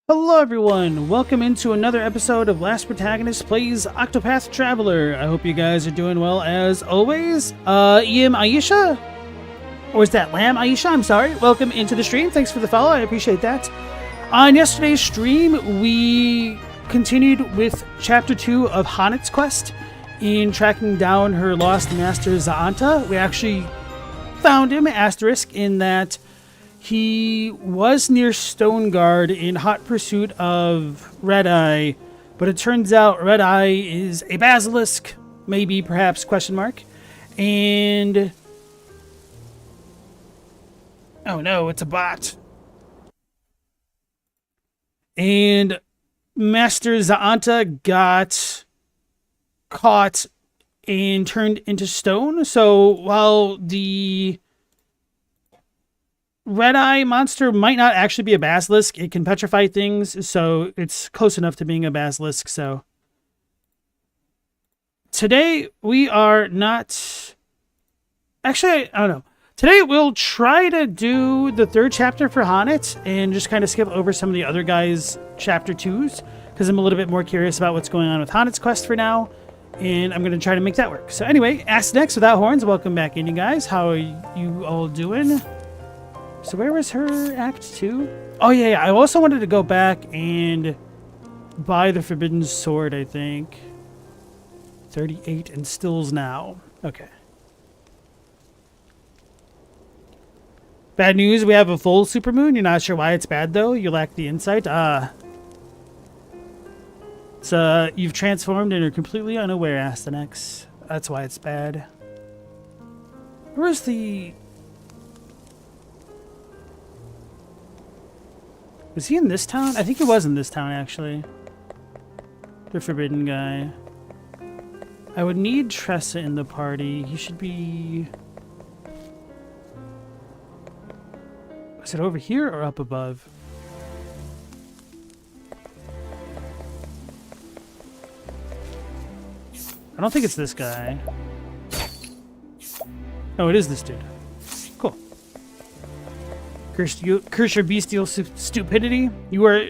Hello everyone, welcome into another episode of Last Protagonist Plays Octopath Traveler. I hope you guys are doing well as always. Iam Aisha? Or is that Lamb Aisha? I'm sorry. Welcome into the stream. Thanks for the follow. I appreciate that. On yesterday's stream, we continued with Chapter 2 of Hanet's quest in tracking down her lost master Zaanta. We actually found him, asterisk, in that he was near Stoneguard in hot pursuit of Red Eye, but it turns out Red Eye is a basilisk, maybe, perhaps, question mark, and... oh no, it's a bot. And Master Zaanta got caught and turned into stone, so while the Red Eye monster might not actually be a basilisk. It can petrify things, so it's close enough to being a basilisk. So today we are not... actually, I don't know. Today we'll try to do the third chapter for Hanet and just kind of skip over some of the other guys' chapter 2s because I'm a little bit more curious about what's going on with Hanet's quest for now, and I'm going to try to make that work. So anyway, Ask Next Without Horns, welcome back in, you guys. How are you all doing? So where was her Act 2? Oh, yeah. I also wanted to go back and buy the Forbidden Sword, I think. 38 instills now. Okay. Bad news, we have a full supermoon. You're not sure why it's bad, though? You lack the insight? So you've transformed and are completely unaware, Astanex. That's why it's bad. Where's the... was he in this town? I think he was in this town, actually. The forbidden guy. I would need Tressa in the party. He should be... is it over here or up above? I don't think it's this guy. Oh, it is this dude. Cool. Curse your bestial stupidity. You are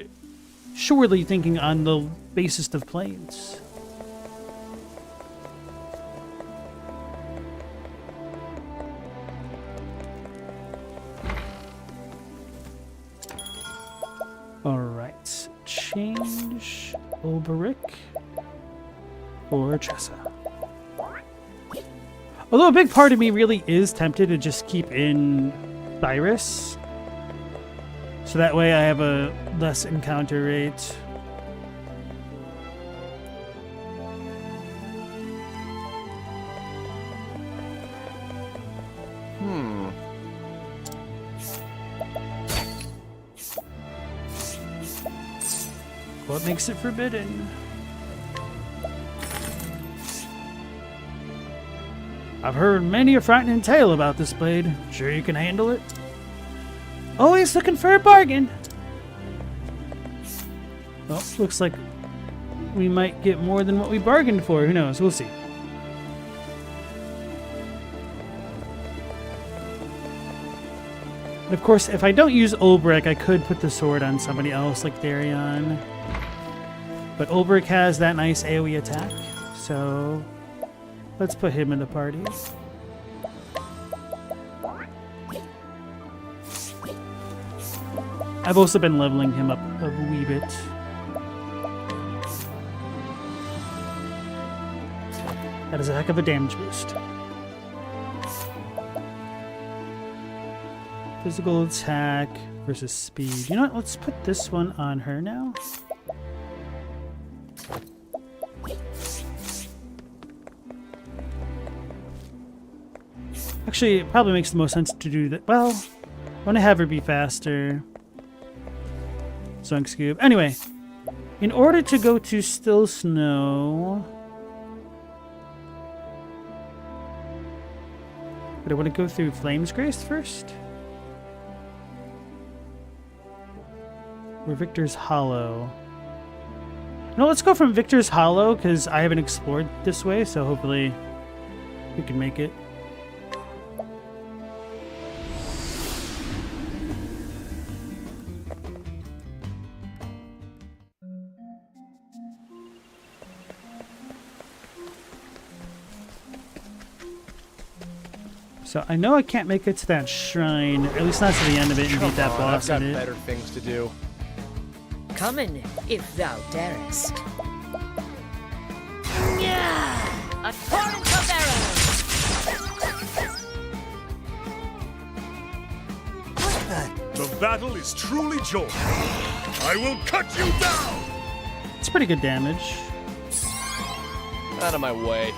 surely thinking on the basest of planes. Alright. Change Olberic for Tressa. Although a big part of me really is tempted to just keep in Cyrus. So that way I have a less encounter rate. What makes it forbidden? I've heard many a frightening tale about this blade. Sure you can handle it? Always looking for a bargain. Well, looks like we might get more than what we bargained for. Who knows? We'll see. And of course, if I don't use Olbrich, I could put the sword on somebody else like Darion. But Olbrich has that nice AoE attack, so let's put him in the party. I've also been leveling him up a wee bit. That is a heck of a damage boost. Physical attack versus speed. You know what? Let's put this one on her now. Actually, it probably makes the most sense to do that. Well, I want to have her be faster. Zunk Scoop. Anyway, in order to go to Still Snow... but I want to go through Flames Grace first? Or Victor's Hollow? No, let's go from Victor's Hollow, because I haven't explored this way, so hopefully we can make it. So I know I can't make it to that shrine, or at least not to the end of it, and beat that boss I've in got it. better things to do. Come in, if thou darest. Yeah! A torrent of arrows! The battle is truly joy. I will cut you down! It's pretty good damage. Out of my way.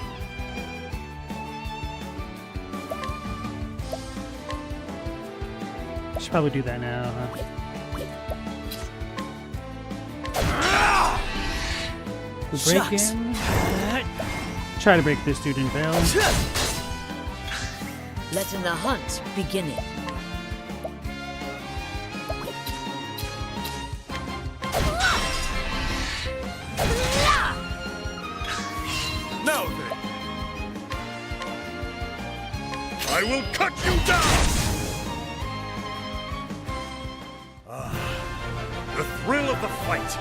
Should probably do that now, huh? The break in. Try to break this dude in veil. Letting the hunt begin. Now then, I will cut you down! The thrill of the fight.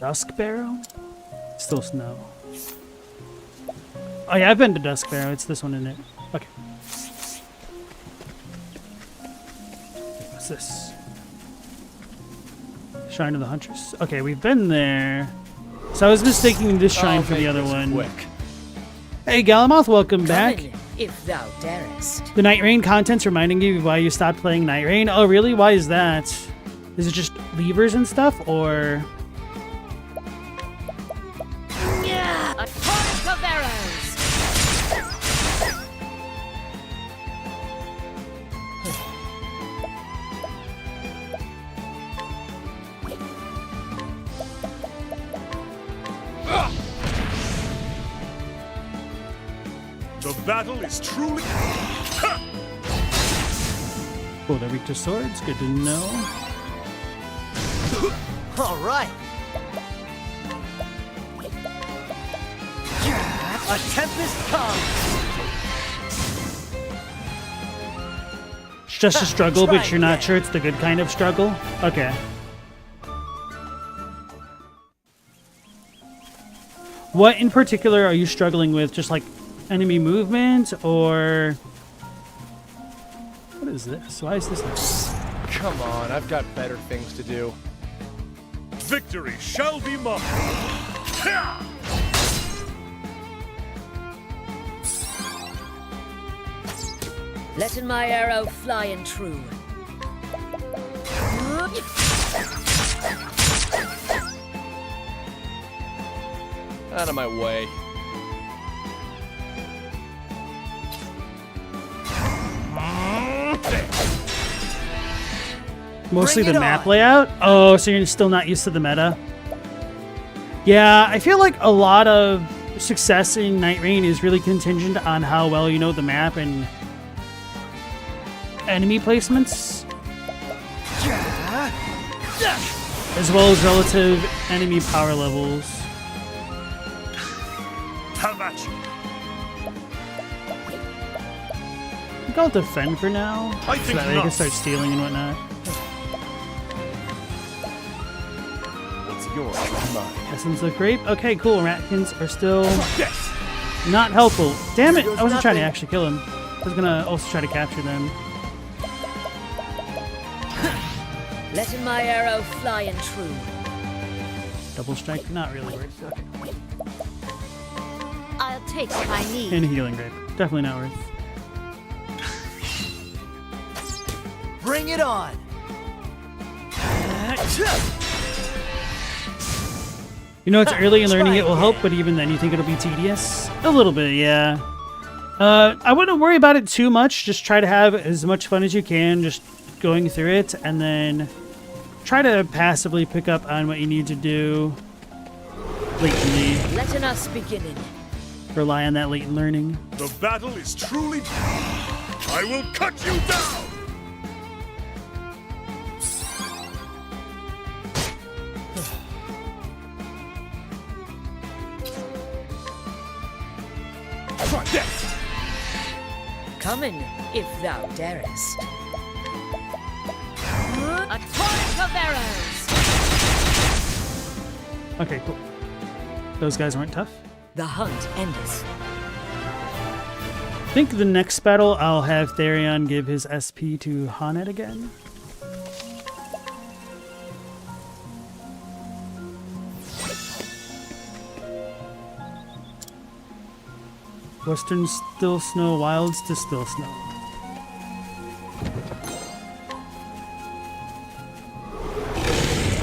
Dusk Barrow? Still snow. Oh yeah, I've been to Dusk Barrow. It's this one, isn't it? Okay. What's this? Shrine of the Huntress. Okay, we've been there. So I was mistaking this shrine for the other one. Quick. Hey Galamoth, welcome back. Come in, if thou darest. The Night Rain content's reminding you of why you stopped playing Night Rain. Oh really? Why is that? Is it just levers and stuff, or? Yeah! A torrent of arrows! The battle is truly... Oh, they're weak to swords. Good to know. All right. A tempest comes. It's just a struggle, Try but you're not again. sure it's the good kind of struggle? Okay. What in particular are you struggling with? Just like enemy movement, or... What is this? Why is this like... Come on, I've got better things to do. Victory shall be mine! Ha! Letting my arrow fly and true. Out of my way. Mostly Bring the it map on. layout? Oh, so you're still not used to the meta? Yeah, I feel like a lot of success in Night Rain is really contingent on how well you know the map and enemy placements, as well as relative enemy power levels. Have at you! I think I'll defend for now, I so think that way I can not. start stealing and whatnot. What's yours is mine. Essence of Grape. Okay, cool. Ratkins are still Yes! not helpful. Damn it! Goes I wasn't trying to nothing. actually kill him. I was gonna also try to capture them. Letting my arrow fly and true. Double strike, not really worth. Okay. I'll take what I need. And Healing Grape. Definitely not worth. Bring it on. You know, it's early and learning Try it will help, again. but even then you think it'll be tedious? A little bit, yeah. I wouldn't worry about it too much. Just try to have as much fun as you can, just going through it, and then try to passively pick up on what you need to do latently. Letting us begin. Rely on that latent learning. The battle is truly... I will cut you down! Try this! Come in, if thou darest. A torrent of arrows! Okay, cool. Those guys weren't tough. The hunt endeth. I think the next battle I'll have Therion give his SP to Hanet again. Western still snow, wilds to still snow.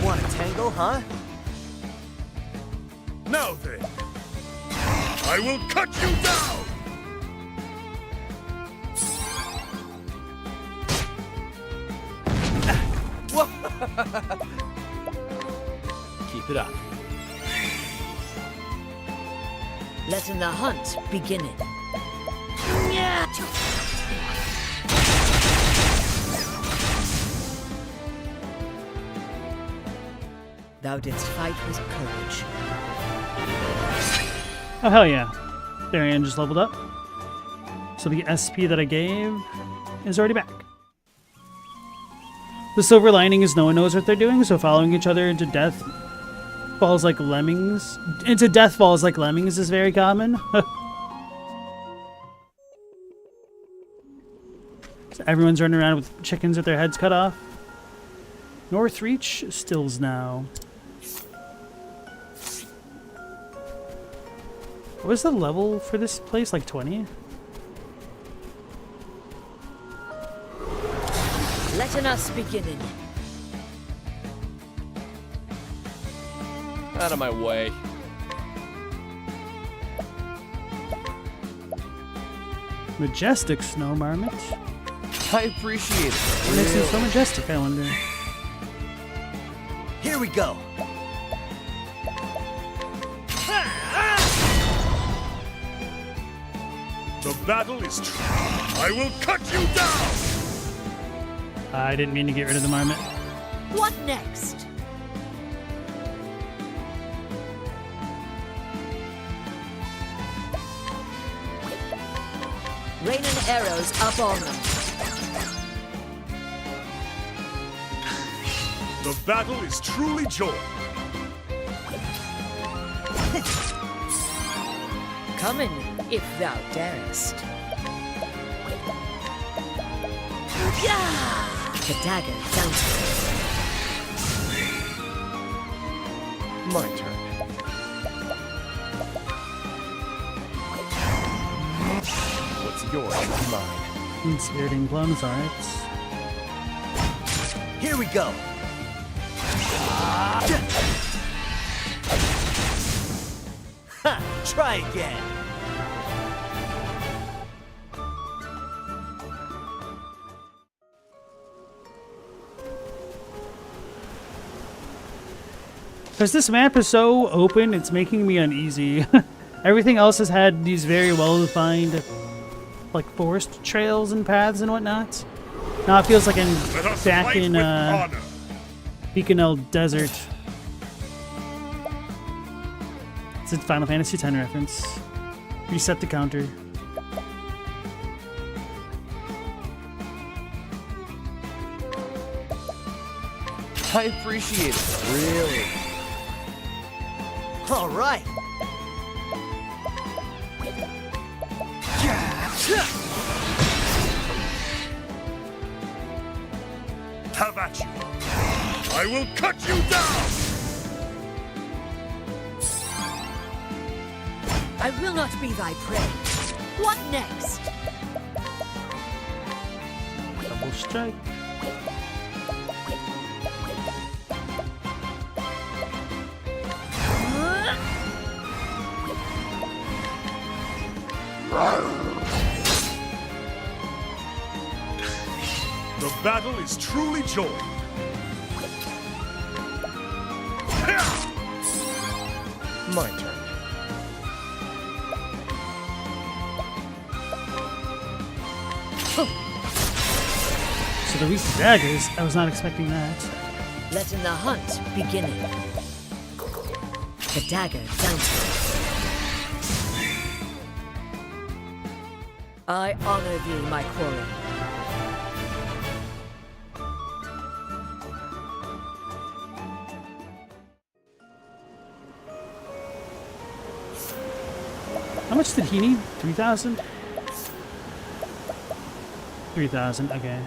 Want a tangle, huh? Now then, I will cut you down! Keep it up. Letting the hunt begin. Thou didst fight with courage. Oh, hell yeah. Therion just leveled up. So the SP that I gave is already back. The silver lining is no one knows what they're doing, so following each other into death falls like lemmings. Into death falls like lemmings is very common. So everyone's running around with chickens with their heads cut off. Northreach stills now. What was the level for this place? Like 20? Letting us begin. Out of my way. Majestic snow marmot. I appreciate it. What makes it so majestic, I wonder? Here we go. The battle is true. I will cut you down! I didn't mean to get rid of the marmot. What next? Raining arrows up on them. The battle is truly joy. Come in, if thou darest. Yeah! The dagger bounces. My turn. What's yours is mine. Inspiriting plums, alright. Here we go. Ha! Try again. Because this map is so open, it's making me uneasy. Everything else has had these very well-defined, like, forest trails and paths and whatnot. Now it feels like I'm Let us back fight in with honor. Beaconell Desert. It's a Final Fantasy X reference. Reset the counter. I appreciate it. Really. All right. Have at you. I will cut you down! I will not be thy prey. What next? Double strike. The battle is truly joy. My turn. So the weak daggers, I was not expecting that. Letting the hunt begin. The dagger bounces. I honor thee, my quarry. How much did he need? 3,000? 3,000, okay.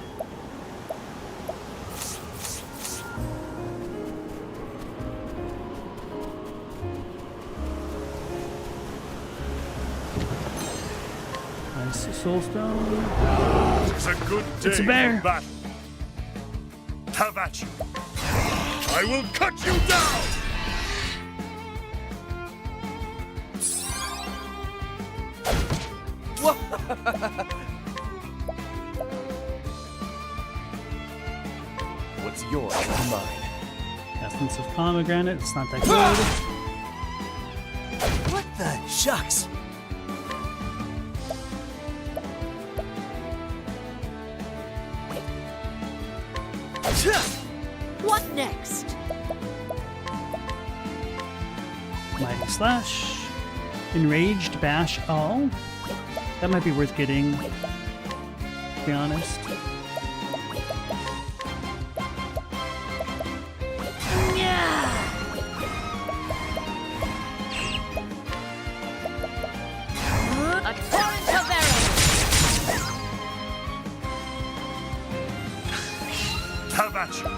Nice soulstone. It's a good day It's a bear. for battle. Have at you. I will cut you down. What's yours is mine. Essence of pomegranate, it's not that good. What the shucks? What next? Mighty Slash. Enraged Bash all. That might be worth getting, to be honest. A torrent of arrows! Have at you.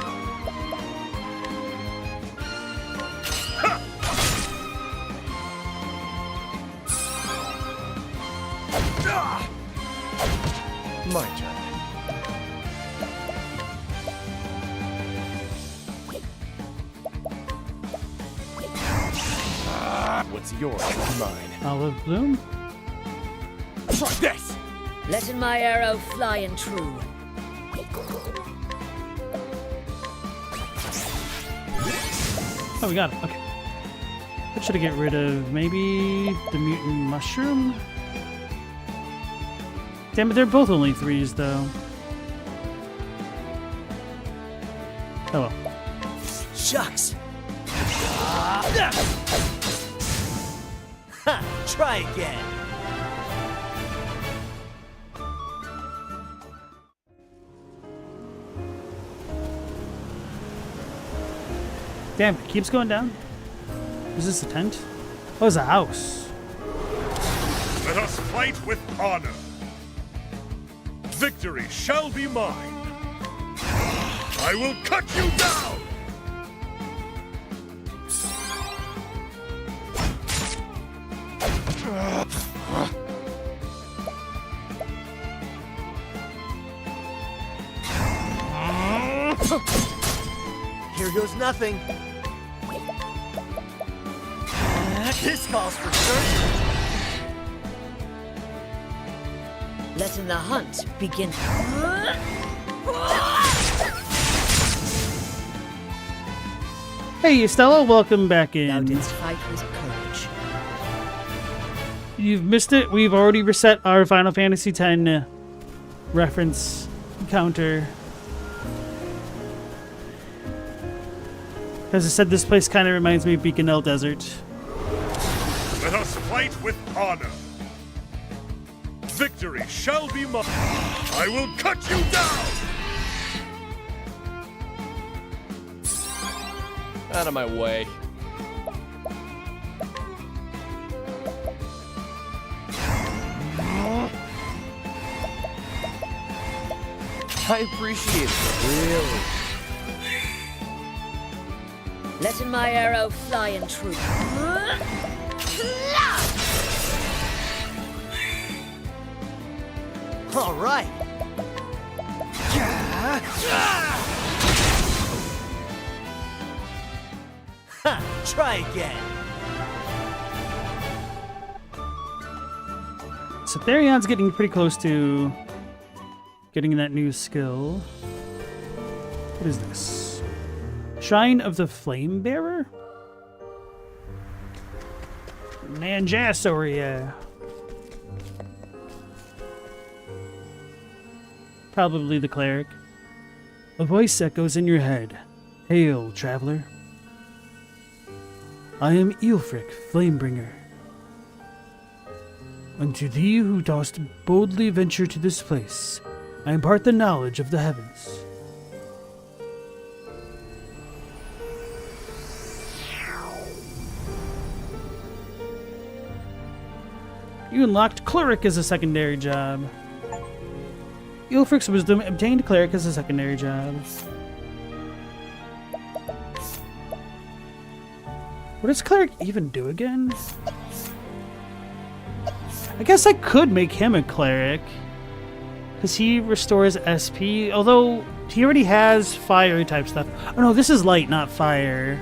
My turn. What's yours is mine. Olive Bloom. Try this! Letting my arrow fly and true. Oh, we got it. Okay. What should I get rid of? Maybe the mutant mushroom? Damn it, they're both only 3s, though. Oh well. Shucks. Ha! Try again. Damn, it keeps going down. Is this a tent? Oh, it's a house. Let us fight with honor. Victory shall be mine. I will cut you down. Here goes nothing. This calls for search. Letting the hunt begin. Hey, Stella, welcome back Thou in. didst fight with courage. You've missed it. We've already reset our Final Fantasy X reference counter. As I said, this place kind of reminds me of Beaconell Desert. Let us fight with honor. Victory shall be mine. I will cut you down. Out of my way. I appreciate it, really. Letting my arrow fly and true. All right. Ha! Try again. So Therion's getting pretty close to getting that new skill. What is this? Shrine of the Flame Bearer? Manjassoria. Probably the cleric. A voice echoes in your head. Hail, traveler. I am Eilfric, Flamebringer. Unto thee who dost boldly venture to this place, I impart the knowledge of the heavens. You unlocked Cleric as a secondary job. Ulfric's Wisdom obtained Cleric as a secondary job. What does Cleric even do again? I guess I could make him a Cleric. Because he restores SP, although he already has fire type stuff. Oh no, this is light, not fire.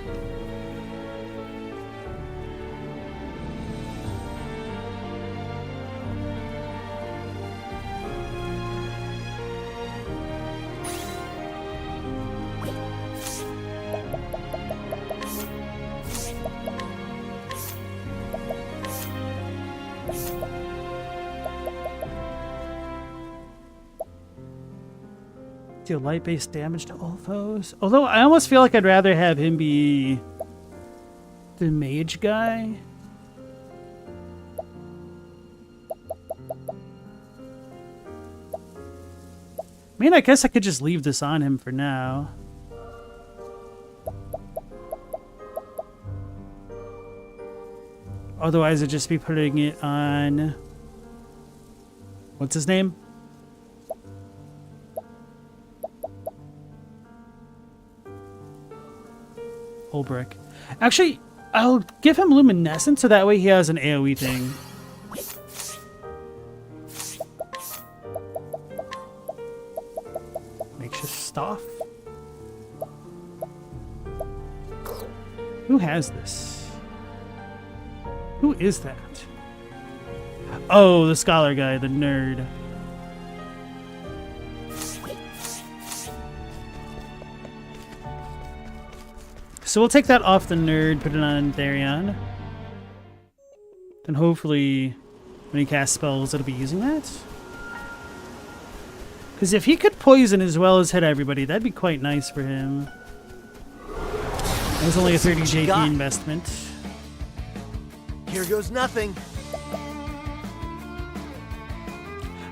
Deal light-based damage to all foes. Although I almost feel like I'd rather have him be the mage guy. I mean, I guess I could just leave this on him for now. Otherwise, I'd just be putting it on... What's his name? Ulbrich. Actually, I'll give him Luminescence so that way he has an AoE thing. Makeshift Staff. Who has this? Who is that? Oh, the scholar guy, the nerd. So we'll take that off the nerd, put it on Therion. Then hopefully when he casts spells, it'll be using that. Because if he could poison as well as hit everybody, that'd be quite nice for him. That was only a 30 JP investment. Here goes nothing.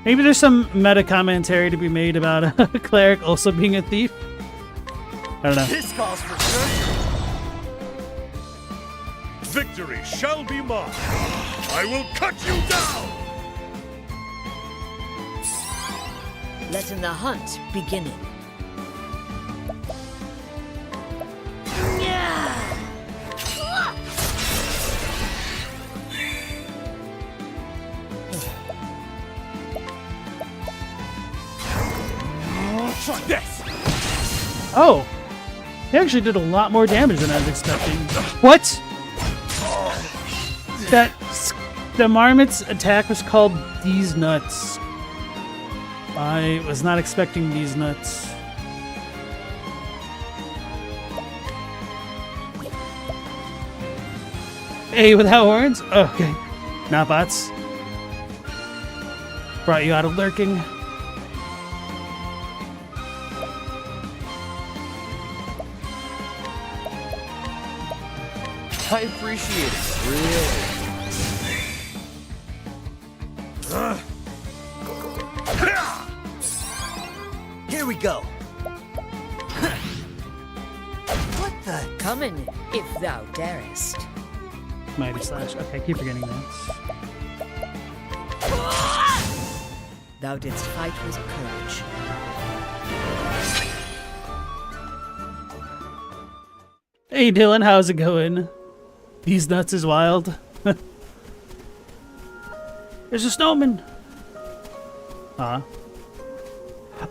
Maybe there's some meta commentary to be made about a cleric also being a thief. I don't know. This calls for surgery. Victory shall be mine. I will cut you down. Letting the hunt begin. Try this. Oh! He actually did a lot more damage than I was expecting. What? The Marmot's attack was called These Nuts. I was not expecting these nuts. Hey, without horns? Oh, okay. Not bots. Brought you out of lurking. I appreciate it, really. Here we go. What the? Come in, if thou darest. Mighty Slash. Okay, keep forgetting that. Thou didst fight with courage. Hey Dylan, how's it going? These nuts is wild. There's a snowman.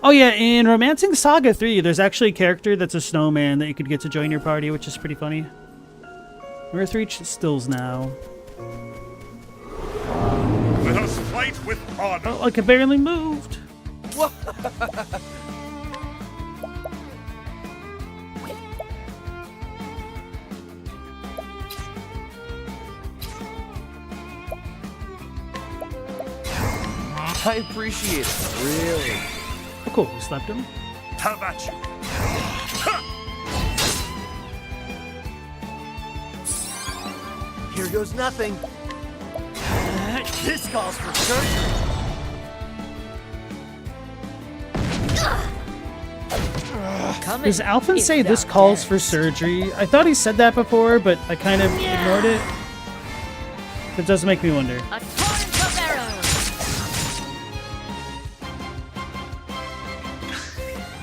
Oh yeah, in Romancing Saga 3, there's actually a character that's a snowman that you could get to join your party, which is pretty funny. We're 3 stills now. Let us fight with honor. Oh, like I barely moved. I appreciate it, really. Oh, cool, we slapped him. Have at you. Here goes nothing. This calls for surgery. Come Does in, Alphen if say thou this calls for darest. surgery? I thought he said that before, but I kind of ignored it. That does make me wonder. A torrent of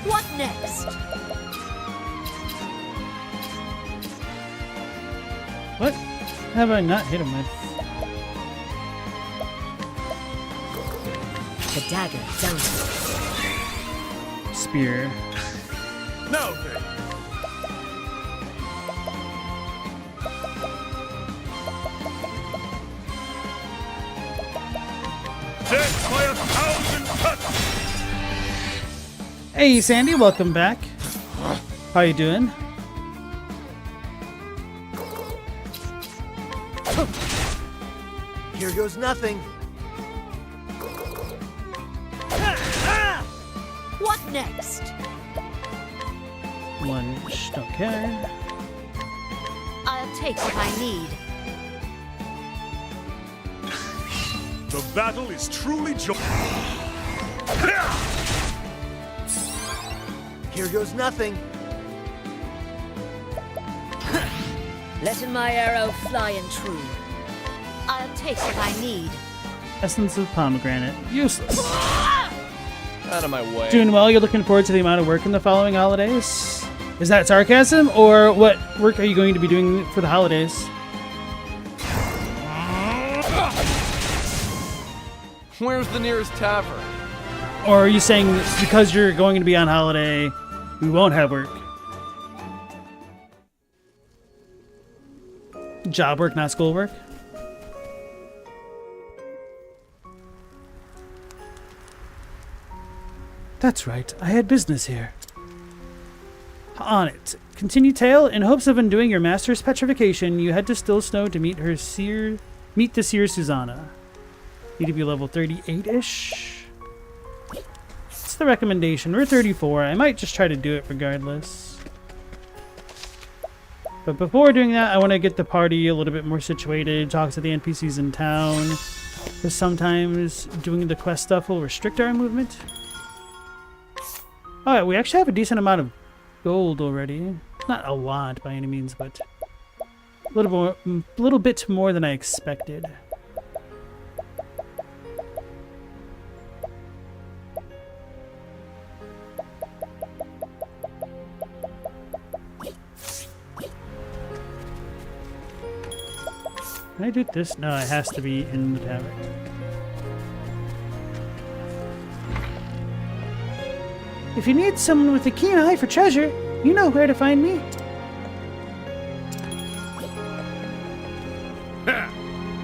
What next? What have I not hit him with? The dagger, don't it? Spear. Now then. Death by 1,000 cuts! Hey, Sandy, welcome back. How you doing? Here goes nothing. What next? Lunge, don't care. I'll take what I need. The battle is truly Here goes nothing. Letting my arrow fly and true. I'll take what I need. Essence of pomegranate. Useless. Out of my way. Doing well. You're looking forward to the amount of work in the following holidays? Is that sarcasm, or what work are you going to be doing for the holidays? Where's the nearest tavern? Or are you saying that because you're going to be on holiday, we won't have work? Job work, not school work? That's right, I had business here. On it. Continue tale. In hopes of undoing your master's petrification, you head to Still Snow to meet the seer Susanna. Need to be level 38-ish. What's the recommendation? We're 34. I might just try to do it regardless. But before doing that, I want to get the party a little bit more situated, talk to the NPCs in town. Because sometimes doing the quest stuff will restrict our movement. Alright, we actually have a decent amount of gold already. Not a lot by any means, but a little bit more than I expected. Can I do this? No, it has to be in the tavern. If you need someone with a keen eye for treasure, you know where to find me.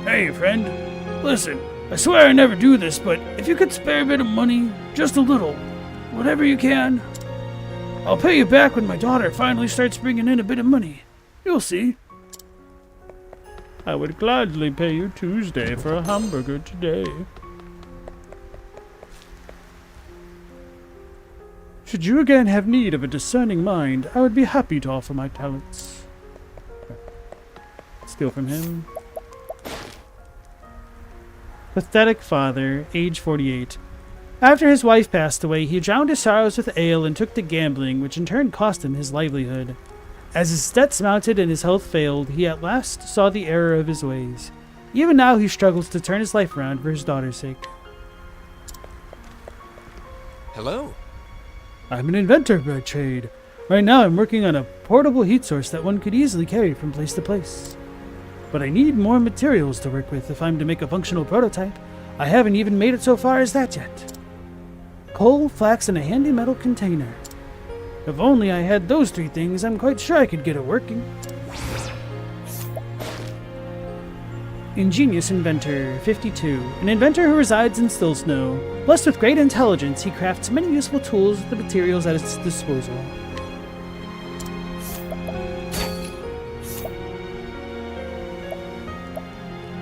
Hey, friend. Listen, I swear I never do this, but if you could spare a bit of money, just a little, whatever you can, I'll pay you back when my daughter finally starts bringing in a bit of money. You'll see. I would gladly pay you Tuesday for a hamburger today. Should you again have need of a discerning mind, I would be happy to offer my talents. Steal from him. Pathetic father, age 48. After his wife passed away, he drowned his sorrows with ale and took to gambling, which in turn cost him his livelihood. As his debts mounted and his health failed, he at last saw the error of his ways. Even now he struggles to turn his life around for his daughter's sake. Hello. I'm an inventor by trade. Right now I'm working on a portable heat source that one could easily carry from place to place. But I need more materials to work with if I'm to make a functional prototype. I haven't even made it so far as that yet. Coal, flax, and a handy metal container. If only I had those three things, I'm quite sure I could get it working. Ingenious Inventor, 52. An inventor who resides in Still Snow. Blessed with great intelligence, he crafts many useful tools with the materials at his disposal.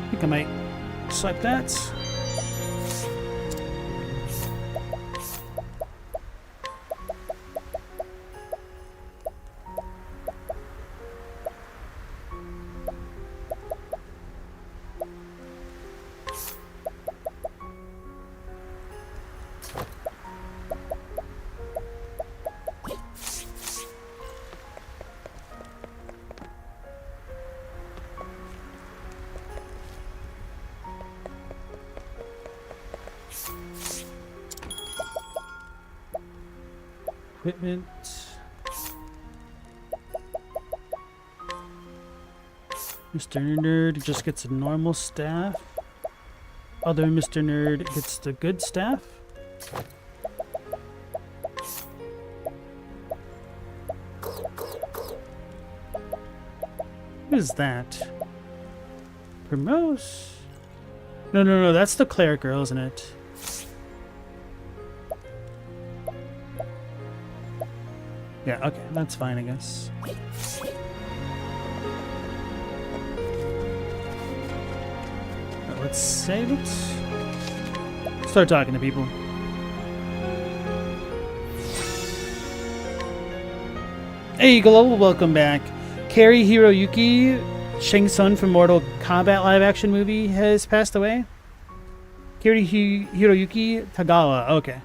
I think I might select that. Equipment. Mr. Nerd just gets a normal staff. Other Mr. Nerd gets the good staff. What is that? Primrose? No, that's the cleric girl, isn't it? Yeah, okay, that's fine, I guess. Let's save it. Start talking to people. Hey, Global, welcome back. Kari Hiroyuki, Shang Tsung from Mortal Kombat live-action movie, has passed away. Kari Hiroyuki Tagawa, okay.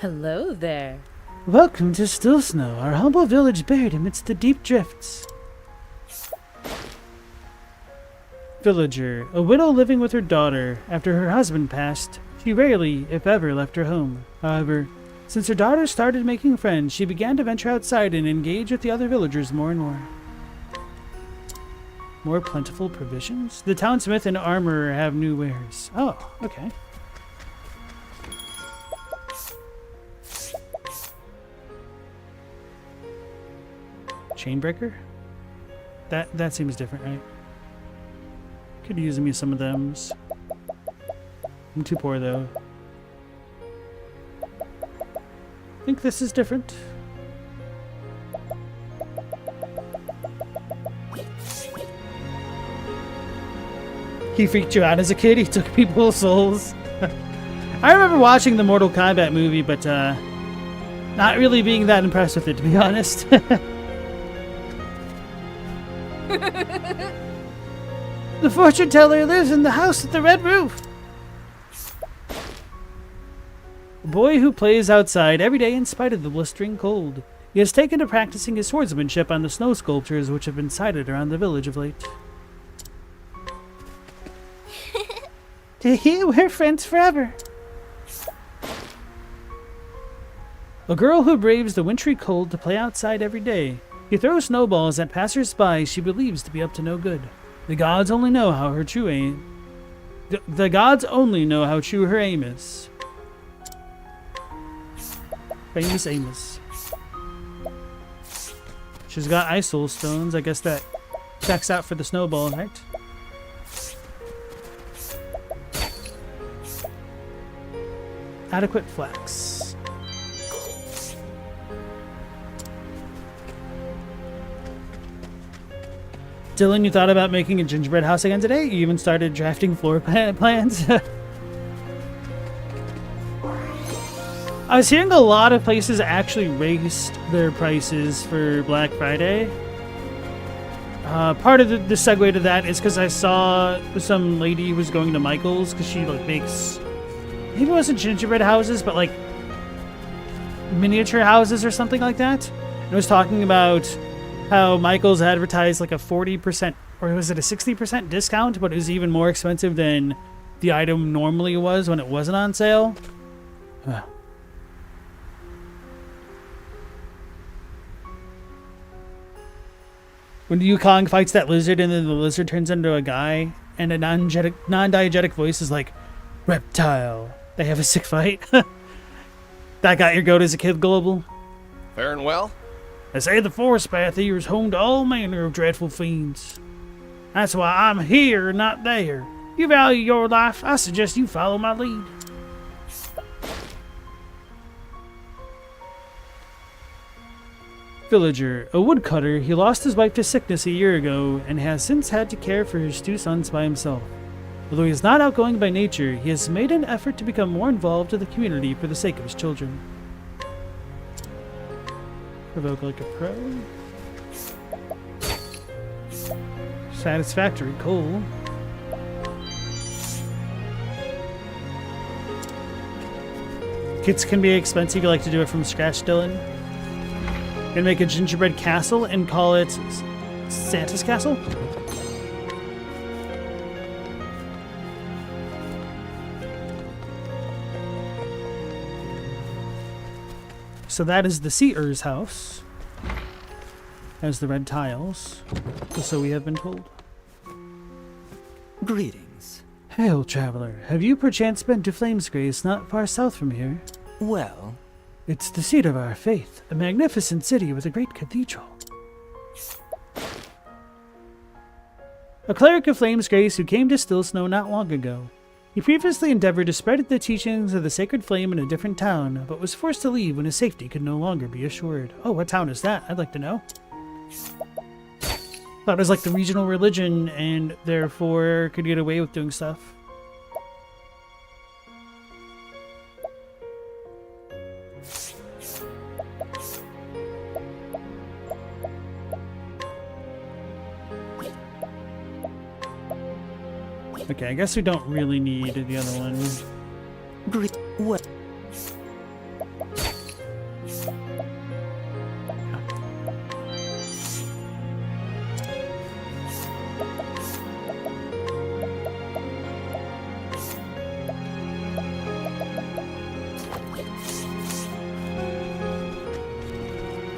Hello there. Welcome to Still Snow, our humble village buried amidst the deep drifts. Villager, a widow living with her daughter. After her husband passed, she rarely, if ever, left her home. However, since her daughter started making friends, she began to venture outside and engage with the other villagers more and more. More plentiful provisions? The townsmith and armorer have new wares. Oh, okay. Chainbreaker? That seems different, right? Could use me some of them's. I'm too poor though. I think this is different. He freaked you out as a kid? He took people's souls? I remember watching the Mortal Kombat movie, but not really being that impressed with it, to be honest. The fortune teller lives in the house with the red roof. A boy who plays outside every day in spite of the blistering cold. He has taken to practicing his swordsmanship on the snow sculptures which have been sighted around the village of late. We're friends forever. A girl who braves the wintry cold to play outside every day. He throws snowballs at passers-by she believes to be up to no good. The gods only know how her true aim. The gods only know how true her aim is. Famous Amos. She's got ice soul stones. I guess that checks out for the snowball, right? Adequate flax. Dylan, you thought about making a gingerbread house again today? You even started drafting floor plans? I was hearing a lot of places actually raised their prices for Black Friday. Part of the segue to that is because I saw some lady was going to Michael's because she like makes, maybe it wasn't gingerbread houses, but like miniature houses or something like that. And was talking about how Michael's advertised like a 40% or was it a 60% discount, but it was even more expensive than the item normally was when it wasn't on sale. When Yukong fights that lizard and then the lizard turns into a guy and a non-diegetic voice is like, reptile. They have a sick fight. That got your goat as a kid, Global? Faring well? They say the forest path here is home to all manner of dreadful fiends. That's why I'm here, not there. You value your life, I suggest you follow my lead. Villager, a woodcutter, he lost his wife to sickness a year ago and has since had to care for his 2 sons by himself. Although he is not outgoing by nature, he has made an effort to become more involved in the community for the sake of his children. Provoke like a pro. Satisfactory coal. Kits can be expensive. You like to do it from scratch, Dylan? And make a gingerbread castle and call it Santa's Castle? So that is the Seer's house. Has the red tiles. So we have been told. Greetings. Hail, traveler. Have you perchance been to Flamesgrace, not far south from here? Well, It's the seat of our faith, a magnificent city with a great cathedral. A cleric of Flamesgrace who came to Still Snow not long ago. He previously endeavored to spread the teachings of the sacred flame in a different town, but was forced to leave when his safety could no longer be assured. Oh, what town is that? I'd like to know. Thought it was like the regional religion and therefore could get away with doing stuff. Okay, I guess we don't really need the other one. what?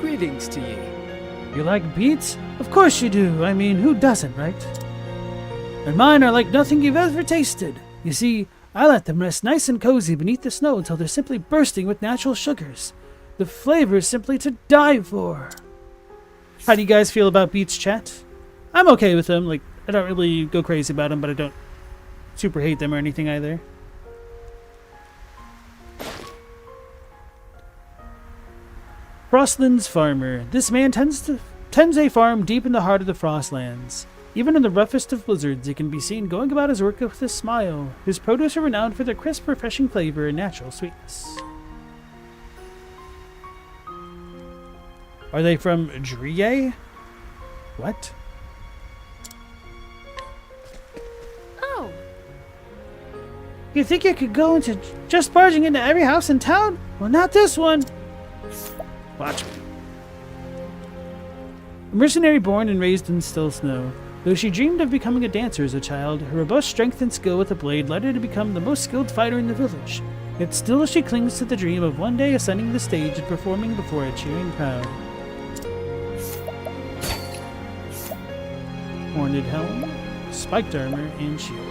Greetings to ye. You like beets? Of course you do. I mean, who doesn't, right? And mine are like nothing you've ever tasted. You see, I let them rest nice and cozy beneath the snow until they're simply bursting with natural sugars. The flavor is simply to die for. How do you guys feel about beets, chat? I'm okay with them. Like, I don't really go crazy about them, but I don't super hate them or anything either. Frostland's farmer. This man tends a farm deep in the heart of the Frostlands. Even in the roughest of blizzards, he can be seen going about his work with a smile. His produce are renowned for their crisp, refreshing flavor and natural sweetness. Are they from Drie? What? Oh, You think you could go into just barging into every house in town? Well, not this one. Watch me. A mercenary born and raised in Still Snow. Though she dreamed of becoming a dancer as a child, her robust strength and skill with a blade led her to become the most skilled fighter in the village. Yet still she clings to the dream of one day ascending the stage and performing before a cheering crowd. Horned helm, spiked armor, and shield.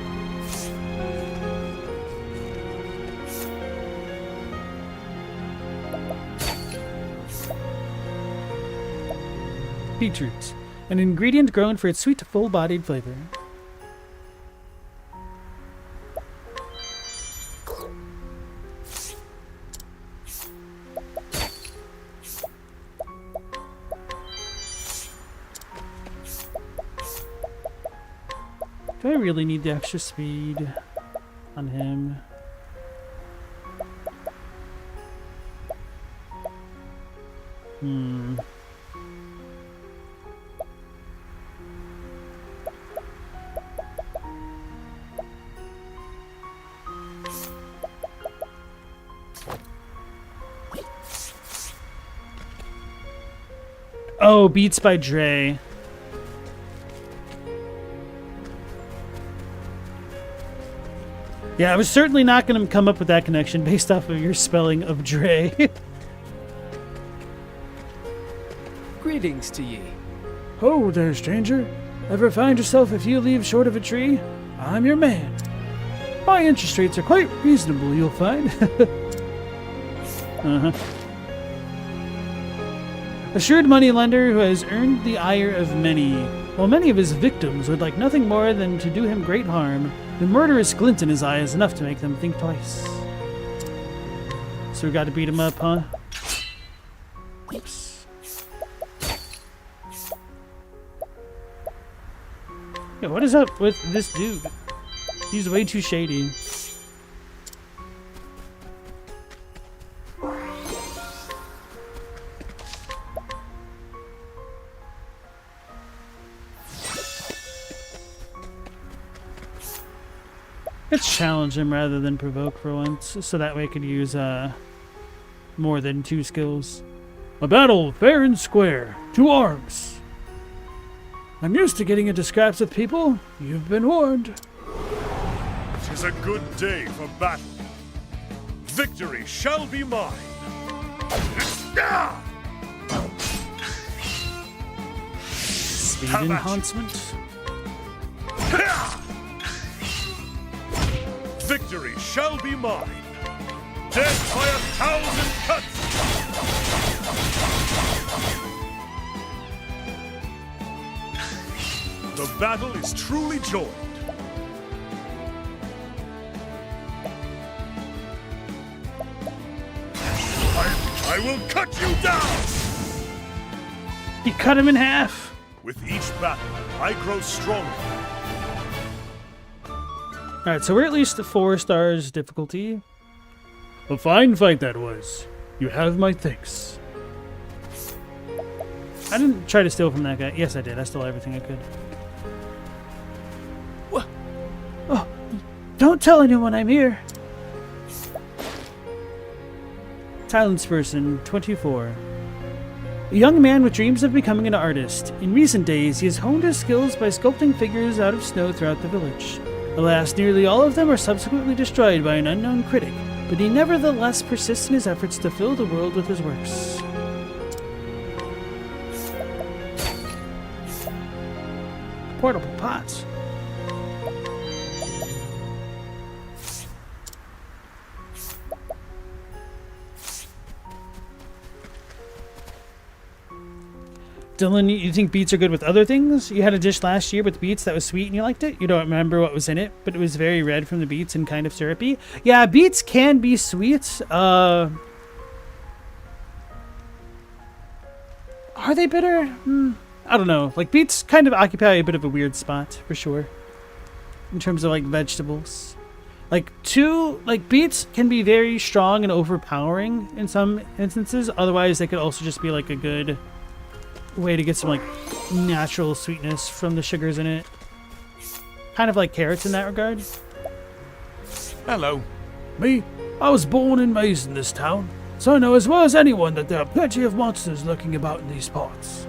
Beetroot, an ingredient grown for its sweet, full-bodied flavor. Do I really need the extra speed on him? Oh, Beats by Dre. Yeah, I was certainly not going to come up with that connection based off of your spelling of Dre. Greetings to ye. Ho there, stranger. Ever find yourself a few leaves short of a tree? I'm your man. My interest rates are quite reasonable, you'll find. A shrewd moneylender who has earned the ire of many. While many of his victims would like nothing more than to do him great harm, the murderous glint in his eye is enough to make them think twice. So we got to beat him up, huh? Oops. Yeah, what is up with this dude? He's way too shady. Let's challenge him rather than provoke for once, so that way I could use more than 2 skills. A battle fair and square, to arms. I'm used to getting into scraps with people. You've been warned. 'Tis a good day for battle. Victory shall be mine. Ah! Speed How about you? enhancement. Victory shall be mine. Death by 1,000 cuts. The battle is truly joined. I will cut you down! You cut him in half. With each battle, I grow stronger. Alright, so we're at least 4 stars difficulty. A fine fight that was. You have my thanks. I didn't try to steal from that guy. Yes, I did. I stole everything I could. What? Oh, don't tell anyone I'm here. Silence person, 24. A young man with dreams of becoming an artist. In recent days, he has honed his skills by sculpting figures out of snow throughout the village. Alas, nearly all of them are subsequently destroyed by an unknown critic, but he nevertheless persists in his efforts to fill the world with his works. Portable pots. Dylan, you think beets are good with other things? You had a dish last year with beets that was sweet and you liked it? You don't remember what was in it, but it was very red from the beets and kind of syrupy. Yeah, beets can be sweet. Are they bitter? I don't know. Like, beets kind of occupy a bit of a weird spot, for sure. In terms of, like, vegetables. Like, beets can be very strong and overpowering in some instances. Otherwise, they could also just be, like, a good way to get some, like, natural sweetness from the sugars in it. Kind of like carrots in that regard. Hello. Me? I was born and raised in this town, so I know as well as anyone that there are plenty of monsters lurking about in these parts.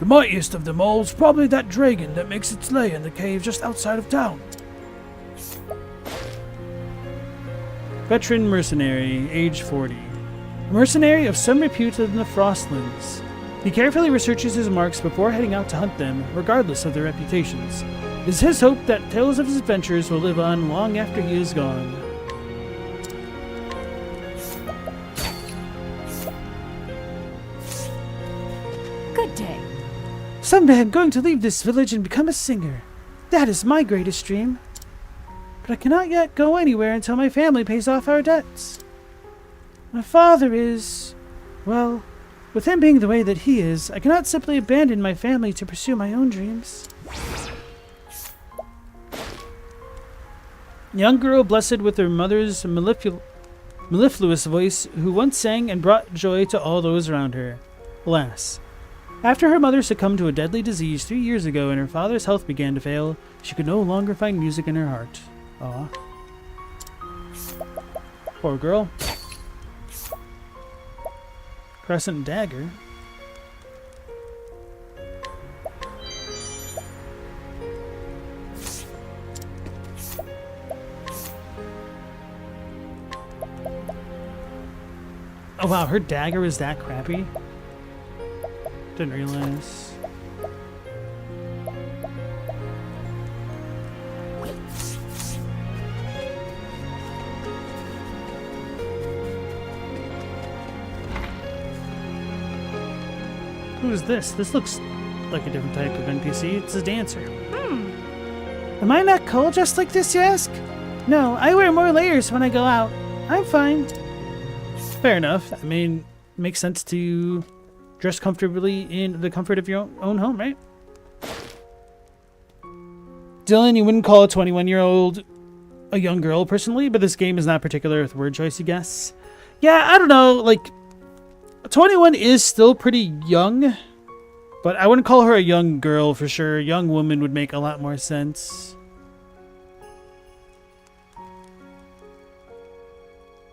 The mightiest of them all is probably that dragon that makes its lair in the cave just outside of town. Veteran mercenary, age 40. A mercenary of some repute in the Frostlands. He carefully researches his marks before heading out to hunt them, regardless of their reputations. It is his hope that tales of his adventures will live on long after he is gone. Good day. Someday I'm going to leave this village and become a singer. That is my greatest dream. But I cannot yet go anywhere until my family pays off our debts. My father is, well, with him being the way that he is, I cannot simply abandon my family to pursue my own dreams. Young girl blessed with her mother's mellifluous voice, who once sang and brought joy to all those around her. Alas, after her mother succumbed to a deadly disease 3 years ago and her father's health began to fail, she could no longer find music in her heart. Aw. Poor girl. Crescent dagger. Oh wow, her dagger is that crappy? Didn't realize. Who is this? This looks like a different type of NPC. It's a dancer. Am I not cold just like this, you ask? No, I wear more layers when I go out. I'm fine. Fair enough. I mean, makes sense to dress comfortably in the comfort of your own home, right? Dylan, you wouldn't call a 21-year-old a young girl personally, but this game is not particular with word choice, I guess. Yeah, I don't know, like, 21 is still pretty young, but I wouldn't call her a young girl for sure. A young woman would make a lot more sense.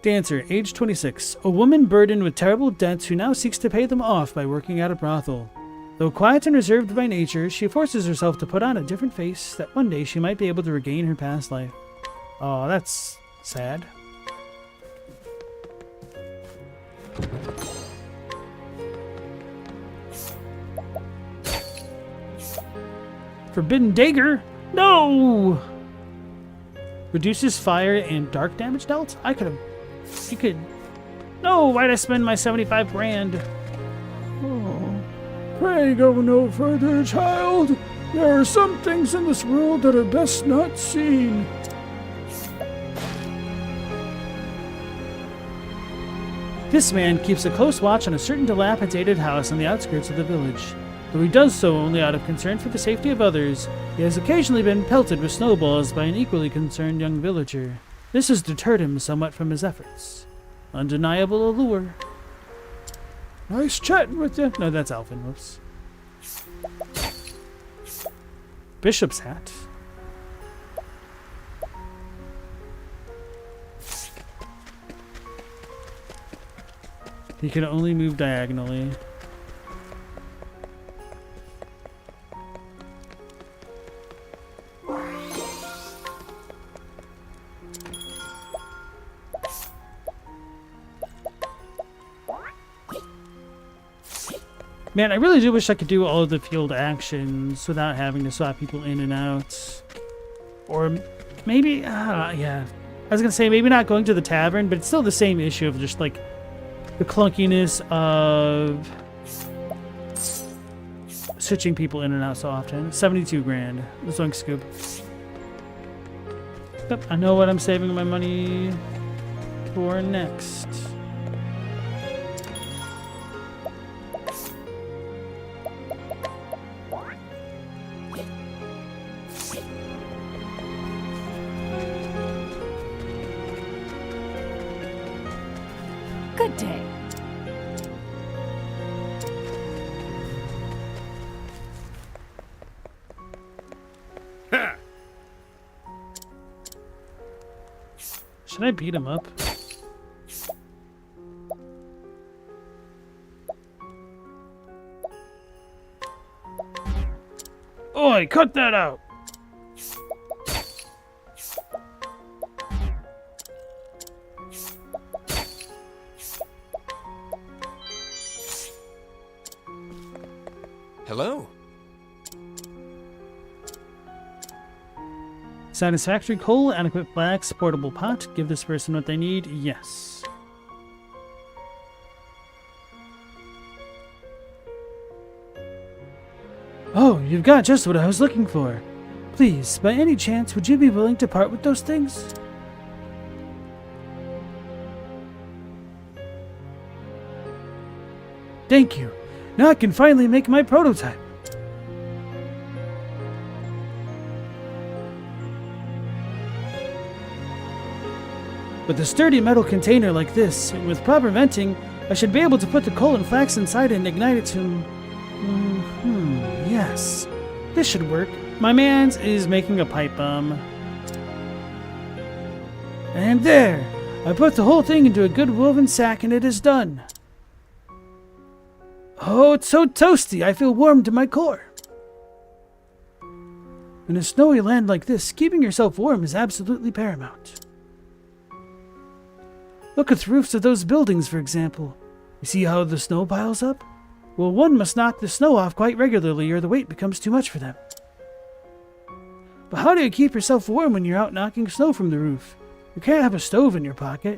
Dancer, age 26. A woman burdened with terrible debts who now seeks to pay them off by working at a brothel. Though quiet and reserved by nature, she forces herself to put on a different face that one day she might be able to regain her past life. Oh, that's sad. Forbidden Dagger? No! Reduces fire and dark damage dealt? I could have... You could... No, why'd I spend my 75 grand? Oh, pray go no further, child. There are some things in this world that are best not seen. This man keeps a close watch on a certain dilapidated house on the outskirts of the village. Though he does so only out of concern for the safety of others, he has occasionally been pelted with snowballs by an equally concerned young villager. This has deterred him somewhat from his efforts. Undeniable allure. Nice chatting with you. No, that's Alvin. Whoops. Bishop's hat. He can only move diagonally. Man, I really do wish I could do all of the field actions without having to swap people in and out. Or maybe, yeah. I was going to say maybe not going to the tavern, but it's still the same issue of just like the clunkiness of switching people in and out so often. 72 grand. The Zoink Scoop. Yep, I know what I'm saving my money for next. Good day. Should I beat him up? Oi, cut that out. Hello. Satisfactory coal, adequate flax, portable pot. Give this person what they need. Yes. Oh, you've got just what I was looking for. Please, by any chance, would you be willing to part with those things? Thank you. Now I can finally make my prototype. With a sturdy metal container like this, and with proper venting, I should be able to put the coal and flax inside and ignite it to... yes. This should work. My man's is making a pipe bomb. And there! I put the whole thing into a good woven sack and it is done. Oh, it's so toasty, I feel warm to my core. In a snowy land like this, keeping yourself warm is absolutely paramount. Look at the roofs of those buildings, for example. You see how the snow piles up? Well, one must knock the snow off quite regularly or the weight becomes too much for them. But how do you keep yourself warm when you're out knocking snow from the roof? You can't have a stove in your pocket,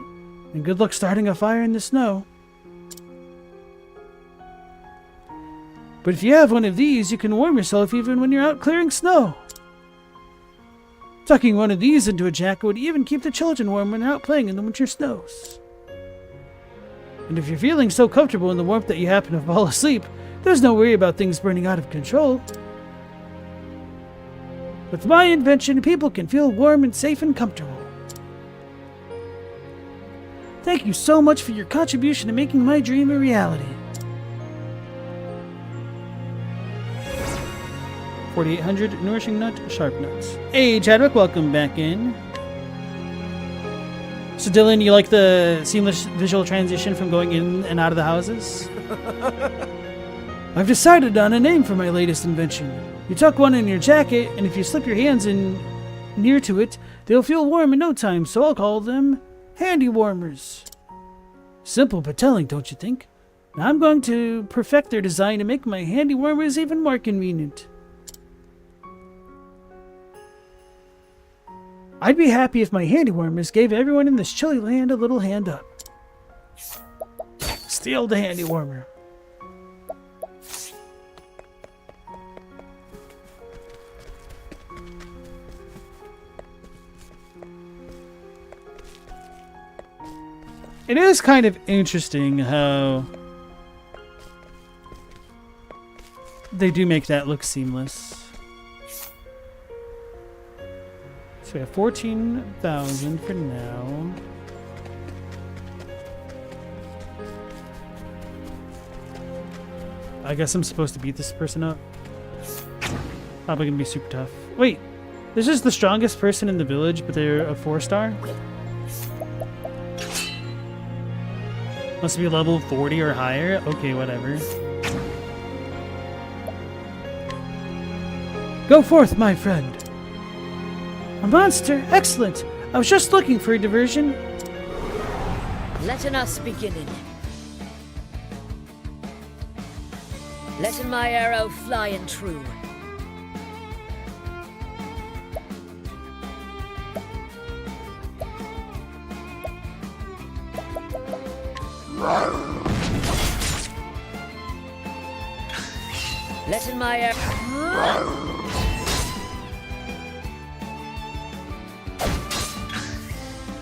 and good luck starting a fire in the snow. But if you have one of these, you can warm yourself even when you're out clearing snow. Tucking one of these into a jacket would even keep the children warm when they're out playing in the winter snows. And if you're feeling so comfortable in the warmth that you happen to fall asleep, there's no worry about things burning out of control. With my invention, people can feel warm and safe and comfortable. Thank you so much for your contribution to making my dream a reality. 4,800 nourishing nut, sharp nuts. Hey, Chadwick, welcome back in. So, Dylan, you like the seamless visual transition from going in and out of the houses? I've decided on a name for my latest invention. You tuck one in your jacket, and if you slip your hands in near to it, they'll feel warm in no time, so I'll call them handy warmers. Simple but telling, don't you think? Now I'm going to perfect their design to make my handy warmers even more convenient. I'd be happy if my handywormers gave everyone in this chilly land a little hand up. Steal the handywormer. It is kind of interesting how they do make that look seamless. So we have 14,000 for now. I guess I'm supposed to beat this person up. Probably gonna be super tough. Wait, this is the strongest person in the village, but they're a 4-star? Must be level 40 or higher? Okay, whatever. Go forth, my friend. A monster? Excellent. I was just looking for a diversion. Letting us beginning. Letting my arrow flying true. Letting my arrow...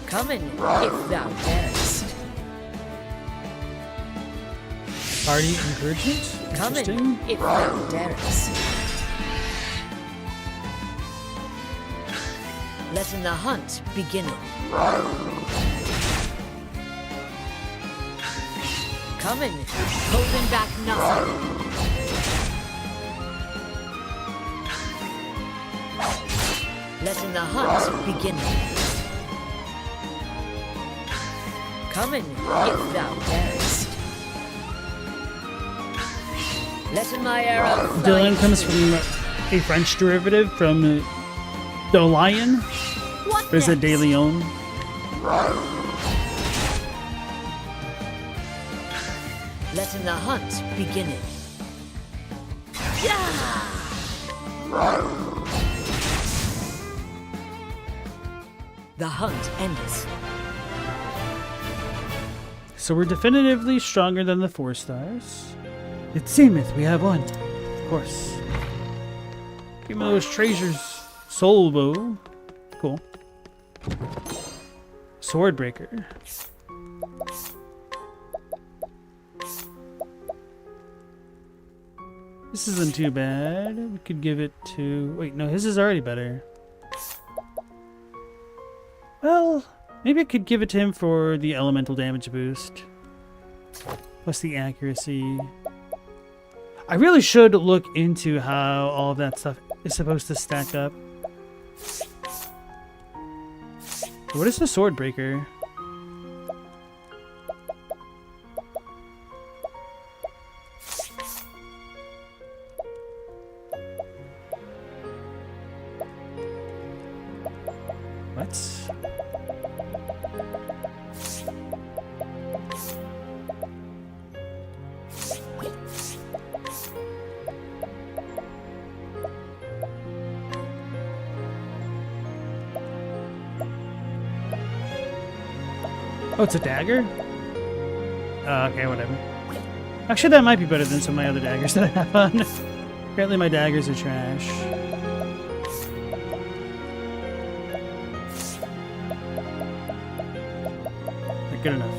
Coming, if thou darest. Party encouragement? Coming, Interesting. if thou darest. Letting the hunt beginning. Coming, holding back nothing. Letting the hunt beginning. Coming, if thou darest. Letting my arrow fly. Dylan comes from a French derivative from the lion. What Or is it next? De Leon? Letting the hunt beginning. Yeah! The hunt endeth. So we're definitively stronger than the 4-stars. It seemeth we have won. Of course. Give me those treasures. Soul bow. Cool. Swordbreaker. This isn't too bad. We could give it to... Wait, no, his is already better. Well, maybe I could give it to him for the elemental damage boost. Plus the accuracy. I really should look into how all of that stuff is supposed to stack up. What is the Swordbreaker? What? Oh, it's a dagger? Okay, whatever. Actually, that might be better than some of my other daggers that I have on. Apparently my daggers are trash. They're good enough.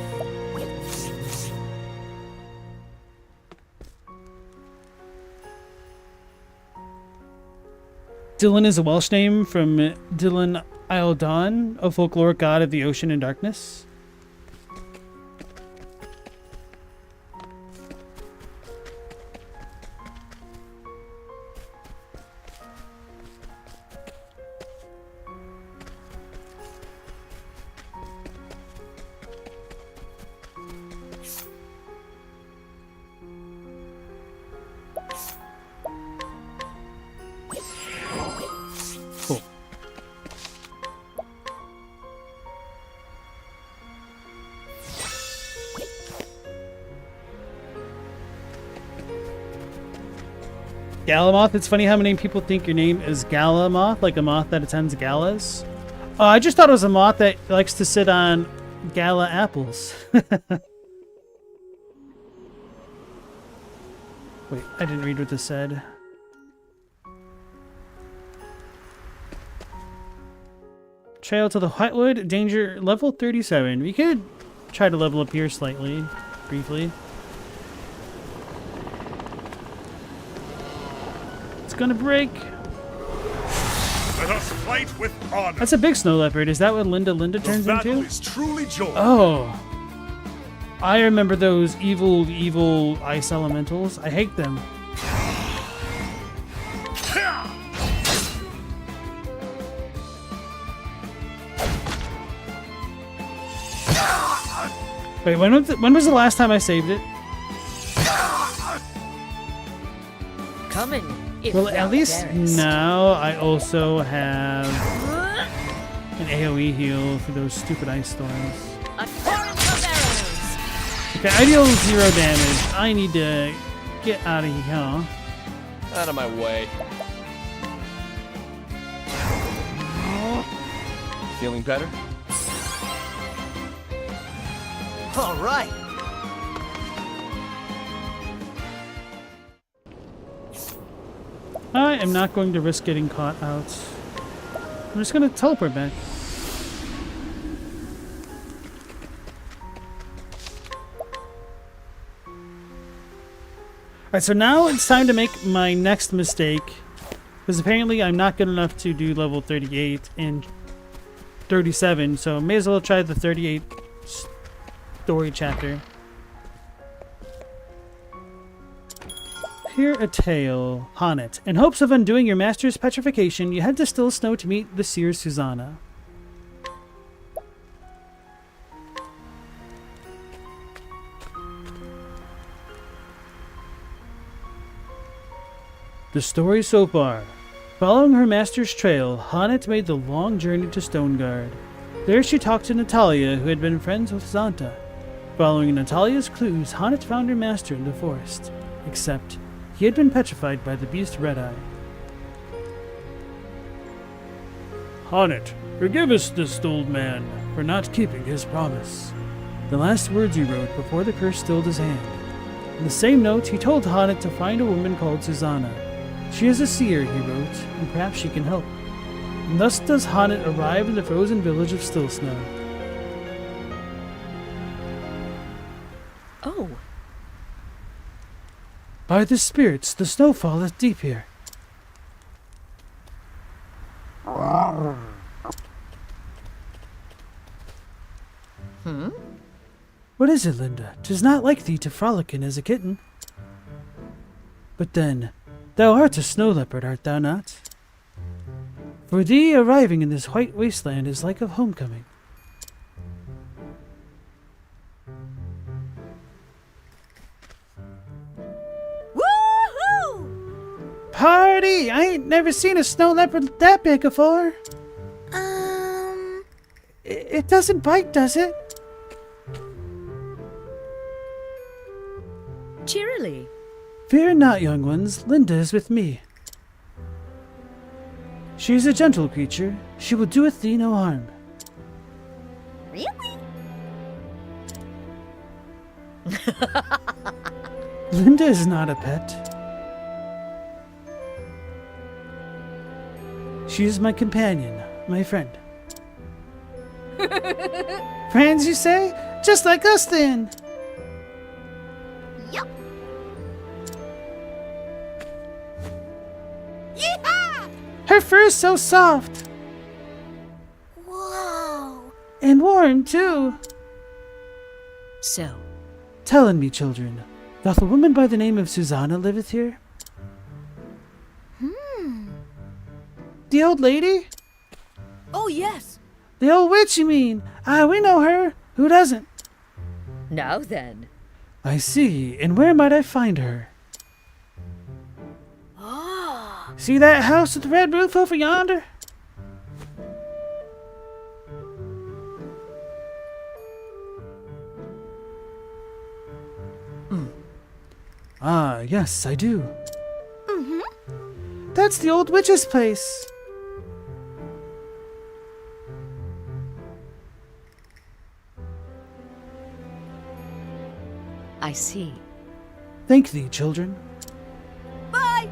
Dylan is a Welsh name from Dylan Eildon, a folkloric god of the ocean and darkness. Cool. Galamoth, it's funny how many people think your name is Galamoth, like a moth that attends galas. Oh, I just thought it was a moth that likes to sit on gala apples. Wait, I didn't read what this said. Trail to the Whitewood, danger level 37. We could try to level up here slightly, briefly. It's gonna break. Let us fight with honor. That's a big snow leopard. Is that what Linda The turns battle into? is truly joy. Oh. I remember those evil ice elementals. I hate them. Wait, when was the last time I saved it? Coming. If Well, thou at least darest. now I also have an AoE heal for those stupid ice storms. A torrent of arrows. Okay, I deal 0 damage. I need to get out of here. Out of my way. Feeling better? All right. I am not going to risk getting caught out. I'm just going to teleport back. Alright, so now it's time to make my next mistake. Because apparently I'm not good enough to do level 38 and 37, so may as well try the 38 story chapter. Hear a tale, Honnet. In hopes of undoing your master's petrification, you head to Still Snow to meet the seer Susanna. The story so far. Following her master's trail, Honnet made the long journey to Stoneguard. There she talked to Natalia, who had been friends with Zanta. Following Natalia's clues, Honnet found her master in the forest. Except, he had been petrified by the beast Red-Eye. Honnet, forgive us this old man for not keeping his promise. The last words he wrote before the curse stilled his hand. In the same note, he told Honnet to find a woman called Susanna. She is a seer, he wrote, and perhaps she can help. And thus does Honnet arrive in the frozen village of Still Snow. Oh, By the spirits, the snow falleth deep here. What is it, Linda? 'Tis not like thee to frolic in as a kitten. But then, thou art a snow leopard, art thou not? For thee, arriving in this white wasteland is like a homecoming. woohoo! Party! I ain't never seen a snow leopard that big before. It doesn't bite, does it? Cheerily. Fear not, young ones. Linda is with me. She is a gentle creature. She will doeth thee no harm. Really? Linda is not a pet. She is my companion, my friend. Friends, you say? Just like us, then. Yup. Yeehaw! Her fur is so soft. Whoa. And warm, too. So, Tell me, children, doth a woman by the name of Susanna liveth here? The old lady? oh yes. The old witch, you mean? Ah, we know her. Who doesn't? Now then. I see. And where might I find her? Ah. See that house with the red roof over yonder? Ah, yes, I do. That's the old witch's place. I see. Thank thee, children. Bye!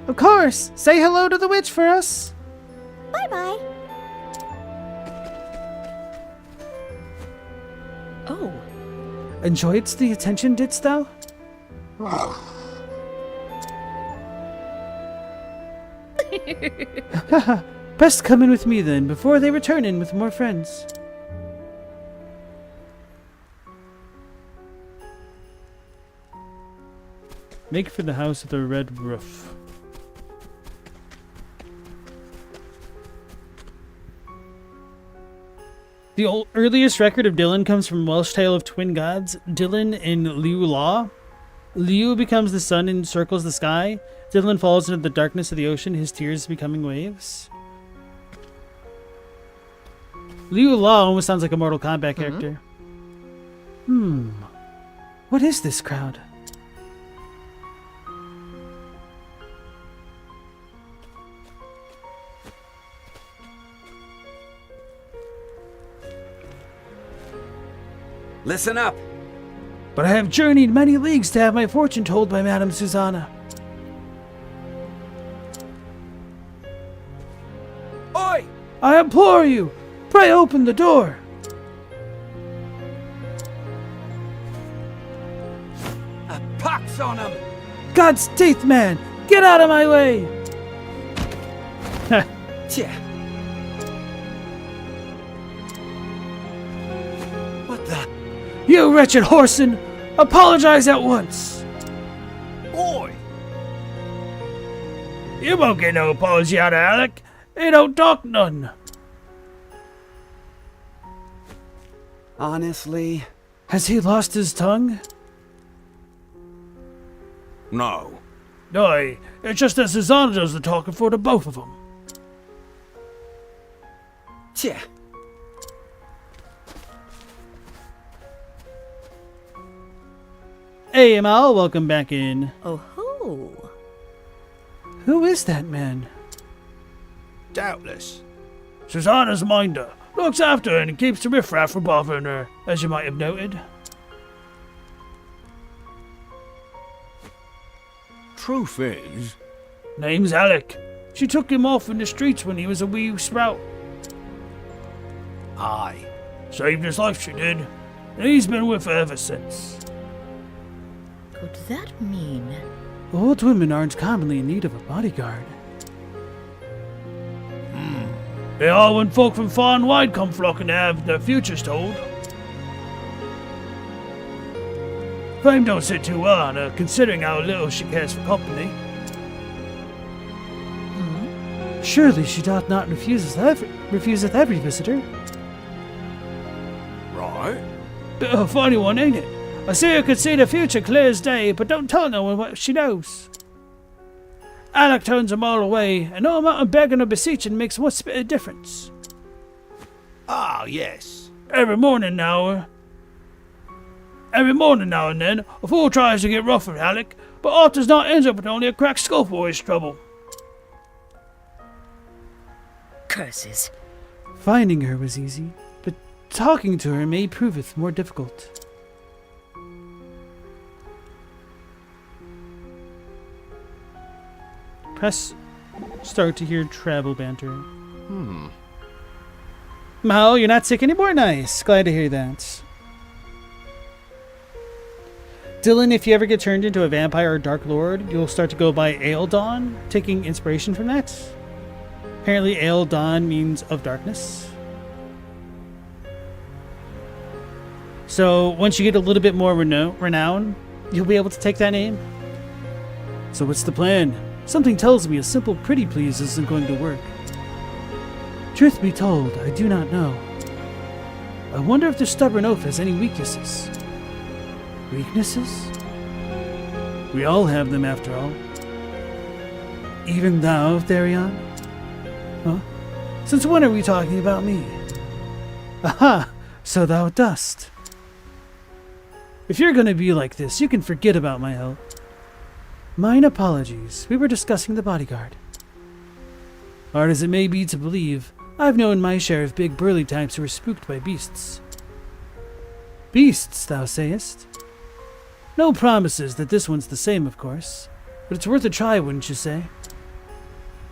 Of course! Say hello to the witch for us! Bye-bye. Oh. Enjoyedst the attention, didst thou? Best come in with me then, before they return in with more friends. Make for the house with a red roof. The earliest record of Dylan comes from Welsh tale of twin gods, Dylan and Liu Law. Liu becomes the sun and circles the sky. Dylan falls into the darkness of the ocean, his tears becoming waves. Liu Law almost sounds like a Mortal Kombat character. What is this crowd? Listen up. But I have journeyed many leagues to have my fortune told by Madame Susanna. Oi! I implore you, pray open the door. A pox on him! God's teeth, man! Get out of my way! Tja. What the? You wretched whoreson! Apologize at once! Oi! You won't get no apology out of Alec. He don't talk none. Honestly? Has he lost his tongue? No. No, it's just that Susanna does the talking for the both of them. Tja. Hey, Amal, welcome back in. Oh ho. Who is that man? Doubtless. Susanna's minder. Looks after her and keeps the riffraff from bothering her, as you might have noted. Truth is... Name's Alec. She took him off in the streets when he was a wee sprout. Aye. Saved his life, she did. And he's been with her ever since. Could that mean? Old women aren't commonly in need of a bodyguard. They are when folk from far and wide come flocking to have their futures told. Fame don't sit too well on her, considering how little she cares for company. Surely she doth not refuseth every visitor. Right. Bit of a funny one, ain't it? I see her could see the future clear as day, but don't tell no one what she knows. Alec turns them all away, and no amount of begging or beseeching makes one bit of difference. Ah, yes. Every morning now and then, a fool tries to get rough with Alec, but oft does not end up with only a cracked skull for his trouble. Curses. Finding her was easy, but talking to her may proveth more difficult. Press start to hear travel banter. Mal, you're not sick anymore? Nice. Glad to hear that. Dylan, if you ever get turned into a vampire or dark lord, you'll start to go by Aeldon, taking inspiration from that. Apparently Aeldon means of darkness. So once you get a little bit more renown, you'll be able to take that name. So what's the plan? Something tells me a simple pretty please isn't going to work. Truth be told, I do not know. I wonder if the stubborn oaf has any weaknesses. Weaknesses? We all have them after all. Even thou, Therion? Huh? Since when are we talking about me? Aha! So thou dost. If you're gonna be like this, you can forget about my help. Mine apologies. We were discussing the bodyguard. Hard as it may be to believe, I've known my share of big burly types who were spooked by beasts. Beasts, thou sayest? No promises that this one's the same, of course. But it's worth a try, wouldn't you say?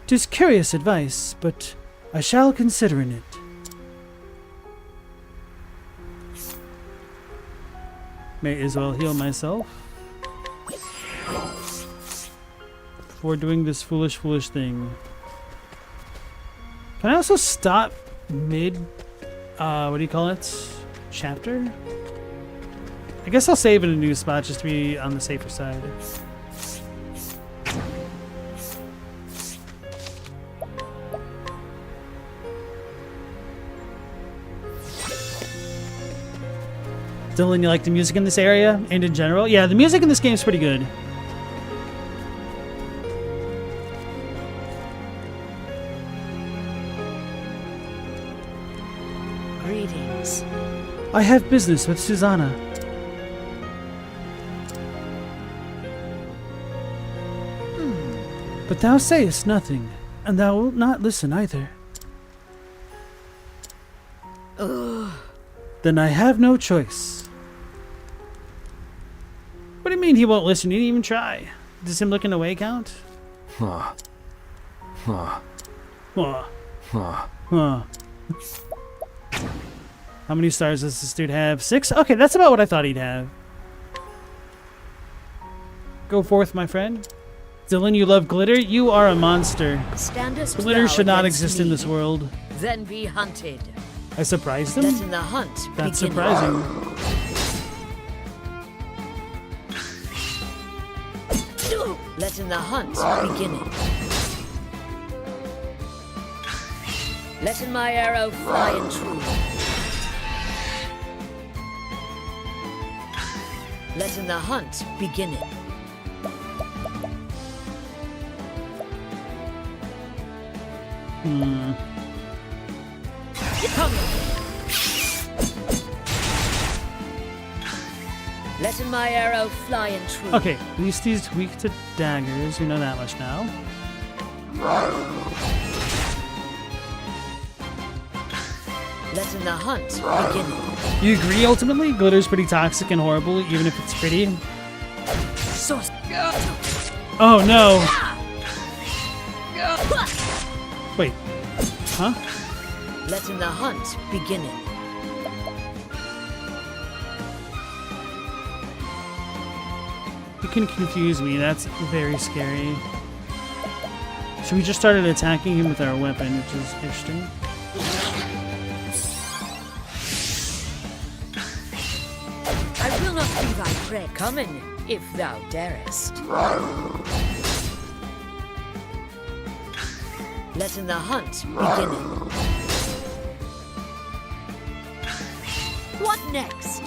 'Tis curious advice, but I shall consider in it. May as well heal myself before doing this foolish thing. Can I also stop mid, what do you call it? Chapter? I guess I'll save in a new spot just to be on the safer side. Dylan, you like the music in this area and in general? Yeah, the music in this game is pretty good. Greetings. I have business with Susanna. But thou sayest nothing, and thou wilt not listen either. Then I have no choice. What do you mean he won't listen? He didn't even try. Does him looking away count? Huh. Huh. Huh. Huh. Huh. How many stars does this dude have? 6? Okay, that's about what I thought he'd have. Go forth, my friend. Dylan, you love glitter? You are a monster. Standest Glitter thou should not against exist in me, this world. Then be hunted. I surprised him? Letting the hunt That's begin. surprising. Letting the hunt begin. Letting my arrow fly and true. Letting the hunt begin. Come. Letting my arrow fly and true. Okay, at least he's weak to daggers. We know that much now. Letting the hunt begin. You agree, ultimately? Glitter's pretty toxic and horrible, even if it's pretty. Sauce. Oh, no. Wait. Huh? Letting the hunt begin. You can confuse me. That's very scary. So we just started attacking him with our weapon, which is interesting. I will not be thy prey. Come in, if thou darest. Letting the hunt begin. What next?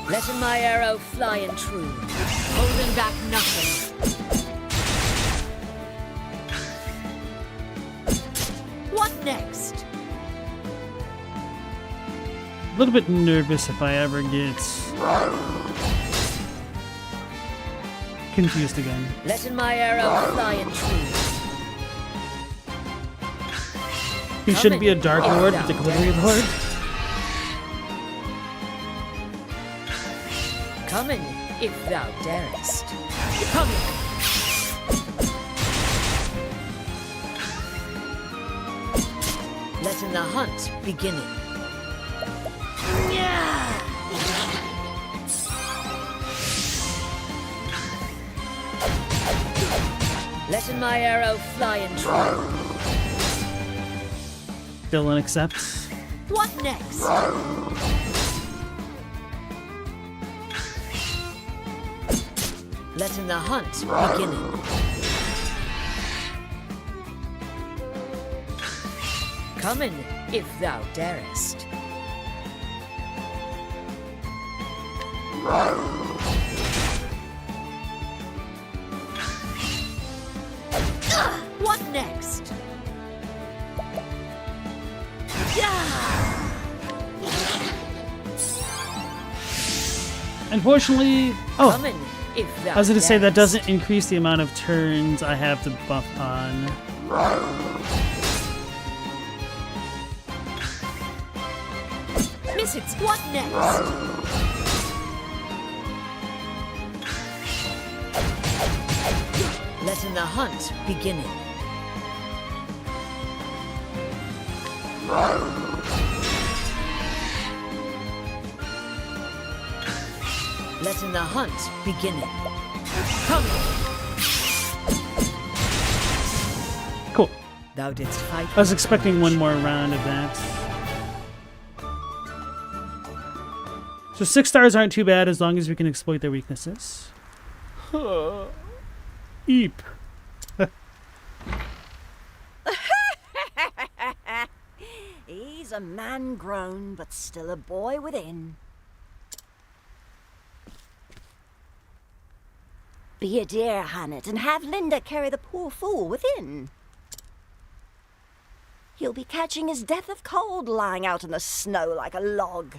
Letting my arrow fly and true, holding back nothing. What next? A little bit nervous if I ever get confused again. Letting my arrow fly and true. He shouldn't be a Dark Lord, but the Glittery Lord. Come in, if thou darest. Come in. Letting the hunt begin. Yeah! Letting my arrow fly and true. Dylan accepts. What next? Letting the hunt begin. Come in, if thou darest. What next? Unfortunately, oh, Come in, if thou I was going to say that darest. doesn't increase the amount of turns I have to buff on. Miss it. What next? Letting the hunt beginning. Letting the hunt beginning. Come. Cool. Thou didst fight. I was expecting one more round of that. So 6 stars aren't too bad as long as we can exploit their weaknesses. Eep. He's a man grown, but still a boy within. Be a dear, Hannet, and have Linda carry the poor fool within. He'll be catching his death of cold lying out in the snow like a log.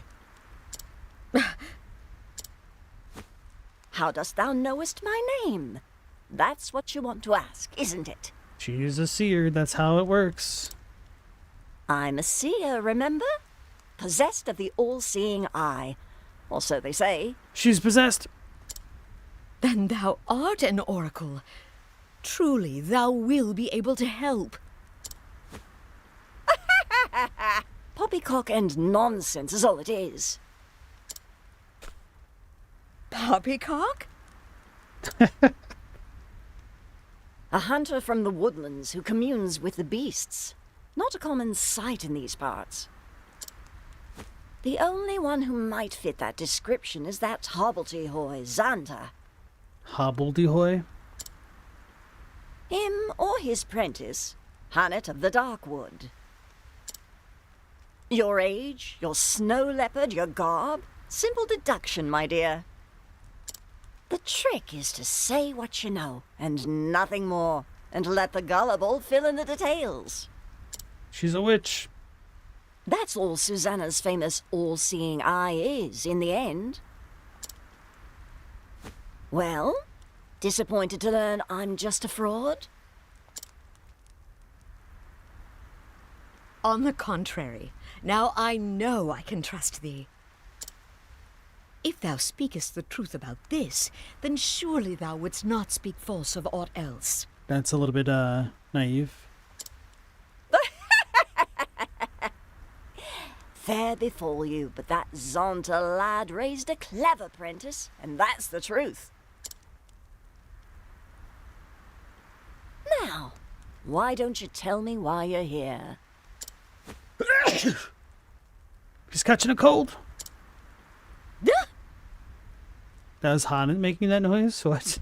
How dost thou knowest my name? That's what you want to ask, isn't it? She's a seer, that's how it works. I'm a seer, remember? Possessed of the all-seeing eye. Or so they say. She's possessed. Then thou art an oracle. Truly, thou will be able to help. Poppycock and nonsense is all it is. Poppycock? A hunter from the woodlands who communes with the beasts. Not a common sight in these parts. The only one who might fit that description is that hobbledehoy, Xanta. Hobbledehoy? Him or his prentice, Hannet of the Darkwood. Your age, your snow leopard, your garb. Simple deduction, my dear. The trick is to say what you know, and nothing more, and let the gullible fill in the details. She's a witch. That's all Susanna's famous all-seeing eye is, in the end. Well, disappointed to learn I'm just a fraud? On the contrary, now I know I can trust thee. If thou speakest the truth about this, then surely thou wouldst not speak false of aught else. That's a little bit, naive. Fair befall you, but that Zonta lad raised a clever prentice, and that's the truth. Now, why don't you tell me why you're here? He's catching a cold. That was Hannet making that noise? What?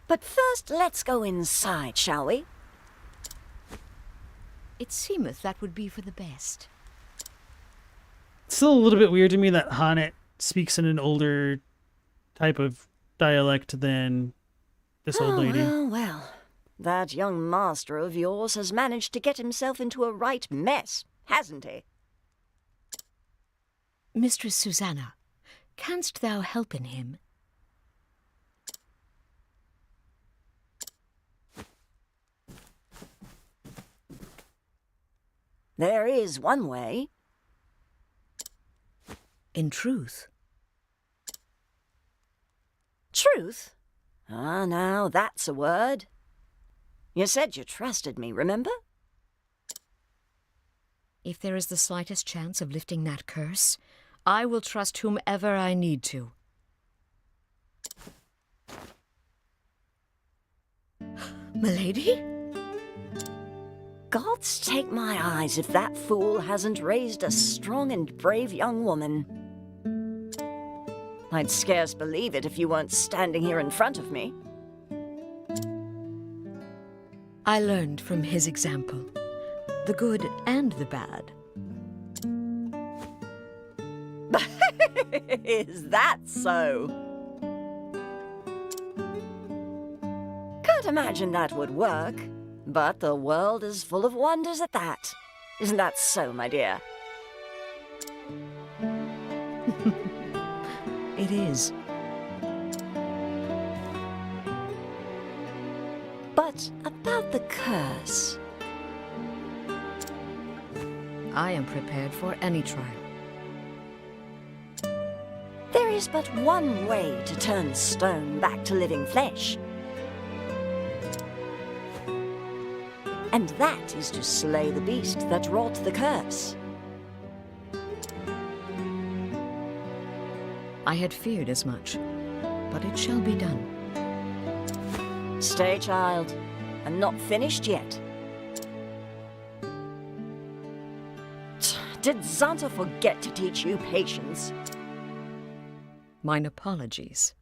But first, let's go inside, shall we? It seemeth that would be for the best. It's still a little bit weird to me that Hannet speaks in an older type of dialect than this old lady. Well. That young master of yours has managed to get himself into a right mess, hasn't he? Mistress Susanna, canst thou help in him? There is one way. In truth. Truth? Ah, now that's a word. You said you trusted me, remember? If there is the slightest chance of lifting that curse, I will trust whomever I need to. Milady? Gods take my eyes if that fool hasn't raised a strong and brave young woman. I'd scarce believe it if you weren't standing here in front of me. I learned from his example, the good and the bad. Is that so? Can't imagine that would work, but the world is full of wonders at that. Isn't that so, my dear? It is. But about the curse. I am prepared for any trial. There is but one way to turn stone back to living flesh. And that is to slay the beast that wrought the curse. I had feared as much, but it shall be done. Stay, child. I'm not finished yet. Did Xanta forget to teach you patience? Mine apologies.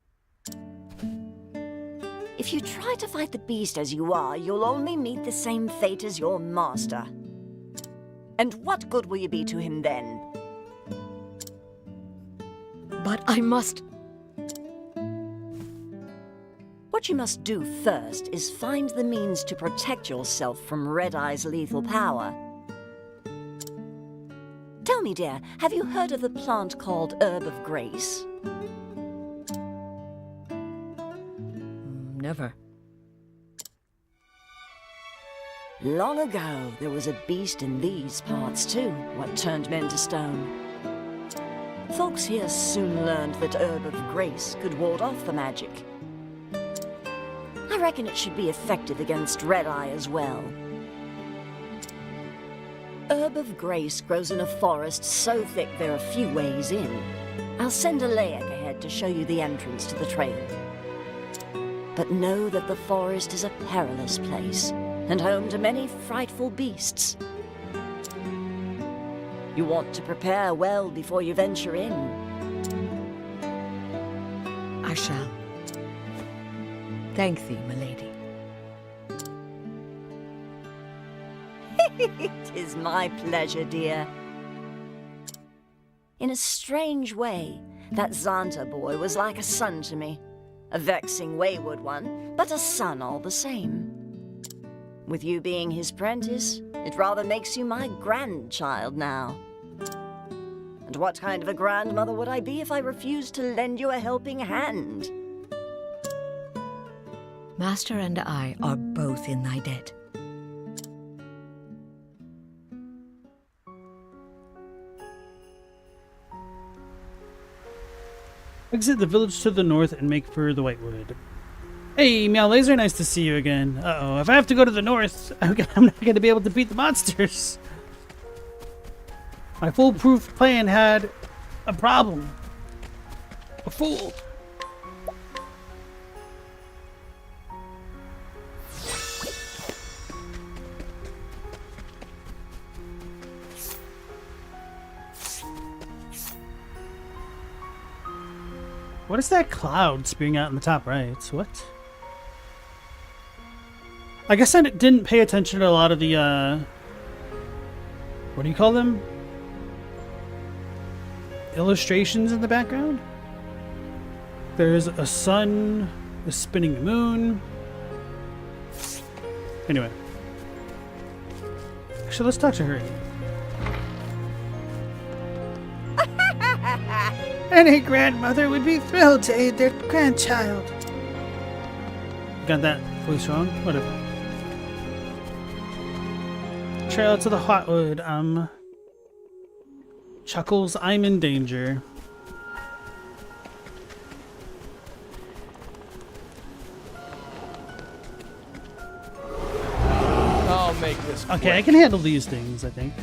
If you try to fight the beast as you are, you'll only meet the same fate as your master. And what good will you be to him then? But I must... What you must do first is find the means to protect yourself from Red Eye's lethal power. Tell me, dear, have you heard of the plant called Herb of Grace? Never. Long ago, there was a beast in these parts too, what turned men to stone. Folks here soon learned that Herb of Grace could ward off the magic. I reckon it should be effective against Red Eye as well. Herb of Grace grows in a forest so thick there are few ways in. I'll send a Layak ahead to show you the entrance to the trail. But know that the forest is a perilous place, and home to many frightful beasts. You want to prepare well before you venture in. I shall. Thank thee, milady. It is my pleasure, dear. In a strange way, that Xanta boy was like a son to me. A vexing, wayward one, but a son all the same. With you being his prentice, it rather makes you my grandchild now. And what kind of a grandmother would I be if I refused to lend you a helping hand? Master and I are both in thy debt. Exit the village to the north and make for the Whitewood. Hey, Meow Laser, nice to see you again. Uh-oh, if I have to go to the north, I'm not going to be able to beat the monsters. My foolproof plan had a problem. A fool. What is that cloud spewing out in the top right? What? I guess I didn't pay attention to a lot of the, what do you call them? Illustrations in the background? There's a sun, a spinning moon. Anyway. Actually, let's talk to her. Any grandmother would be thrilled to aid their grandchild. Got that voice wrong? Whatever. Trail to the Hotwood. Chuckles, I'm in danger. I'll make this Okay, quick. I can handle these things, I think.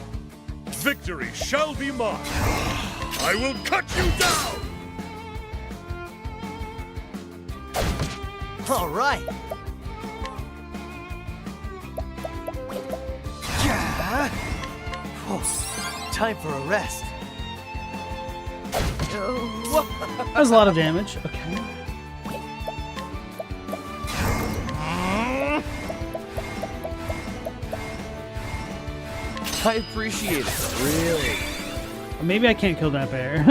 Victory shall be mine. I will cut you down! All right. Yeah. Oh, time for a rest. That was a lot of damage. Okay. I appreciate it, really. Or maybe I can't kill that bear.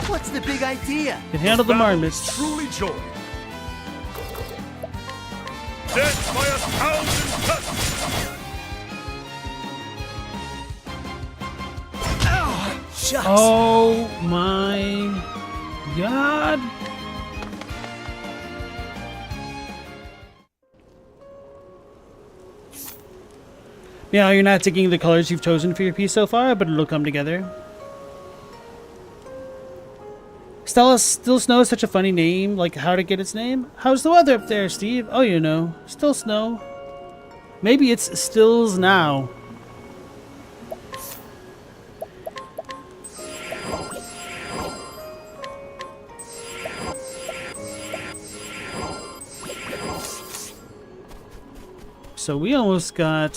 What's the big idea? Can handle the battle marmots. is truly joy. Death by 1,000 cuts! Shucks. Oh my god. Yeah, you're not taking the colors you've chosen for your piece so far, but it'll come together. Still Snow is such a funny name. Like, how to get its name? How's the weather up there, Steve? Oh, you know, still snow. Maybe it's stills now. So we almost got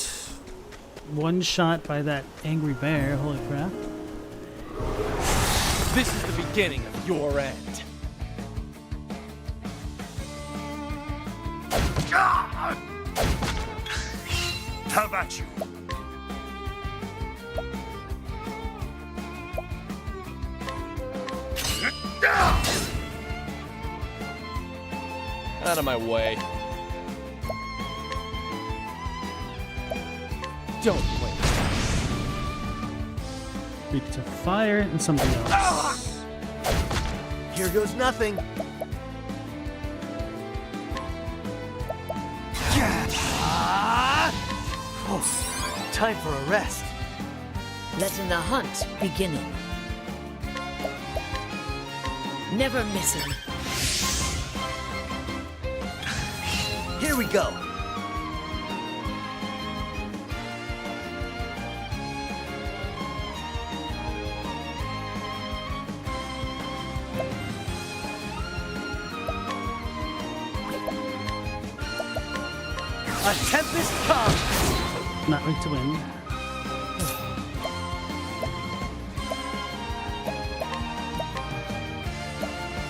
one shot by that angry bear. Holy crap. This is the beginning of your end. Have at you. Out of my way. Don't blink. Weak to fire and something else. Here goes nothing. Oh, time for a rest. Letting the hunt beginning. Never missing. Here we go. A tempest comes. Not right to win.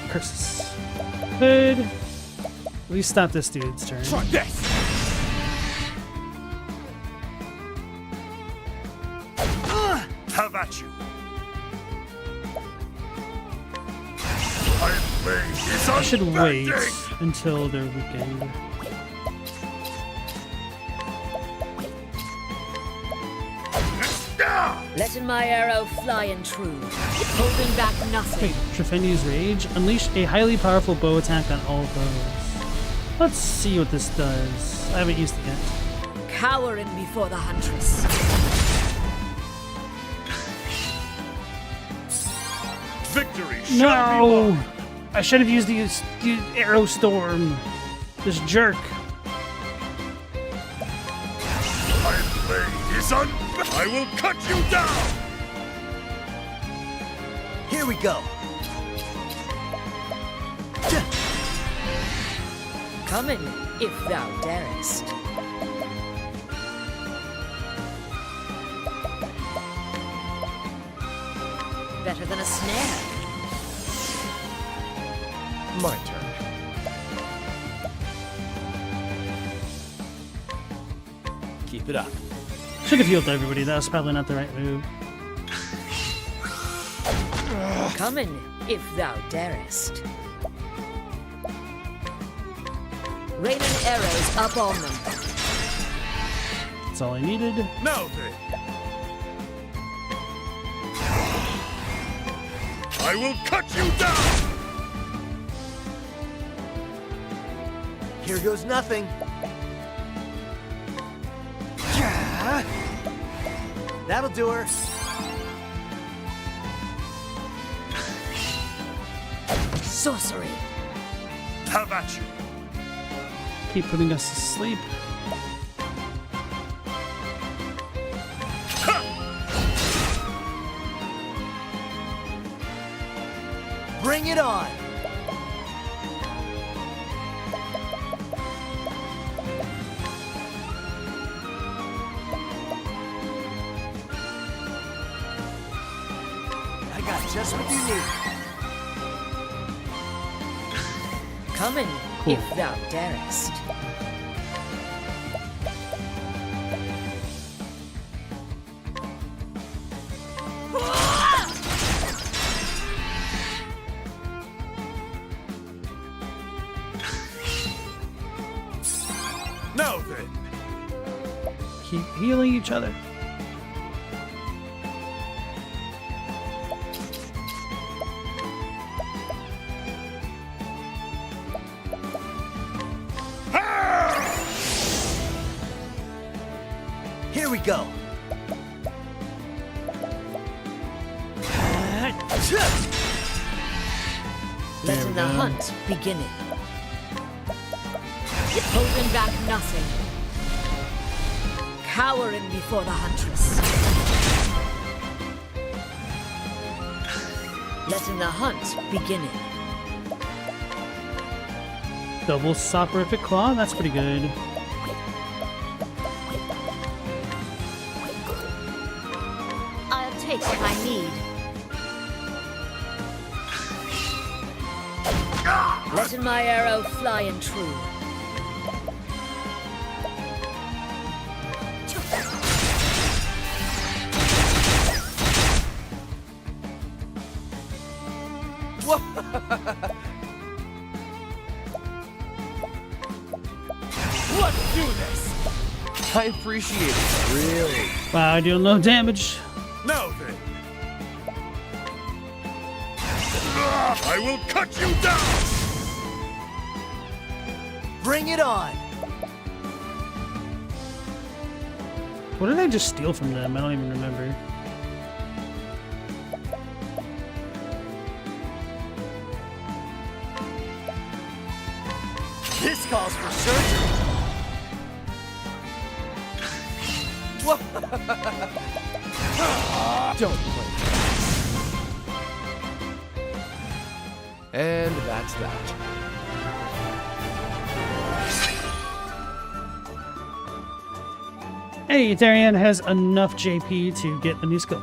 Curses. Could at least stop this dude's turn. Try this. Have at you. I should wait until they're weakened. Letting my arrow fly and true. Holding back nothing. Wait, Trifendi's Rage? Unleash a highly powerful bow attack on all bows. Let's see what this does. I haven't used it yet. Cowering before the huntress. Victory shall be No! won. I should have used the arrow storm. This jerk. My blade is I will cut you down. Here we go. Coming, if thou darest. Better than a snare. My turn. Keep it up. Should have healed everybody. That was probably not the right move. Coming, if thou darest. Raining arrows up on them. That's all I needed. Now then. I will cut you down. Here goes nothing. That'll do her. Sorcery. Have at you. Keep putting us to sleep. Bring it on. I got just what you need. Coming, Cool. if thou darest. Now then. Keep healing each other. Here we go. Letting the hunt beginning. Holding back nothing. Cowering before the huntress. Letting the hunt beginning. Double soporific claw. That's pretty good. I'll take what I need. Letting my arrow fly and true. Let's do this! I appreciate it, really. Wow, dealing no damage. Now then. I will cut you down! Bring it on! What did I just steal from them? I don't even remember. This calls for surgery! Don't play. And that's that. Hey, Tharian has enough JP to get a new skill.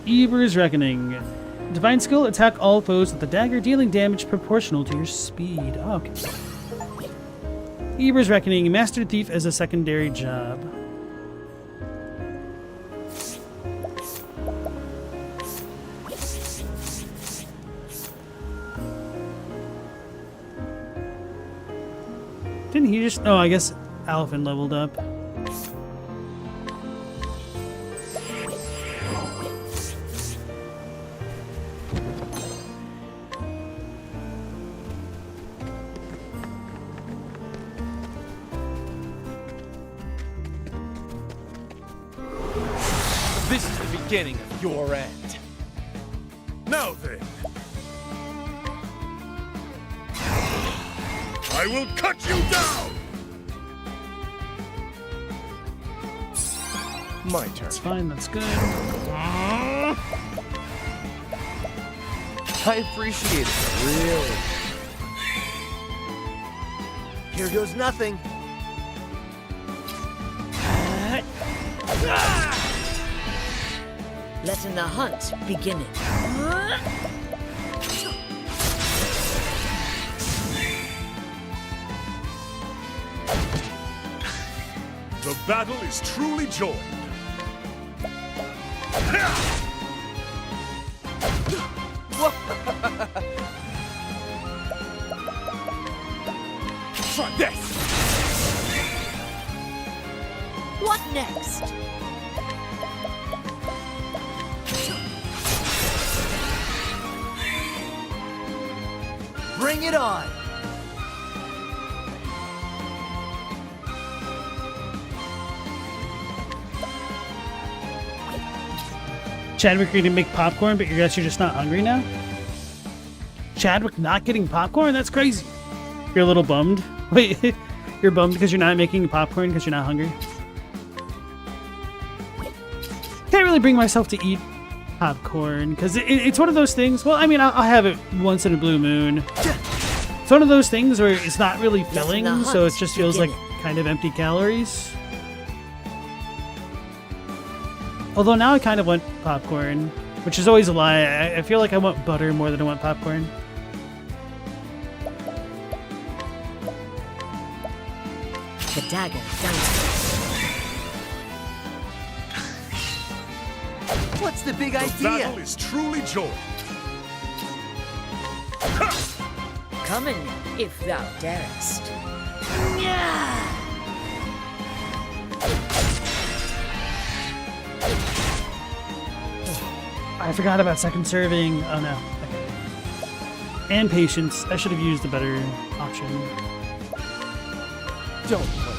Eber's Reckoning. Divine skill, attack all foes with the dagger, dealing damage proportional to your speed. Oh, okay. Eber's Reckoning, Master Thief as a secondary job. Didn't he just... Oh, I guess Alphen leveled up. This is the beginning of your end. Now then. I will cut you down! My turn. That's fine, that's good. I appreciate it, really. Here goes nothing. Letting the hunt beginning. The battle is truly joined. Try this! What next? Bring it on! Chadwick, you're gonna make popcorn, but you're just not hungry now? Chadwick not getting popcorn? That's crazy. You're a little bummed. Wait, you're bummed because you're not making popcorn because you're not hungry? Can't really bring myself to eat popcorn because it's one of those things. Well, I mean, I'll have it once in a blue moon. It's one of those things where it's not really filling, so it just feels like kind of empty calories. Although now I kind of want popcorn, which is always a lie. I feel like I want butter more than I want popcorn. The dagger down. What's the big The idea? battle is truly joined. Coming, if thou darest. I forgot about second serving. Oh no. Okay. And patience. I should have used a better option. Don't play.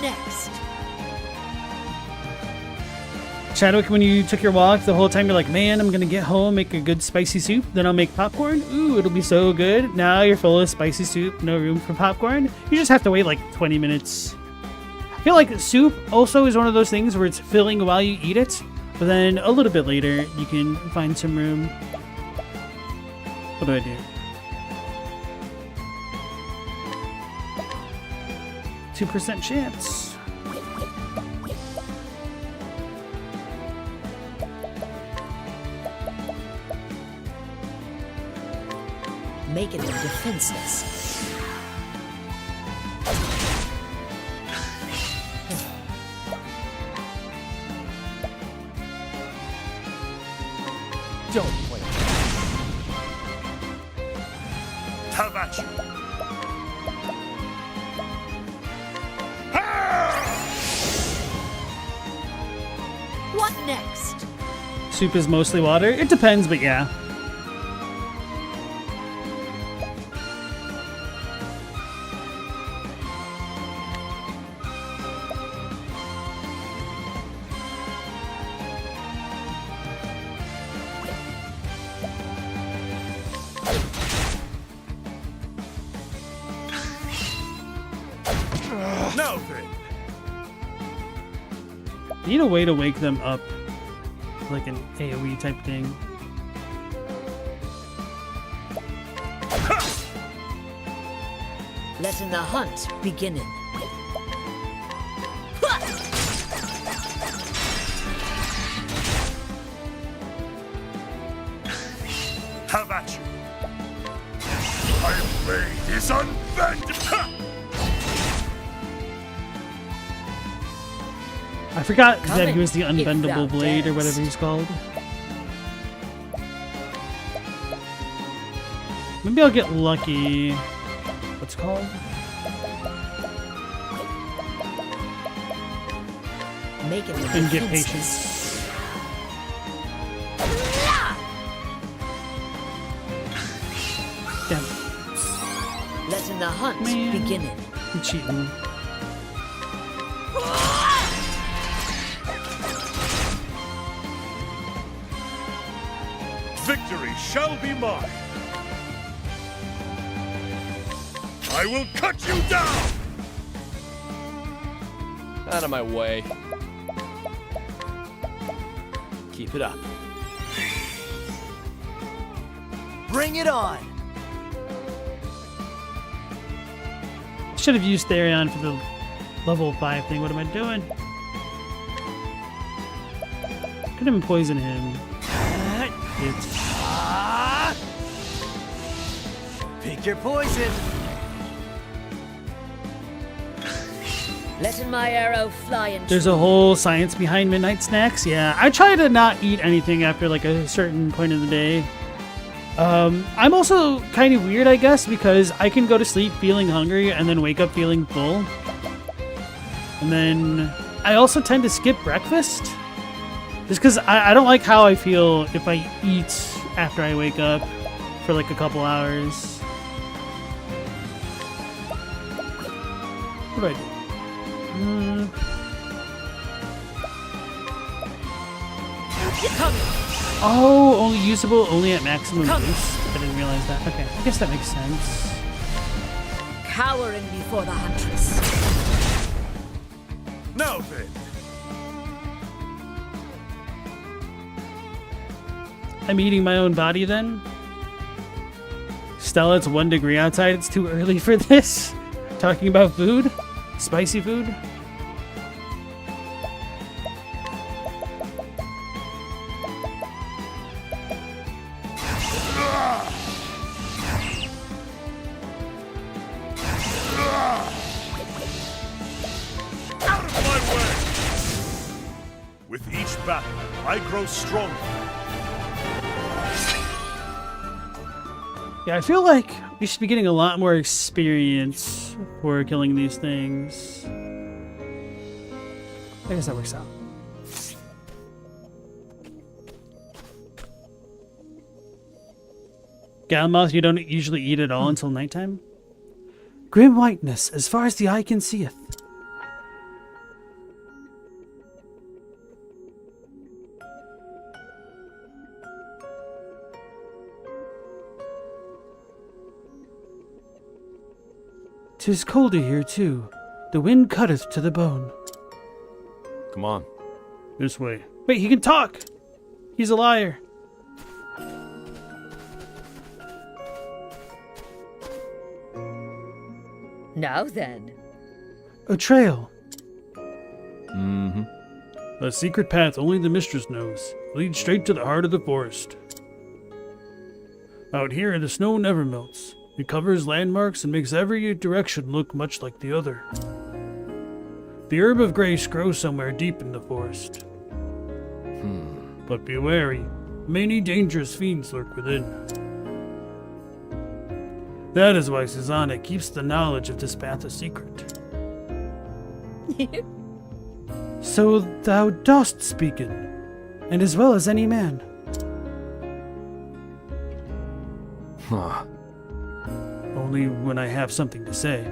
next? Chadwick, when you took your walk, the whole time you're like, man, I'm gonna get home, make a good spicy soup, then I'll make popcorn. Ooh, it'll be so good. Now you're full of spicy soup, no room for popcorn. You just have to wait like 20 minutes. I feel like soup also is one of those things where it's filling while you eat it, but then a little bit later, you can find some room. What do I do? 2% chance. Making them defenseless. Don't play. Have at you. What next? Soup is mostly water. It depends, but yeah. Now then. Need a way to wake them up. Like an AoE type thing. Letting the hunt begin. Have at you. My blade is unbendable. I forgot that Coming, he was the if unbendable thou blade or darest. whatever he's called. Maybe I'll get lucky. What's it called? Making them And get defenseless. patience. Damn, Letting the hunt Man. begin. I'm cheating. Victory shall be mine. I will cut you down. Out of my way. Keep it up. Bring it on! Should have used Therion for the level 5 thing. What am I doing? Could have poisoned him. It's Pick your poison! Letting my arrow fly into. There's a whole science behind midnight snacks. Yeah, I try to not eat anything after like a certain point of the day. I'm also kind of weird, I guess, because I can go to sleep feeling hungry and then wake up feeling full. And then I also tend to skip breakfast. Just because I don't like how I feel if I eat after I wake up for like a couple hours. What do I do? Oh, only usable only at maximum boost. I didn't realize that. Okay, I guess that makes sense. Cowering before the huntress. Now then. I'm eating my own body then? Stella, it's 1 degree outside. It's too early for this. Talking about food? Spicy food? Out of my way! With each battle, I grow stronger. Yeah, I feel like we should be getting a lot more experience for killing these things. I guess that works out. Galmoth, you don't usually eat at all until nighttime? Grim whiteness, as far as the eye can seeth. 'Tis colder here, too. The wind cutteth to the bone. Come on. This way. Wait, he can talk! He's a liar. Now then. A trail. Mm-hmm. A secret path only the mistress knows. Leads straight to the heart of the forest. Out here, the snow never melts. It covers landmarks and makes every direction look much like the other. The herb of grace grows somewhere deep in the forest. But be wary. Many dangerous fiends lurk within. That is why Susanna keeps the knowledge of this path a secret. So thou dost speak it, and as well as any man. Huh. Only when I have something to say.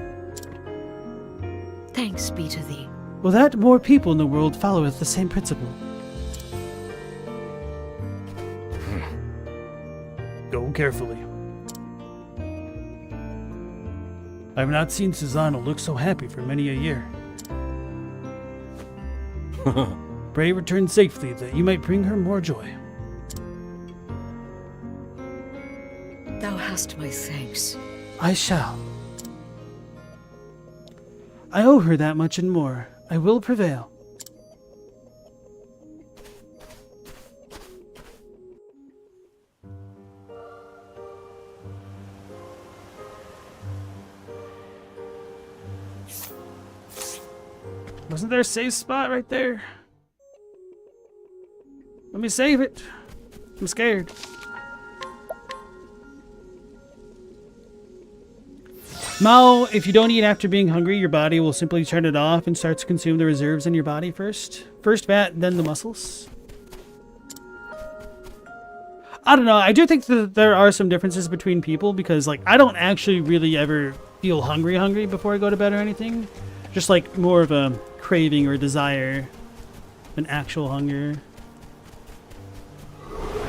Thanks be to thee. Well, that more people in the world followeth the same principle. Go carefully. I have not seen Susanna look so happy for many a year. Pray return safely, that you might bring her more joy. Thou hast my thanks. I shall. I owe her that much and more. I will prevail. Wasn't there a safe spot right there? Let me save it. I'm scared. Mao, if you don't eat after being hungry, your body will simply turn it off and start to consume the reserves in your body first. First fat, then the muscles. I don't know. I do think that there are some differences between people because, like, I don't actually really ever feel hungry before I go to bed or anything. Just, like, more of a craving or desire than actual hunger.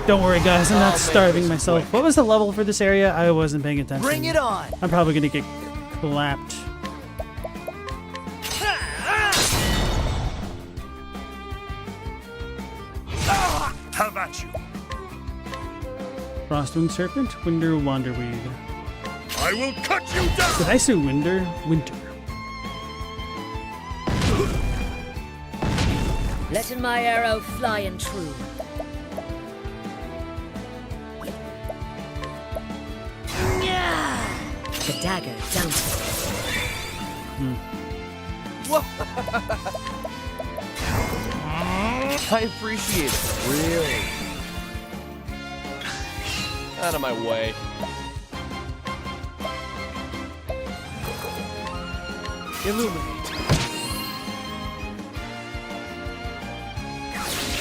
Don't worry, guys. I'm not starving myself. What was the level for this area? I wasn't paying attention. Bring it on! I'm probably gonna get clapped. Have at you. Frostwing Serpent, Winder, Wanderweed. I will cut you down. Did I say Winder? Winter. Letting my arrow fly and true. The dagger down. I appreciate it. Really? Out of my way. Illuminate.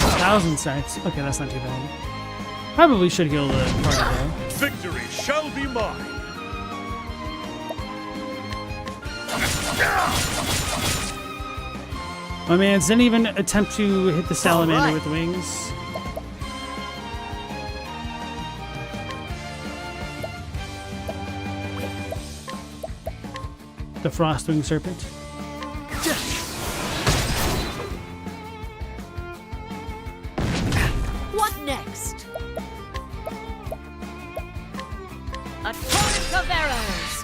1,000 sights. Okay, that's not too bad. Probably should heal the party though. Victory shall be mine. My mans didn't even attempt to hit the salamander with wings. The Frostwing Serpent. What next? A torrent of arrows!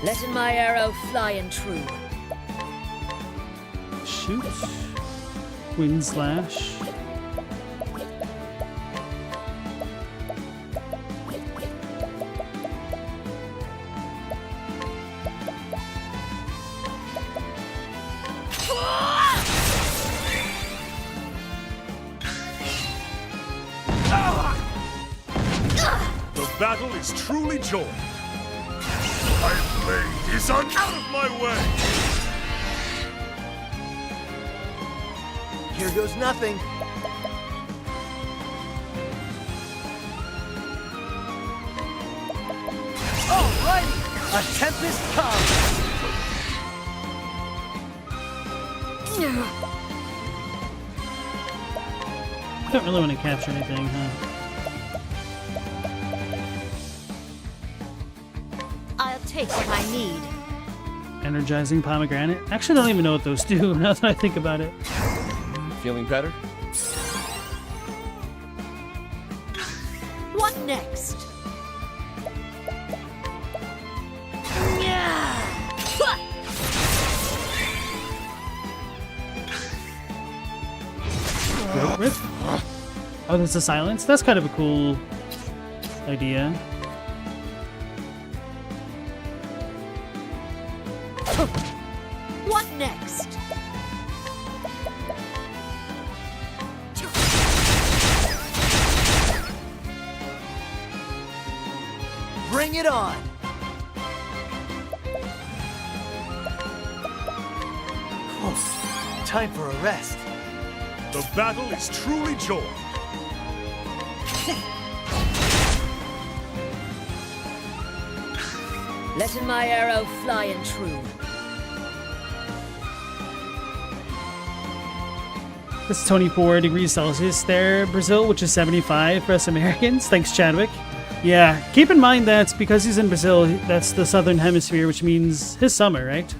Letting my arrow fly and true. Shoot. Wind Slash. The battle is truly joy. My blade is out of my way. Here goes nothing. Alrighty! A tempest comes! Don't really want to capture anything, huh? take what I need. Energizing pomegranate. Actually, I don't even know what those do now that I think about it. Feeling better? What next? Yeah. Throat rip? Oh, that's a silence? That's kind of a cool idea. What next? Bring it on! Oh, time for a rest. The battle is truly joined. Letting my arrow fly and true. It's 24 degrees Celsius there, Brazil, which is 75 for us Americans. Thanks, Chadwick. Yeah, keep in mind that because he's in Brazil, that's the southern hemisphere, which means his summer, right?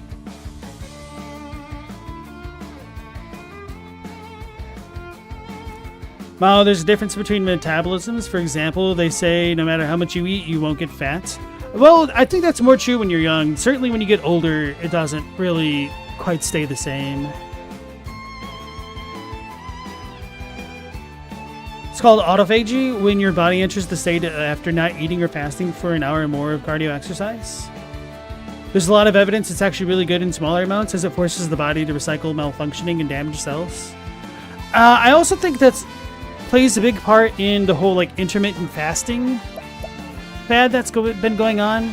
Well, there's a difference between metabolisms. For example, they say no matter how much you eat, you won't get fat. Well, I think that's more true when you're young. Certainly when you get older, it doesn't really quite stay the same. It's called autophagy when your body enters the state after not eating or fasting for an hour or more of cardio exercise. There's a lot of evidence it's actually really good in smaller amounts as it forces the body to recycle malfunctioning and damaged cells. I also think that's plays a big part in the whole like intermittent fasting fad that's been going on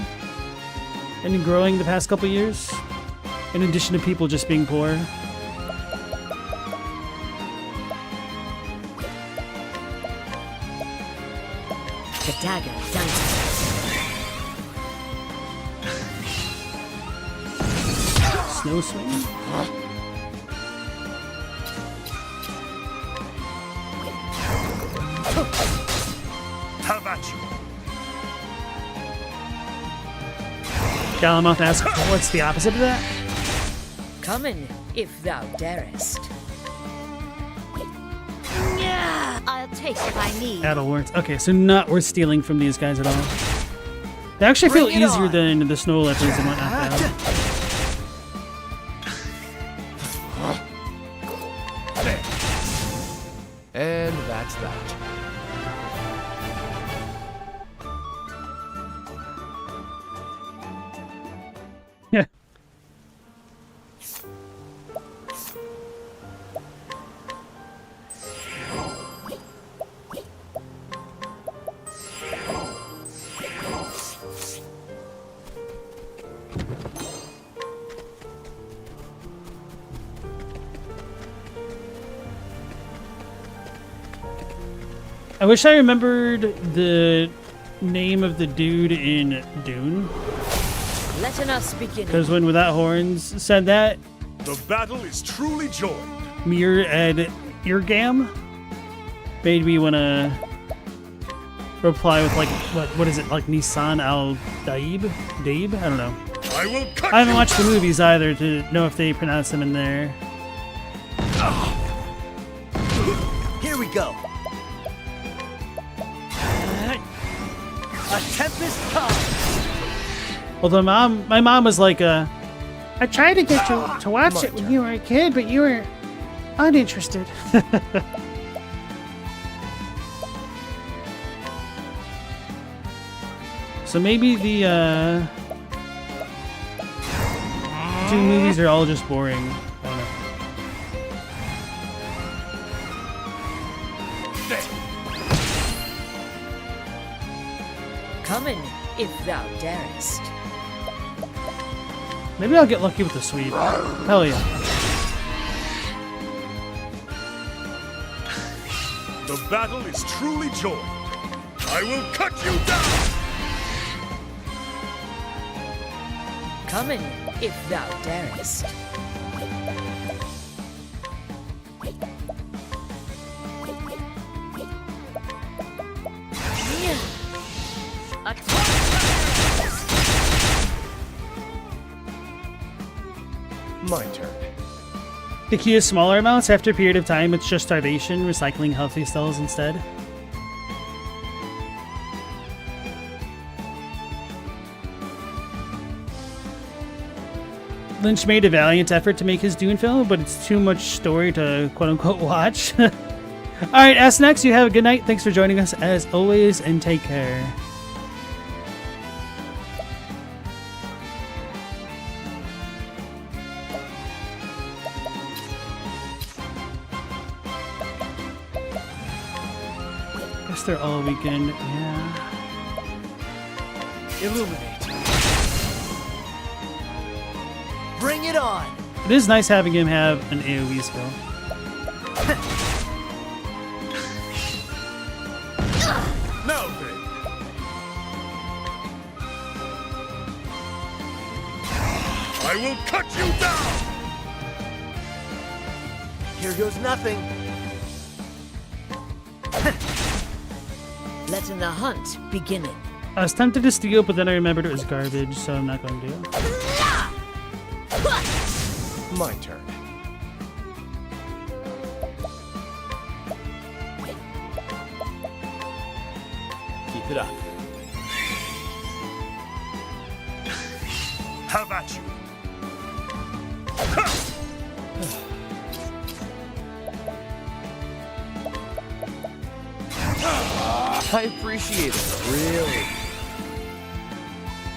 and growing the past couple years, in addition to people just being poor. The dagger dances. Snow swing? Have at you. Galamoth asks, what's the opposite of that? Come in, if thou darest. Yeah, I'll take what I need. Battle words. Okay, so not worth stealing from these guys at all. They actually feel Bring it easier on. than the snow leopards and whatnot. Though. And that's that. Yeah. I wish I remembered the name of the dude in Dune. Letting us begin. Because when Without Horns said that, The battle is truly joined. Mir Ed Irgam made me want to reply with like, what is it, like Nissan Al Daib? Daib? I don't know. I will cut I haven't you watched the down. movies either to know if they pronounce them in there. Here we go. A tempest comes. Although my mom was like, I tried to get you to watch it when you were a kid, but you were uninterested. So maybe the two movies are all just boring. I don't know. Come in, if thou darest. Maybe I'll get lucky with the sweep. Hell yeah. The battle is truly joined. I will cut you down. Come in, if thou darest. My turn. The key is smaller amounts. After a period of time, it's just starvation, recycling healthy cells instead. Lynch made a valiant effort to make his Dune film, but it's too much story to quote-unquote watch. Alright, S next, you have a good night. Thanks for joining us as always, and take care. Guess they're all weekend, yeah. Illuminate. Bring it on. It is nice having him have an AoE skill. Now then. I will cut you down! Here goes nothing. Letting the hunt begin. I was tempted to steal, but then I remembered it was garbage, so I'm not going to. My turn. Keep it up. Have at you! I appreciate it, really.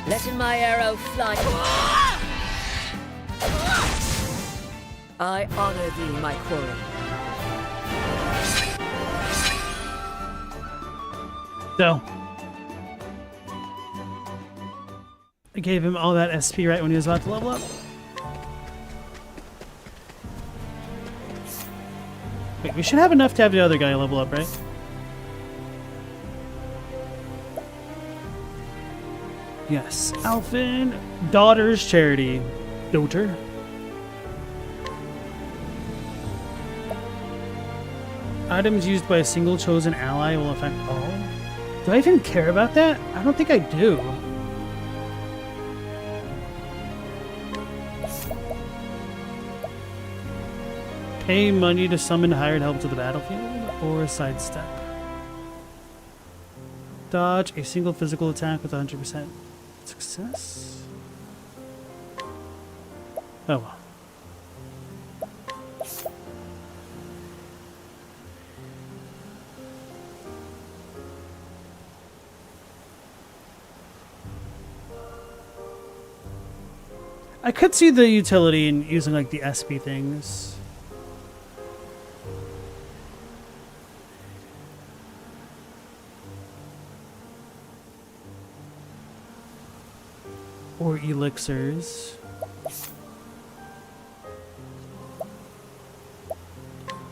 Letting my arrow fly. I honor thee, my quarry. So, I gave him all that SP right when he was about to level up. Wait, we should have enough to have the other guy level up, right? Yes. Alphen, Daughter's Charity. Daughter. Items used by a single chosen ally will affect all. Do I even care about that? I don't think I do. Pay money to summon hired help to the battlefield, or sidestep. Dodge a single physical attack with 100% success. Oh well. I could see the utility in using like the SP things. Or elixirs.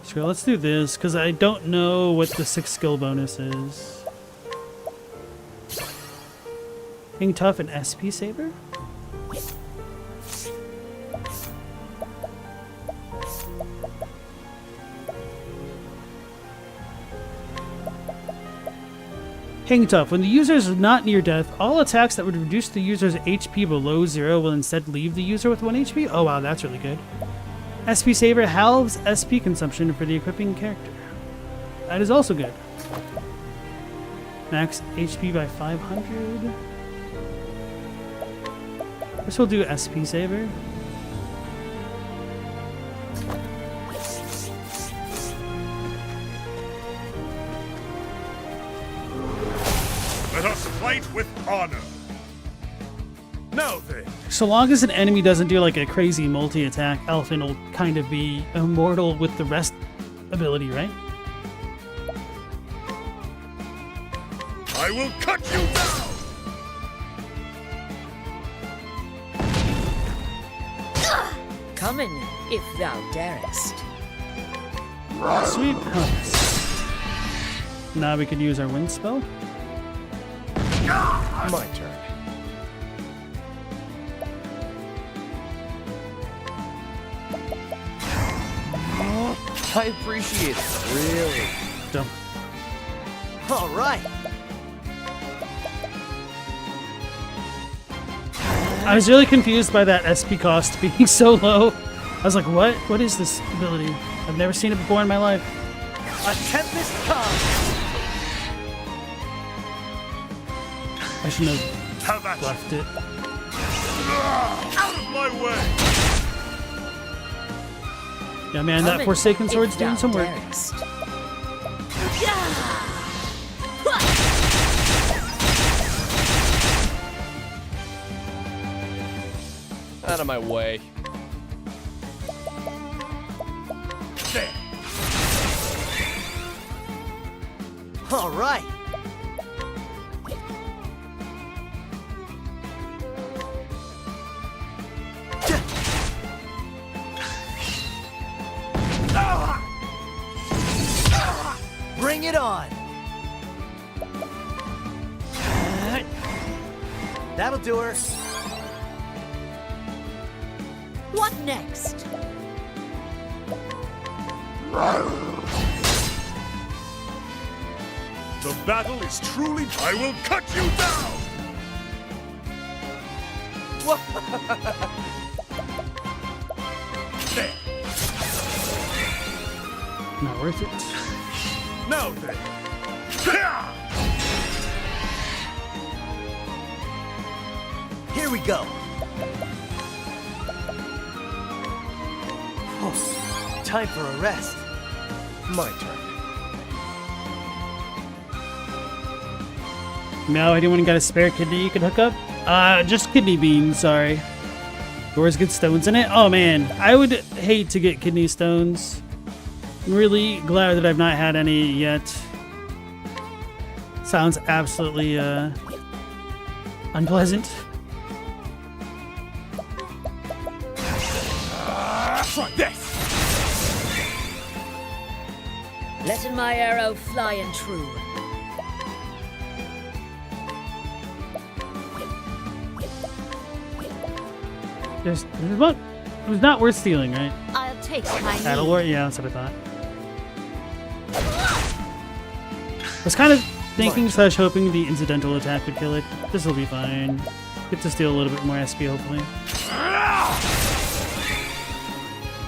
Sure, let's do this, because I don't know what the 6 skill bonus is. Being tough and SP saber? Hang tough. When the user is not near death, all attacks that would reduce the user's HP below 0 will instead leave the user with 1 HP. Oh wow, that's really good. SP Saver halves SP consumption for the equipping character. That is also good. Max HP by 500. Guess we'll do SP Saver. Let us fight with honor. Now then. So long as an enemy doesn't do like a crazy multi-attack, Elfin will kind of be immortal with the rest ability, right? I will cut you down! Come in, if thou darest. Sweet. Now we can use our wind spell. My turn. I appreciate it, really. Dump. All right. I was really confused by that SP cost being so low. I was like, what? What is this ability? I've never seen it before in my life. A tempest comes. I shouldn't have Have at you. left it. Out of my way! Yeah, man, that Forsaken Sword's doing some work. Out of my way. There. All right. Bring it on. That'll do her. What next? The battle is truly. I will cut you down! There. Not worth it. Now then. Here we go. Oh, time for a rest. My turn. No, anyone got a spare kidney you could hook up? Just kidney beans, sorry. Yours get stones in it? Oh man, I would hate to get kidney stones. I'm really glad that I've not had any yet. Sounds absolutely, unpleasant. Try this! Letting my arrow fly and true. There's what? It was not worth stealing, right? I'll take my Battle knee. War? Yeah, that's what I thought. I was kind of thinking slash hoping the incidental attack would kill it. This will be fine. Get to steal a little bit more SP, hopefully.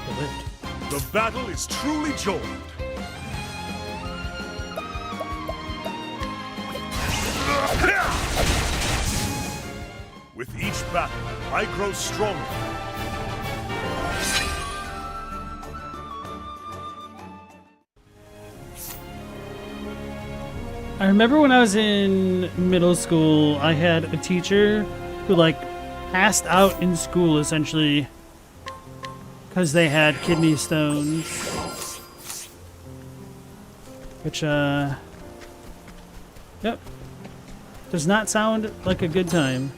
It lived. The battle is truly joined. With each battle, I grow stronger. I remember when I was in middle school, I had a teacher who, like, passed out in school, essentially, because they had kidney stones. Which, yep. Does not sound like a good time.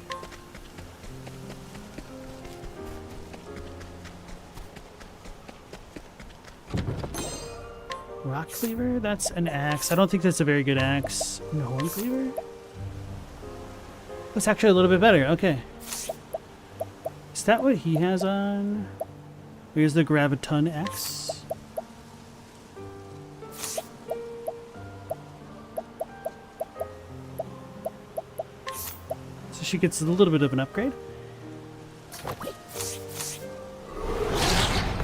Rock cleaver? That's an axe. I don't think that's a very good axe. And horn cleaver? That's actually a little bit better. Okay. Is that what he has on? Here's the graviton axe. So she gets a little bit of an upgrade.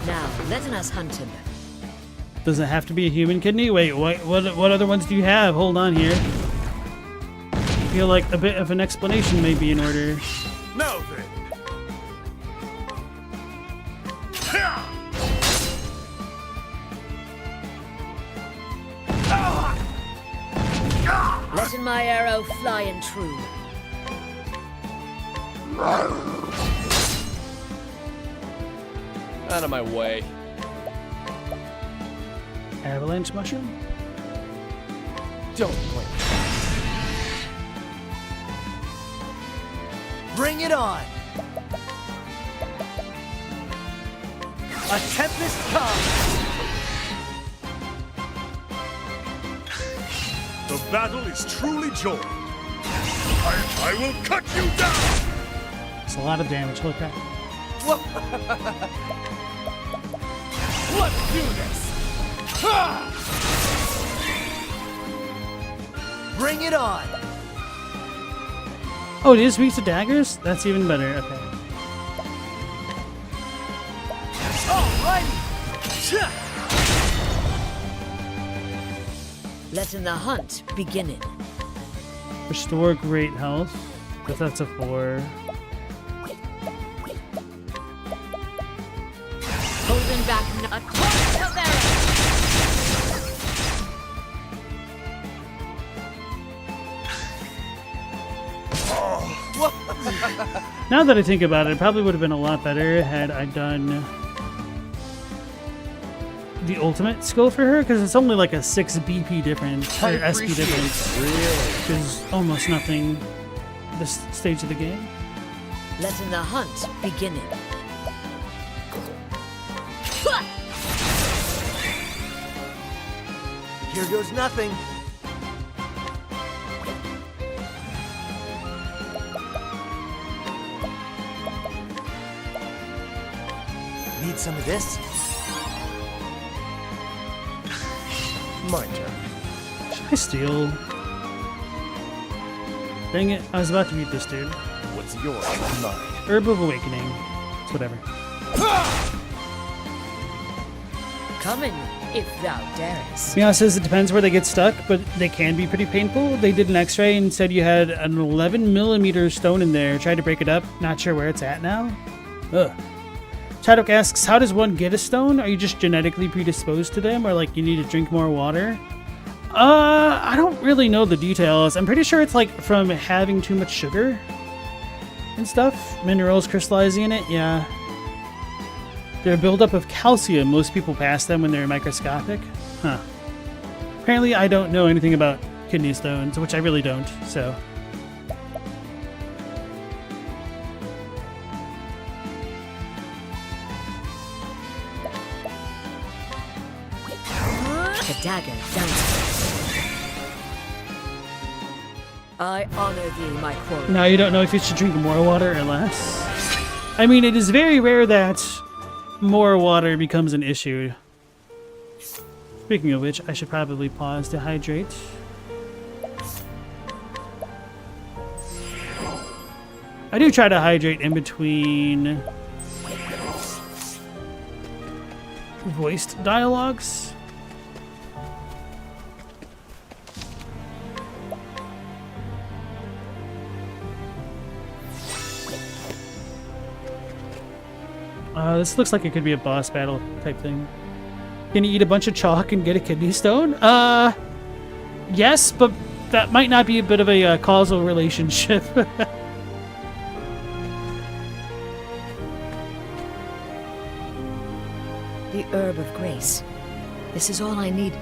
Now, letting us hunt him. Does it have to be a human kidney? Wait, what other ones do you have? Hold on here. I feel like a bit of an explanation may be in order. Now then. Letting my arrow fly and true. Out of my way. Avalanche mushroom? Don't blink. Bring it on. A tempest comes. The battle is truly joined. I will cut you down! It's a lot of damage. Holy crap. Let's do this! Bring it on. Oh, it is weak to daggers? That's even better. Okay. Letting the hunt begin. Restore great health. If that's a 4. Holding back a torrent of arrows. Now that I think about it, it probably would have been a lot better had I done the ultimate skill for her, because it's only like a 6 BP difference, or SP difference, which is almost nothing this stage of the game. Letting the hunt begin. Here goes nothing. Need some of this? My turn. Should I steal? Dang it, I was about to beat this dude. What's yours? Mine. Herb of Awakening. It's whatever. Coming, if thou darest. Meow says it depends where they get stuck, but they can be pretty painful. They did an x-ray and said you had an 11mm stone in there. Tried to break it up. Not sure where it's at now. Ugh. Chadwick asks, how does one get a stone? Are you just genetically predisposed to them, or like you need to drink more water? I don't really know the details. I'm pretty sure it's like from having too much sugar and stuff. Minerals crystallizing in it, yeah. They're a buildup of calcium. Most people pass them when they're microscopic. Huh. Apparently I don't know anything about kidney stones, which I really don't, so... The dagger dances. I honor thee, my quarry. Now you don't know if you should drink more water or less. I mean, it is very rare that more water becomes an issue. Speaking of which, I should probably pause to hydrate. I do try to hydrate in between voiced dialogues. This looks like it could be a boss battle type thing. Can you eat a bunch of chalk and get a kidney stone? Yes, but that might not be a bit of a causal relationship. The herb of grace. This is all I need.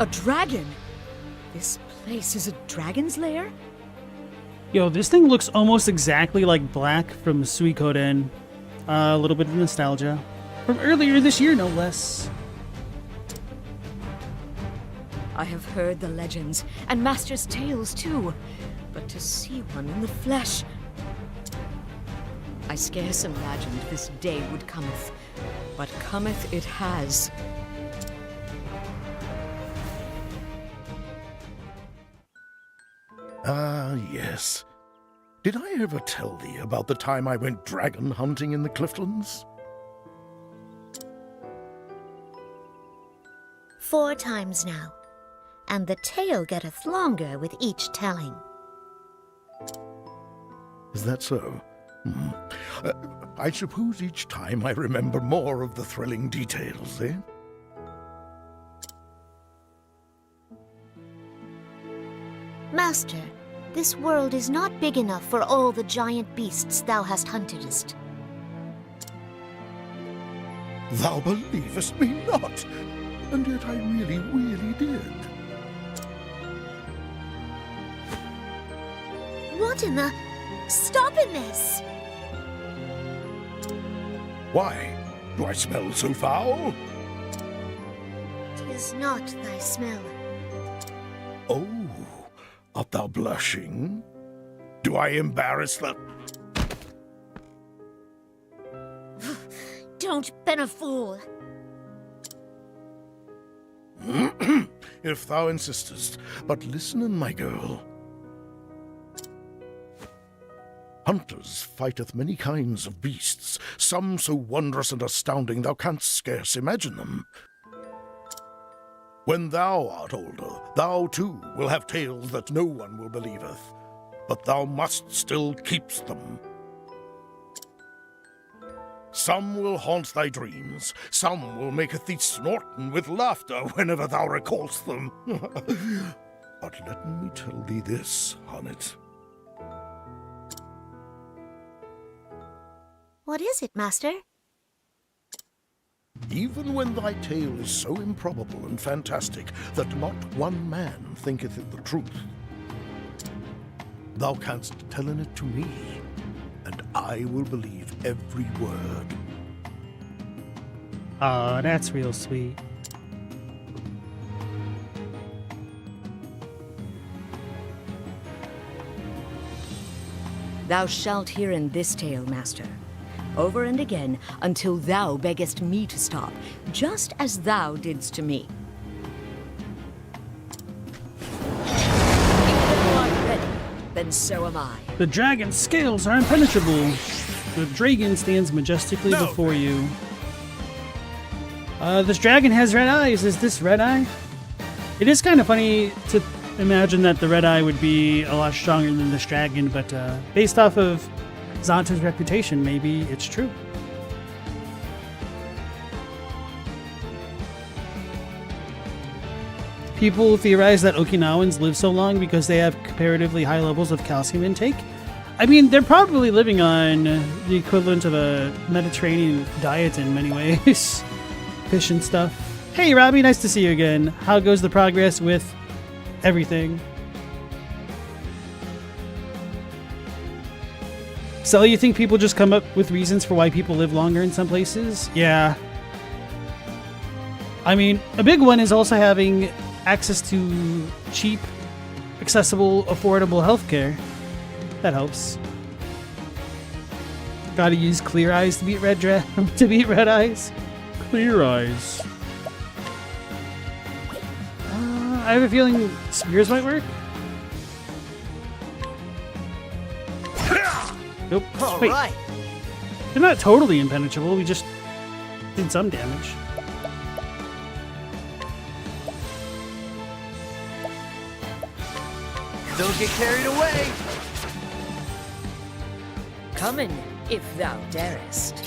A dragon? This place is a dragon's lair? Yo, this thing looks almost exactly like Black from Suikoden. A little bit of nostalgia. From earlier this year, no less. I have heard the legends, and Master's tales too, but to see one in the flesh... I scarce imagined this day would cometh, but cometh it has. Ah, yes. Did I ever tell thee about the time I went dragon hunting in the Cliftlands? 4 times now, and the tale getteth longer with each telling. Is that so? I suppose each time I remember more of the thrilling details, eh? Master, this world is not big enough for all the giant beasts thou hast huntedest. Thou believest me not, and yet I really, really did. What in the... Stopping this! Why? Do I smell so foul? 'Tis not thy smell. Oh, art thou blushing? Do I embarrass the... Don't been a fool. if thou insistest. But listen, my girl. Hunters fighteth many kinds of beasts, some so wondrous and astounding thou canst scarce imagine them. When thou art older, thou too will have tales that no one will believeth, but thou must still keep them. Some will haunt thy dreams, some will maketh thee snorten with laughter whenever thou recallst them. But let me tell thee this, Honnet. What is it, Master? Even when thy tale is so improbable and fantastic that not one man thinketh it the truth, thou canst tell it to me, and I will believe every word. Oh, that's real sweet. Thou shalt hear in this tale, Master, over and again, until thou beggest me to stop, just as thou didst to me. If thou art ready, then so am I. The dragon's scales are impenetrable. The dragon stands majestically before you. This dragon has red eyes. Is this red eye? It is kind of funny to imagine that the red eye would be a lot stronger than this dragon, but based off of Xanta's reputation, maybe it's true. People theorize that Okinawans live so long because they have comparatively high levels of calcium intake. I mean, they're probably living on the equivalent of a Mediterranean diet in many ways. Fish and stuff. Hey, Robbie, nice to see you again. How goes the progress with everything? So you think people just come up with reasons for why people live longer in some places? Yeah. I mean, a big one is also having access to cheap, accessible, affordable healthcare. That helps. Gotta use clear eyes to beat red eyes. Clear eyes. I have a feeling spears might work. Nope. Wait. Right. They're not totally impenetrable. We just did some damage. Don't get carried away. Come in, if thou darest.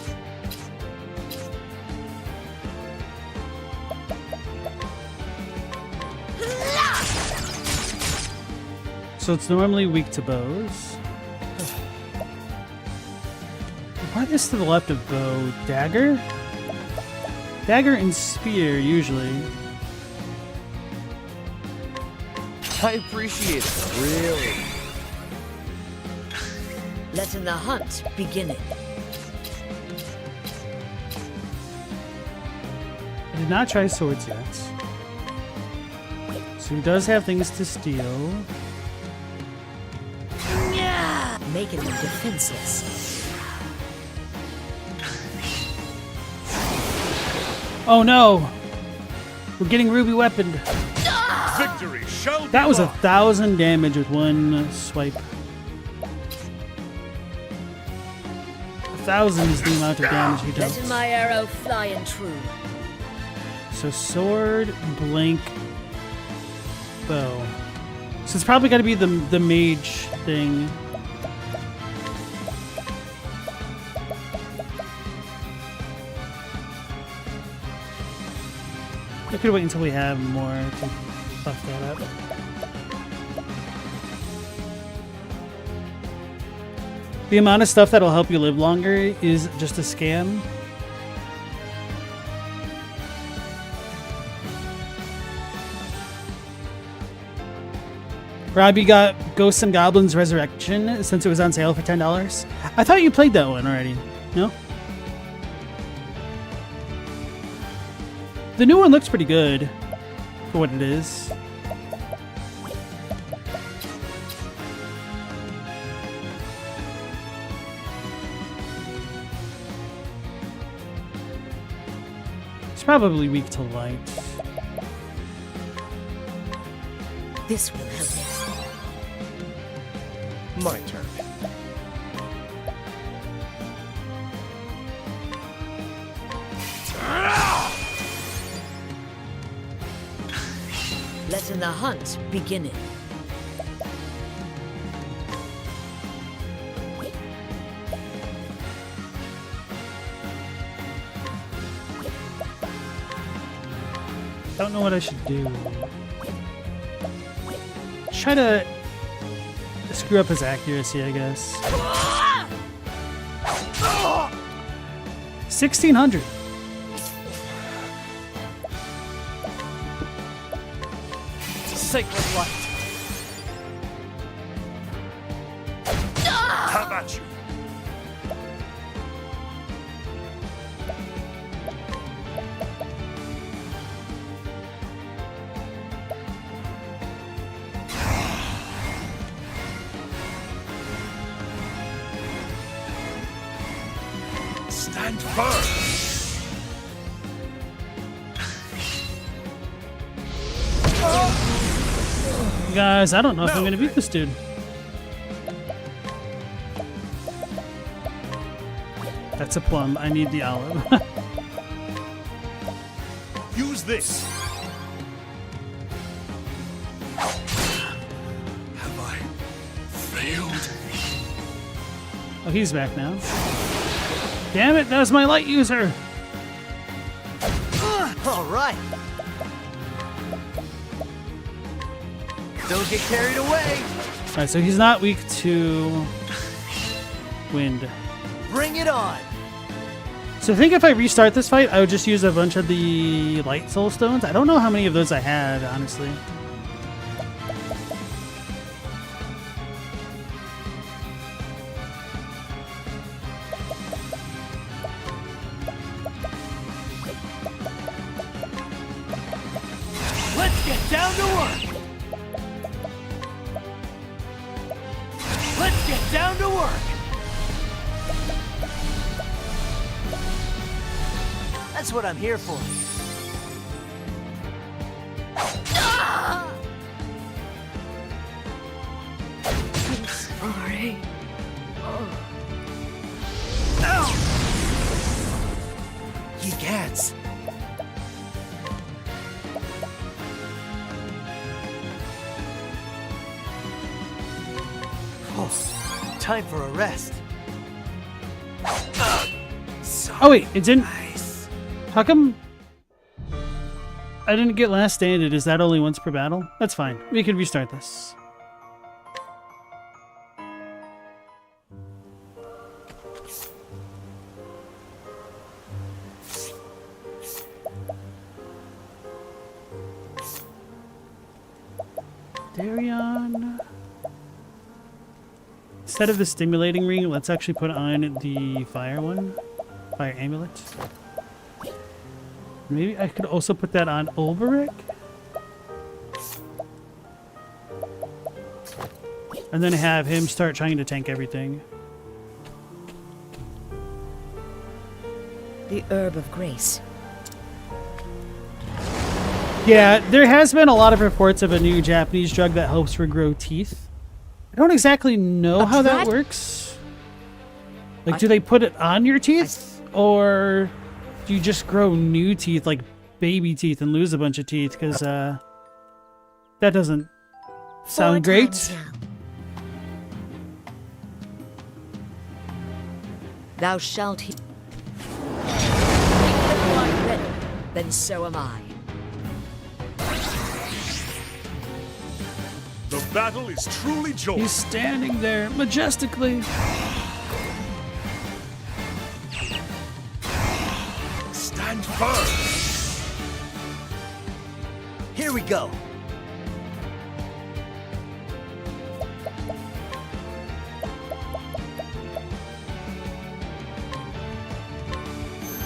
So it's normally weak to bows. What is to the left of bow? Dagger? Dagger and spear, usually. I appreciate it, really. Letting the hunt begin. I did not try swords yet. So he does have things to steal. Making them defenseless. Oh no! We're getting ruby weaponed. Victory shall be That was mine. 1,000 damage with one swipe. 1,000 is the amount of damage he Letting does. my arrow fly and true. So sword, blank, bow. So it's probably got to be the mage thing. We could wait until we have more to buff that up. The amount of stuff that'll help you live longer is just a scam. Robbie got Ghosts and Goblins Resurrection since it was on sale for $10. I thought you played that one already. No? The new one looks pretty good for what it is. It's probably weak to light. This will help it. My turn. Letting the hunt begin. Don't know what I should do. Try to screw up his accuracy, I guess. 1600. Sacred light. Have at you. Stand firm. Guys, I don't know if I'm gonna beat this dude. That's a plum. I need the olive. Use this. Have I failed? Oh, he's back now. Damn it, that was my light user. All right. Don't get carried away. Alright, so he's not weak to wind. Bring it on. So I think if I restart this fight, I would just use a bunch of the light soul stones. I don't know how many of those I had, honestly. Let's get down to work. Let's get down to work. That's what I'm here for. I'm sorry. You gats. Oh, time for a rest. Oh wait, it didn't. Nice. How come I didn't get last standard? Is that only once per battle? That's fine. We can restart this. Darion. Instead of the stimulating ring, let's actually put on the fire one. Fire amulet. Maybe I could also put that on Ulberich. And then have him start trying to tank everything. The Herb of Grace. Yeah, there has been a lot of reports of a new Japanese drug that helps regrow teeth. I don't exactly know how that works. Like, do they put it on your teeth? Or do you just grow new teeth, like baby teeth, and lose a bunch of teeth? Because that doesn't sound great. Thou shalt heal. Then so am I. The battle is truly joyous. He's standing there majestically. Stand firm. Here we go.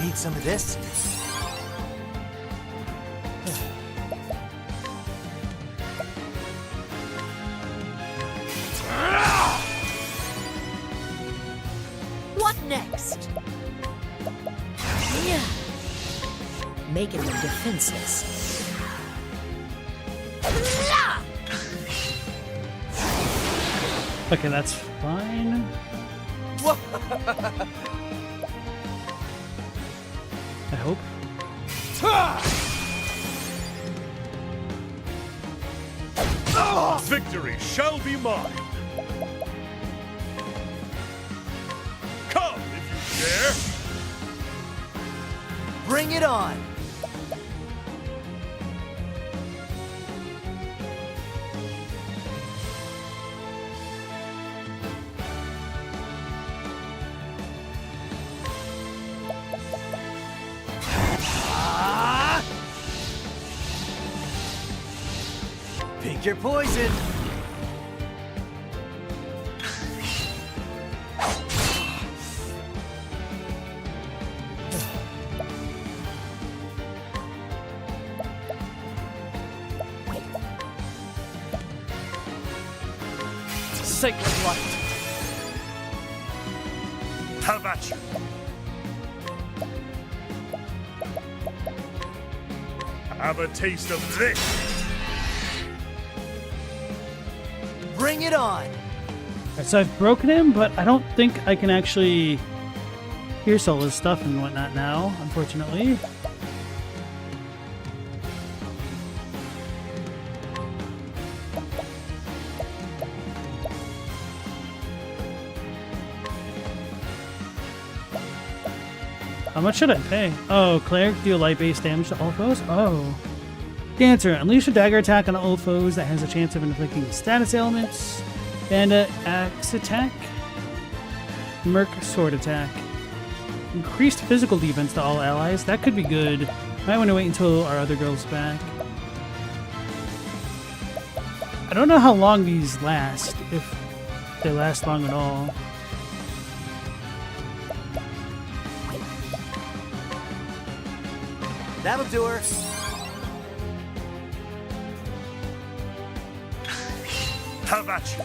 Need some of this? What next? Yeah. Making them defenseless. Okay, that's fine. I hope. Victory shall be mine. Come if you dare. Bring it on! Pick your poison! Sacred light. Have at you. Have a taste of this. Bring it on! Alright, so I've broken him, but I don't think I can actually pierce all his stuff and whatnot now, unfortunately. How much should I pay? Oh, Cleric, deal light-based damage to all foes? Oh. Dancer, unleash a dagger attack on all foes that has a chance of inflicting status ailments. Bandit, axe attack. Merc, sword attack. Increased physical defense to all allies. That could be good. Might want to wait until our other girl's back. I don't know how long these last, if they last long at all. That'll do her. Have at you.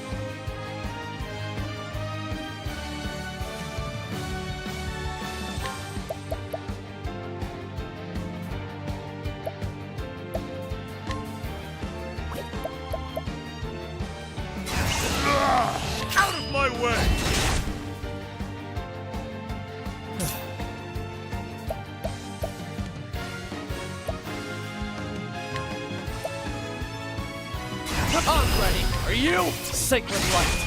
Out of my way! I'm ready. Are you? Sacred light.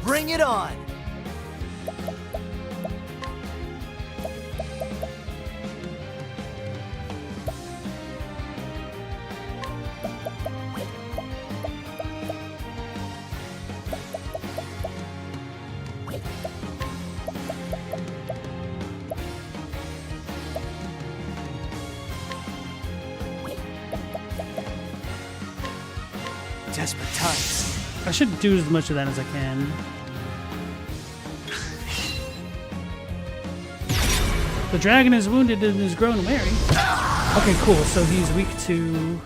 Bring it on! Desperate times. I should do as much of that as I can. The dragon is wounded and is grown wary. Okay, cool. So he's weak to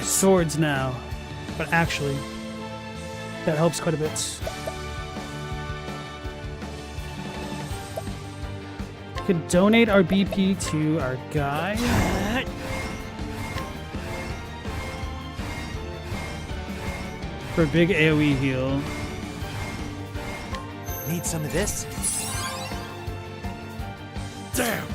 swords now. But actually, that helps quite a bit. Could donate our BP to our guy. For a big AoE heal. Need some of this? Damn!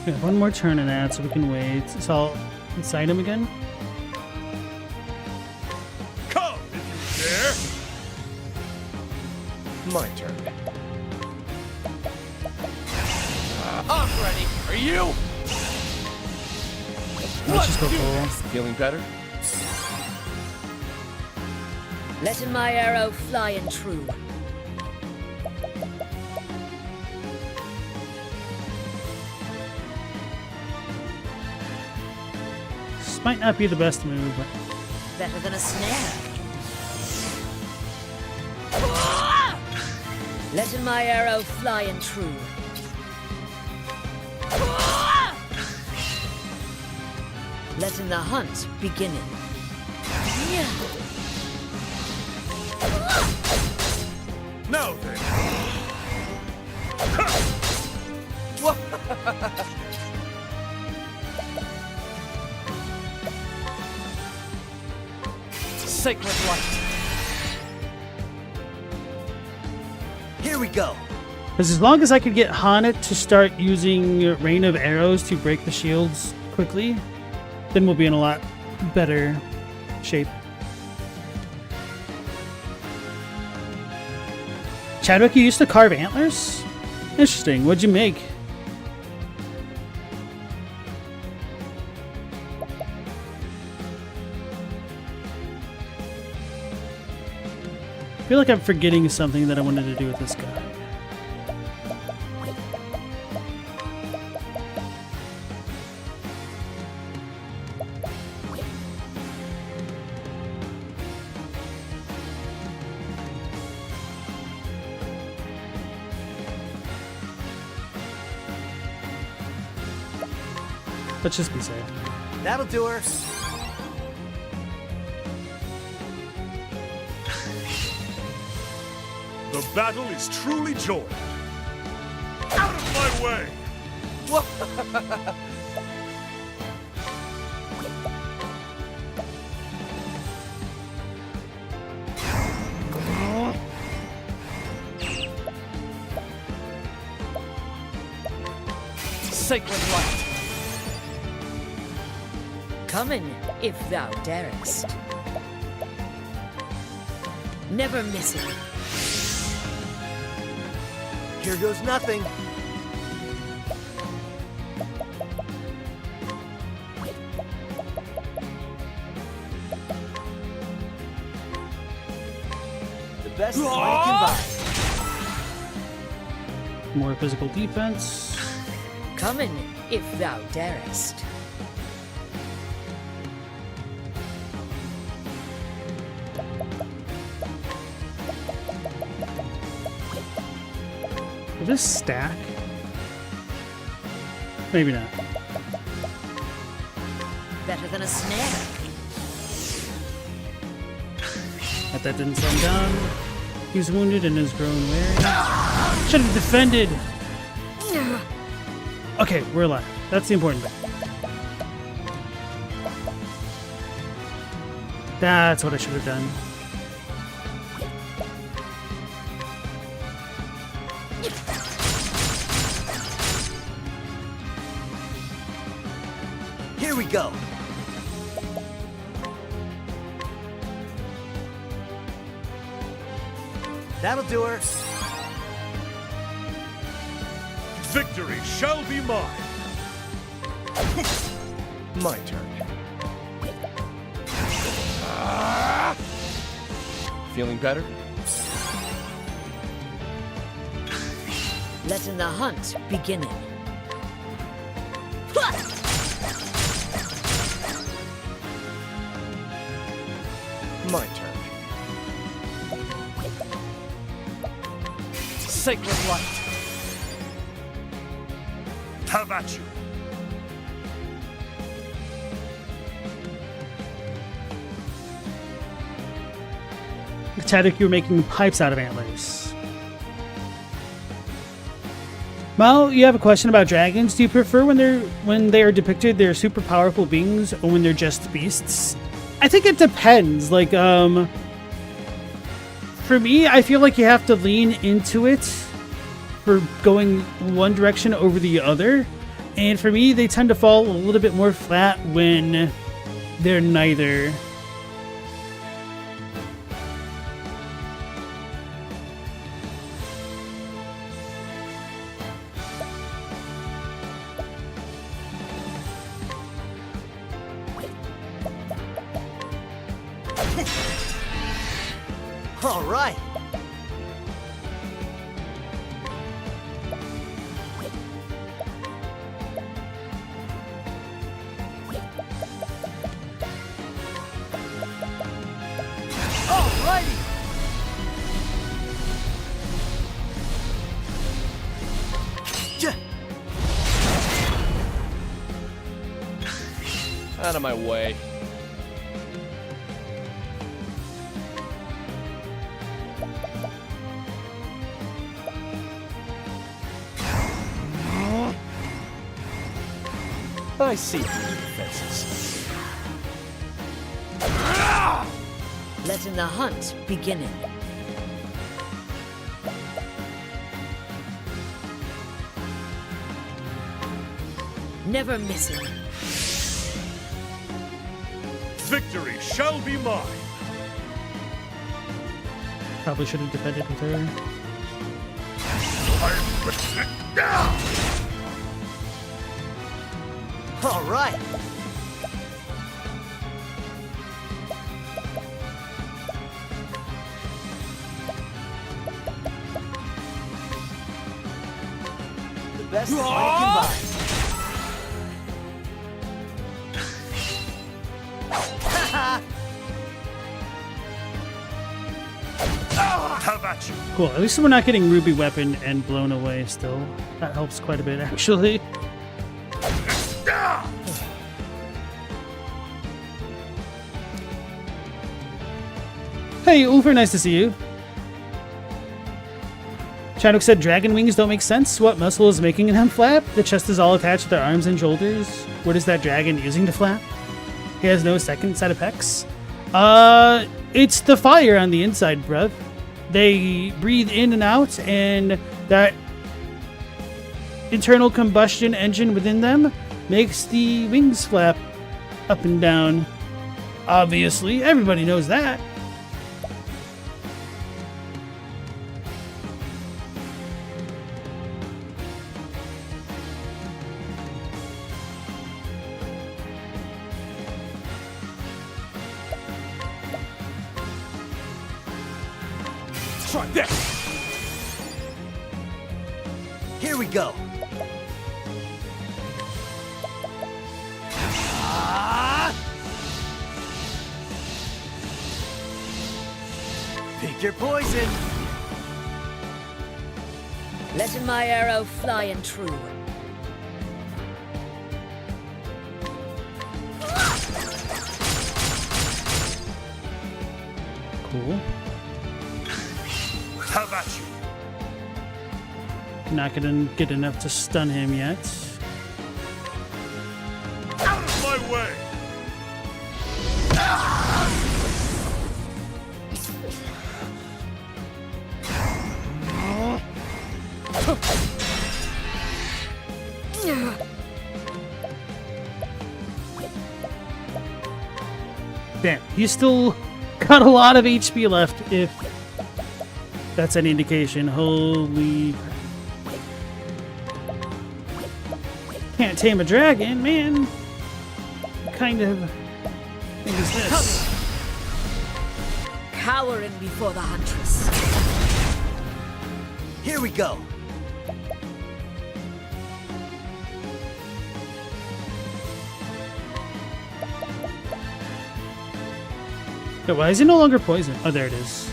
We have one more turn in that, so we can wait. So I'll incite him again. Come if you dare! My turn. I'm ready. Are you? Let's just go full. Feeling better? Letting my arrow fly and true. This might not be the best move, but Better than a snare. Letting my arrow fly and true. Letting the hunt begin. Now then. Sacred light. Here we go. Because as long as I could get Hana to start using Rain of Arrows to break the shields quickly, then we'll be in a lot better shape. Chadwick, you used to carve antlers? Interesting. What'd you make? I feel like I'm forgetting something that I wanted to do with this guy. Let's just be safe. That'll do her. The battle is truly joined. Out of my way! Sacred light. Coming, if thou darest. Never missing. Here goes nothing. The best is what I can buy. More physical defense. Coming, if thou darest. Will this stack? Maybe not. Better than a snare. But that didn't slow him down. He's wounded and is growing weary. Should have defended! Okay, we're alive. That's the important bit. That's what I should have done. Here we go. That'll do her. Victory shall be mine. My turn. Feeling better? Letting the hunt begin. My turn. Sacred light. Have at you. Chadwick, you were making pipes out of antlers. Mal, you have a question about dragons. Do you prefer when they are depicted they're super powerful beings or when they're just beasts? I think it depends. Like, for me, I feel like you have to lean into it for going one direction over the other. And for me, they tend to fall a little bit more flat when they're neither. All right. Alrighty. That of my way. I see through your defenses. Letting the hunt beginning. Never missing. Victory shall be mine. Probably should have defended with her. All right. The best is what you can buy. Have at you. Cool. At least we're not getting Ruby weaponed and blown away still. That helps quite a bit, actually. Hey, Ulfer, nice to see you. Chadwick said dragon wings don't make sense. What muscle is making them flap? The chest is all attached to their arms and shoulders. What is that dragon using to flap? He has no second set of pecs. It's the fire on the inside, bruv. They breathe in and out, and that internal combustion engine within them makes the wings flap up and down. Obviously, everybody knows that. Try this. Here we go. Pick your poison. Letting my arrow fly and true. Cool. Have at you. Not gonna get enough to stun him yet. Out of my way. Damn, he's still got a lot of HP left, if that's any indication. Holy... Can't tame a dragon, man. What kind of thing is this? Cowering before the huntress. Here we go. Wait, why is he no longer poison? Oh, there it is.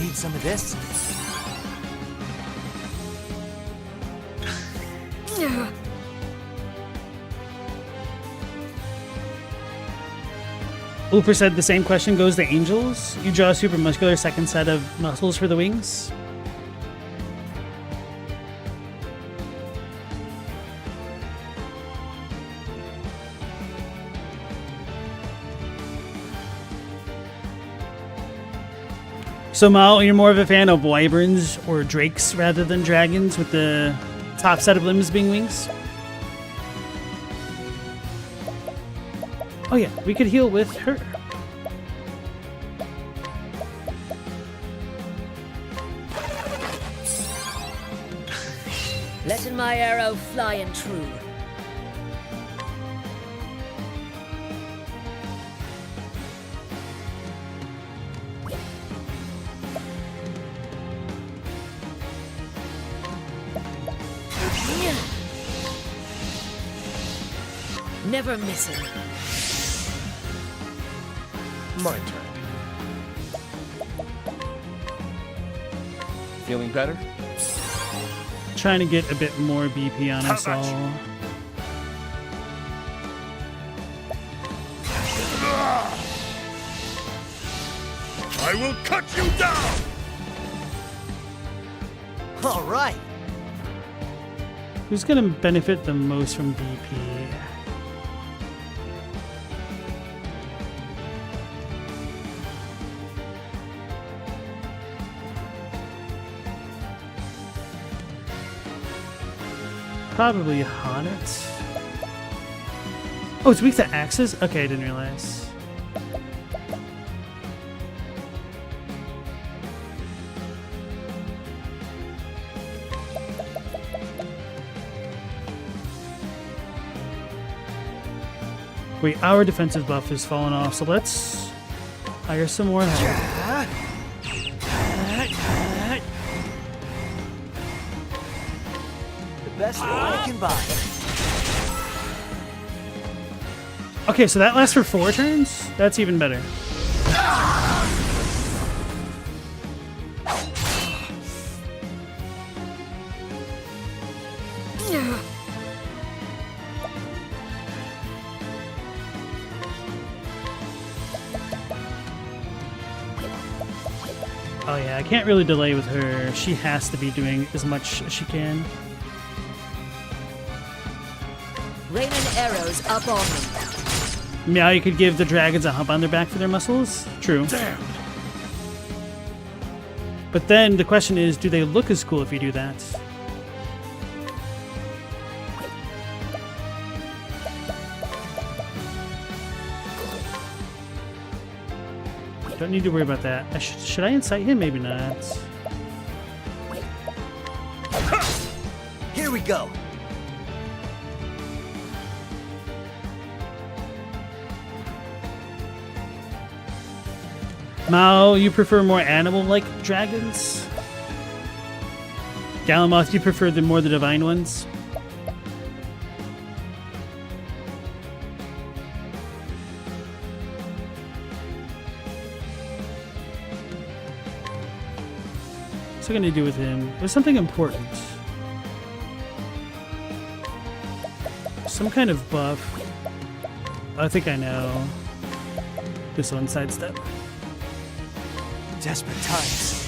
Need some of this? Ulfer said the same question goes to angels. You draw a super muscular second set of muscles for the wings. So Mal, you're more of a fan of wyverns or drakes rather than dragons, with the top set of limbs being wings? Oh yeah, we could heal with her. Letting my arrow fly and true. Never missing. My turn. Feeling better? Trying to get a bit more BP on us all. I will cut you down! All right. Who's gonna benefit the most from BP? Probably Honnet. Oh, it's weak to axes? Okay, I didn't realize. Wait, our defensive buff has fallen off, so let's hire some more help. The best I can buy. Okay, so that lasts for 4 turns? That's even better. Oh yeah, I can't really delay with her. She has to be doing as much as she can. Raining arrows up on them. Yeah, you could give the dragons a hump on their back for their muscles. True. Damn! But then the question is, do they look as cool if you do that? Don't need to worry about that. Should I incite him? Maybe not. Here we go. Mao, you prefer more animal-like dragons? Galamoth, you prefer the more the divine ones? What's it gonna do with him? There's something important. Some kind of buff. I think I know. This one, sidestep. Desperate times.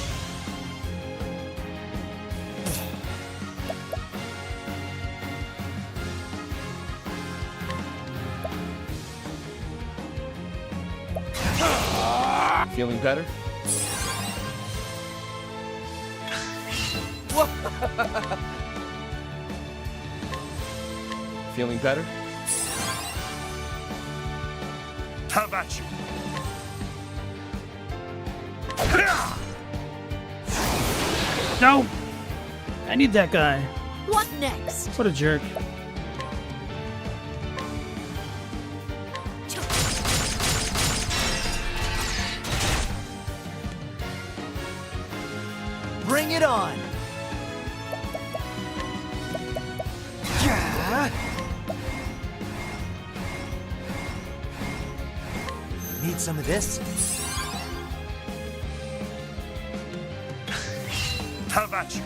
Feeling better? Feeling better? Have at you! No! I need that guy. What next? What a jerk. Bring it on. Yeah. Need some of this? Have at you!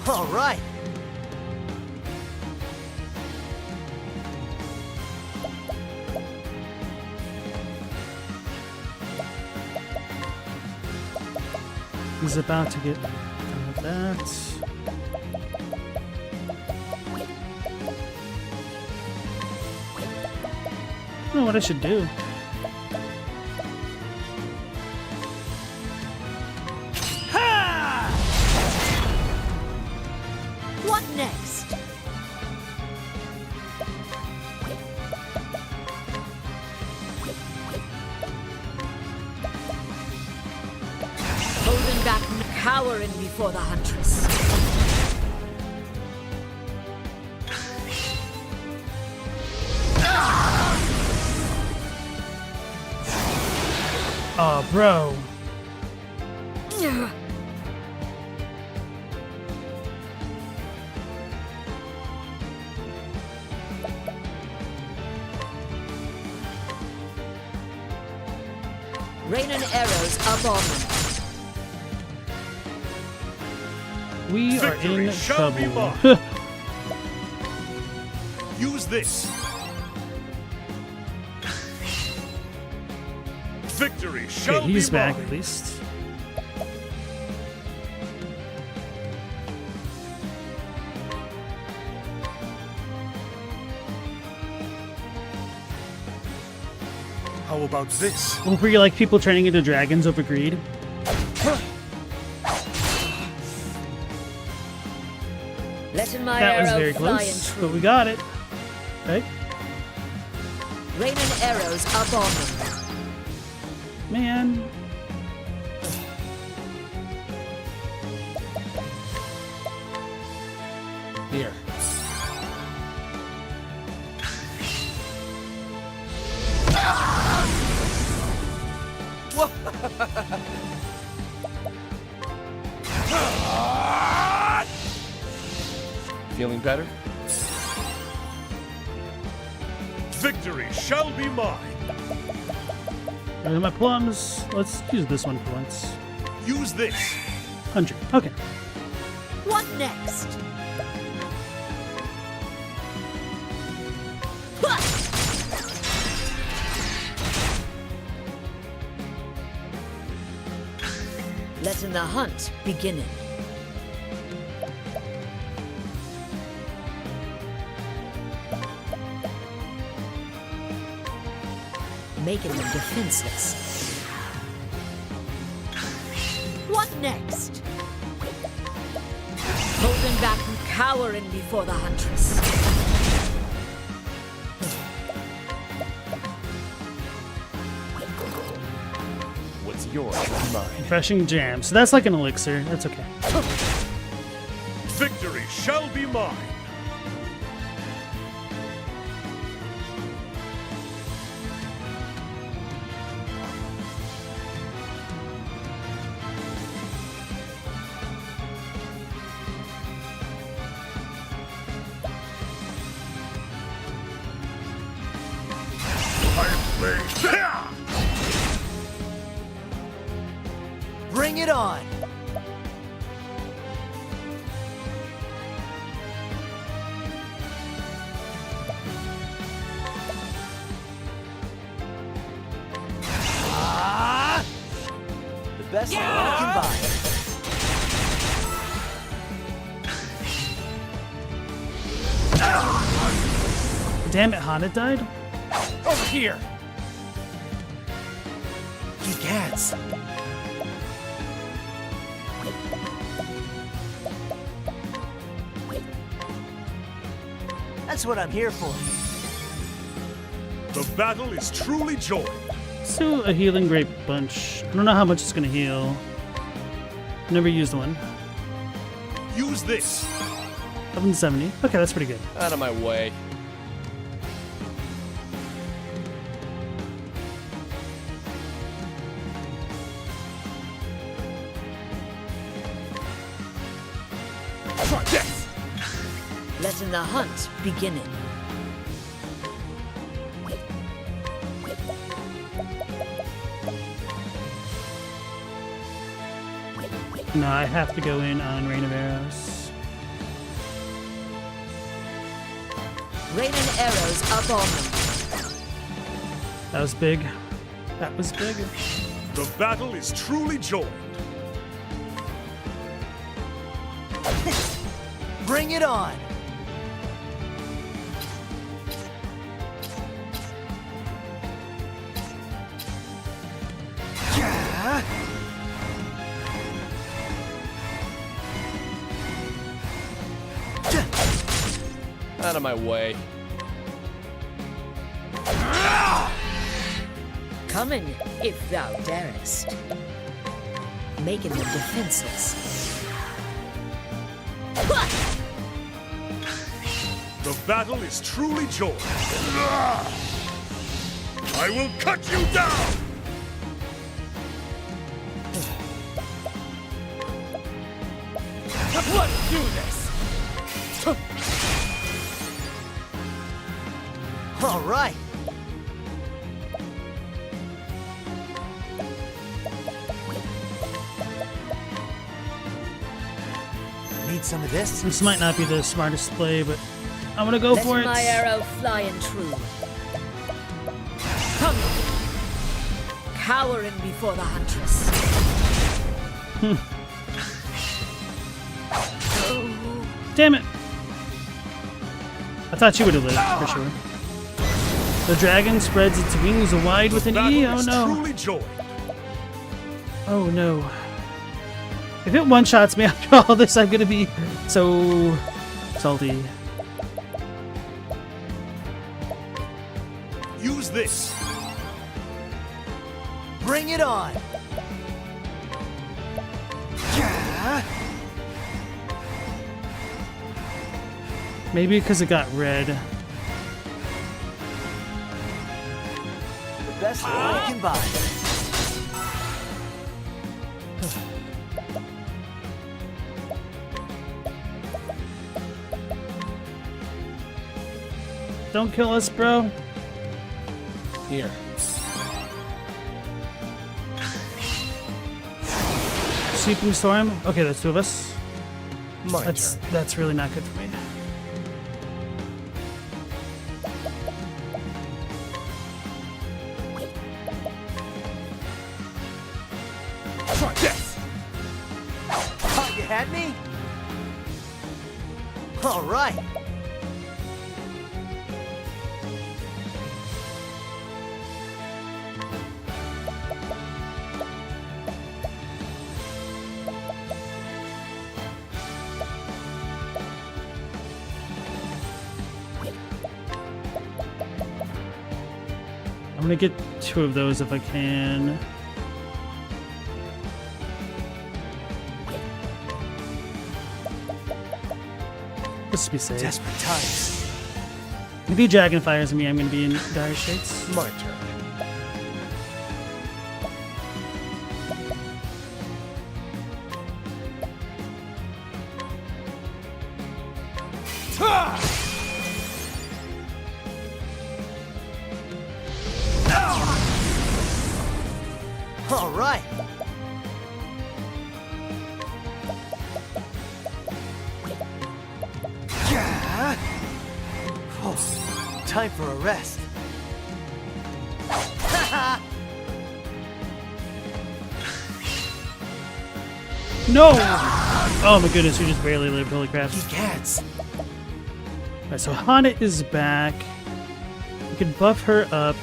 All right. He's about to get done with that. I don't know what I should do. What next? Holding back, cowering before the huntress. Oh, bro. Rain and arrows upon them. We are Victory in shall be trouble. mine. Use this. Victory shall Okay, he's be back mine. at least. How about this? Were you like people turning into dragons over greed? Letting my That was arrow very fly close, and but true. we got it. Right? Rain and arrows upon them. Man. Here. Feeling better? Victory shall be mine. My plums. Let's use this one for once. Use this. 100. Okay. What next? Letting the hunt begin. Making them defenseless. What next? Holding back and cowering before the huntress. What's yours is mine. Refreshing jam. So that's like an elixir. That's okay. Victory shall be mine. Bring it on! The best thing you can buy. Damn it, Haunted died? Over here! You cats! That's what I'm here for. The battle is truly joined. Let's do a healing grape bunch. I don't know how much it's gonna heal. Never used one. Use this. 1170. Okay, that's pretty good. Out of my way. Try this. Letting the hunt begin. No, I have to go in on Rain of Arrows. Rain and arrows up on them. That was big. That was big. The battle is truly joined. Bring it on! Yeah. Out of my way. Coming, if thou darest. Making them defenseless. The battle is truly joined. I will cut you down! Let's do this! All right. some of this? This might not be the smartest play, but I'm gonna go for it. Let my arrow fly and true. Come, cowering before the huntress. Damn it! I thought you would have lived, for sure. The dragon spreads its wings wide with an E. Oh no. Truly joined. Oh no. If it one-shots me after all this, I'm gonna be so salty. Use this. Bring it on! Maybe because it got red. The best one you can buy. Don't kill us, bro. Here. Sweeping storm. Okay, that's two of us. My turn. That's really not good for me. Try this! Thought you had me? All right. I'm gonna get two of those if I can. Let's be safe. Desperate times. If he dragon fires me, I'm gonna be in dire straits. My turn. All right. Oh, time for a rest. No! Oh my goodness, we just barely lived. Holy crap. He gets. Alright, so Hana is back. We can buff her up.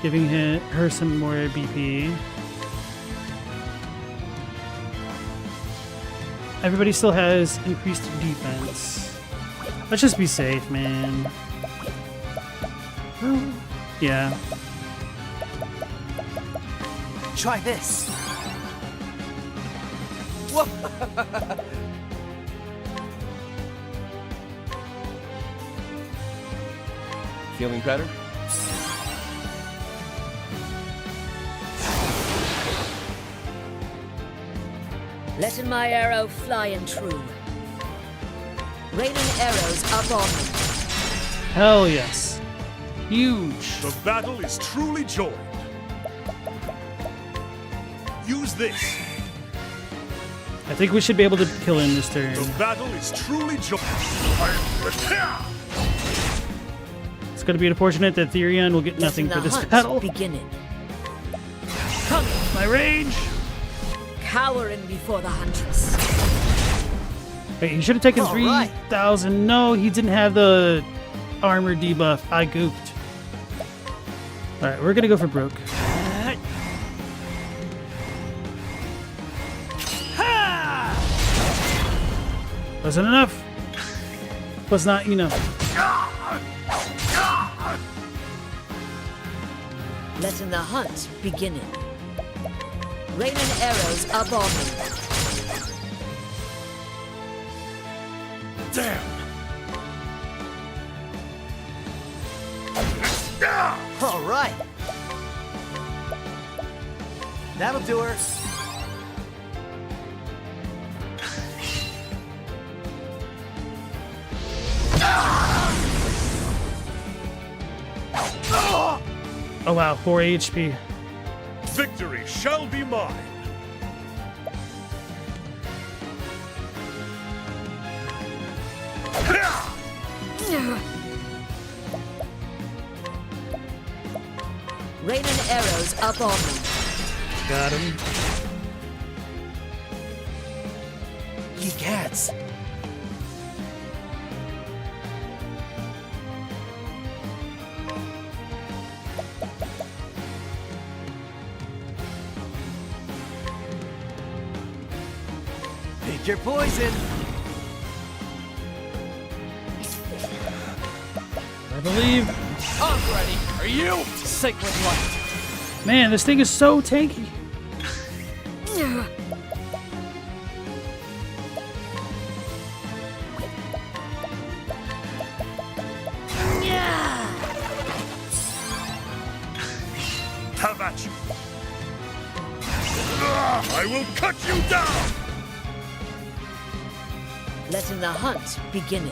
Giving her some more BP. Everybody still has increased defense. Let's just be safe, man. Yeah. Try this. Whoa. Feeling better? Letting my arrow fly and true. Raining arrows up on me. Hell yes. Huge. The battle is truly joined. Use this. I think we should be able to kill him this turn. The battle is truly joined. It's going to be unfortunate that Therion will get nothing for this battle. Beginning. My rage. Cowering before the huntress. Wait, he should have taken All right. 3,000. No, he didn't have the armor debuff. I goofed. Alright, we're going to go for broke. Wasn't enough. Was not enough. Letting the hunt beginning. Raining arrows up on me. Damn. All right. That'll do her. Oh wow, 4 HP. Victory shall be mine. Raining arrows up on them. Got him. Ye cats. Pick your poison. I believe. I'm ready. Are you? Sacred light. Man, this thing is so tanky. Have at you. I will cut you down. Letting the hunt begin.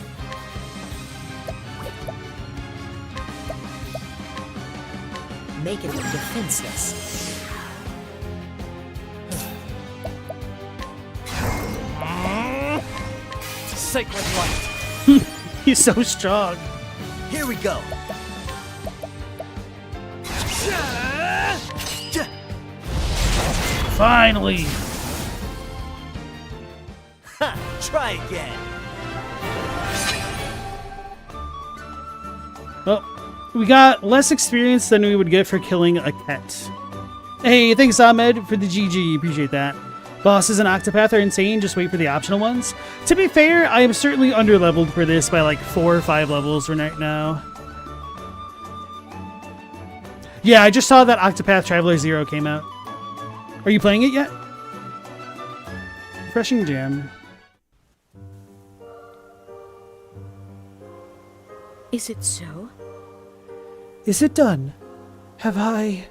Making them defenseless. Sacred light. He's so strong. Here we go. Finally. Ha! Try again. Well, we got less experience than we would get for killing a cat. Hey, thanks Ahmed for the GG. Appreciate that. Bosses in Octopath are insane. Just wait for the optional ones. To be fair, I am certainly under-leveled for this by like 4 or 5 levels right now. Yeah, I just saw that Octopath Traveler 0 came out. Are you playing it yet? Refreshing jam. Is it so? Is it done? Have I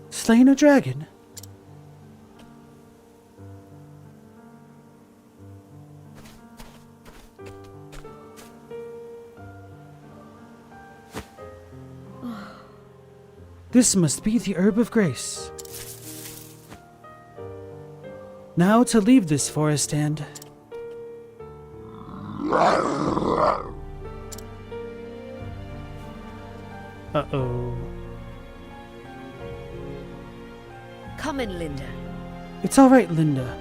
slain a dragon? This must be the Herb of Grace. Now to leave this forest and... Uh-oh. Come in, Linda. It's all right, Linda.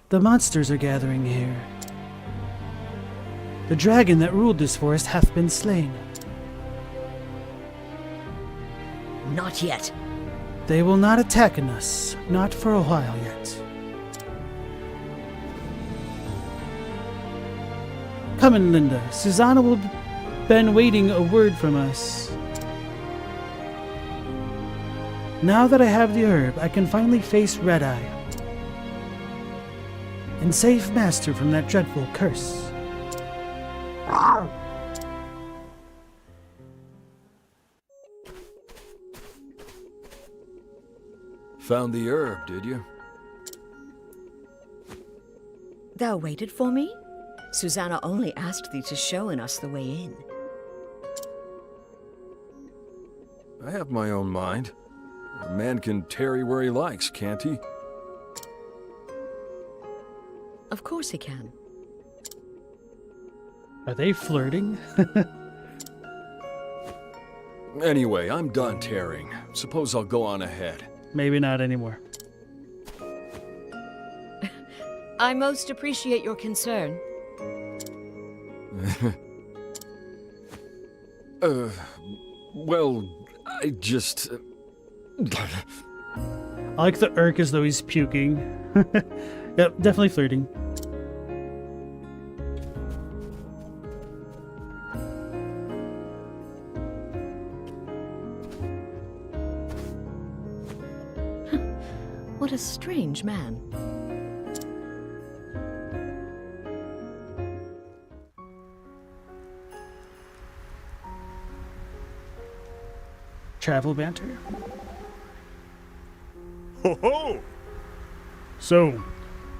The monsters are gathering here. The dragon that ruled this forest hath been slain. Not yet. They will not attack us, not for a while yet. Come in, Linda. Susanna will been waiting a word from us. Now that I have the herb, I can finally face Red Eye and save Master from that dreadful curse. Found the herb, did you? Thou waited for me? Susanna only asked thee to show us the way in. I have my own mind. A man can tarry where he likes, can't he? Of course he can. Are they flirting? Anyway, I'm done tarrying. Suppose I'll go on ahead. Maybe not anymore. I most appreciate your concern. Well, I just... I like the irk as though he's puking. Yep, definitely flirting. What a strange man. Travel banter. Ho ho! So,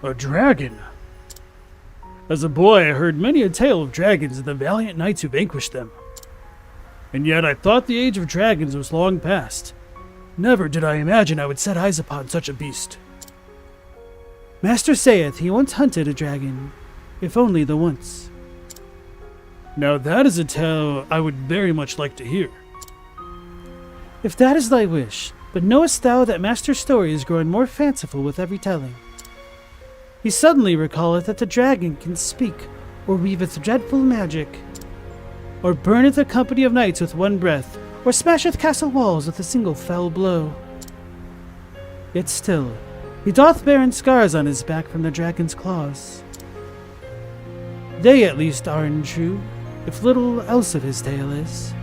a dragon. As a boy, I heard many a tale of dragons and the valiant knights who vanquished them. And yet I thought the age of dragons was long past. Never did I imagine I would set eyes upon such a beast. Master saith he once hunted a dragon, if only the once. Now that is a tale I would very much like to hear. If that is thy wish, but knowest thou that Master's story is growing more fanciful with every telling? He suddenly recalleth that the dragon can speak, or weaveth dreadful magic, or burneth a company of knights with one breath, or smasheth castle walls with a single fell blow. Yet still, he doth bear scars on his back from the dragon's claws. They at least are untrue, if little else of his tale is.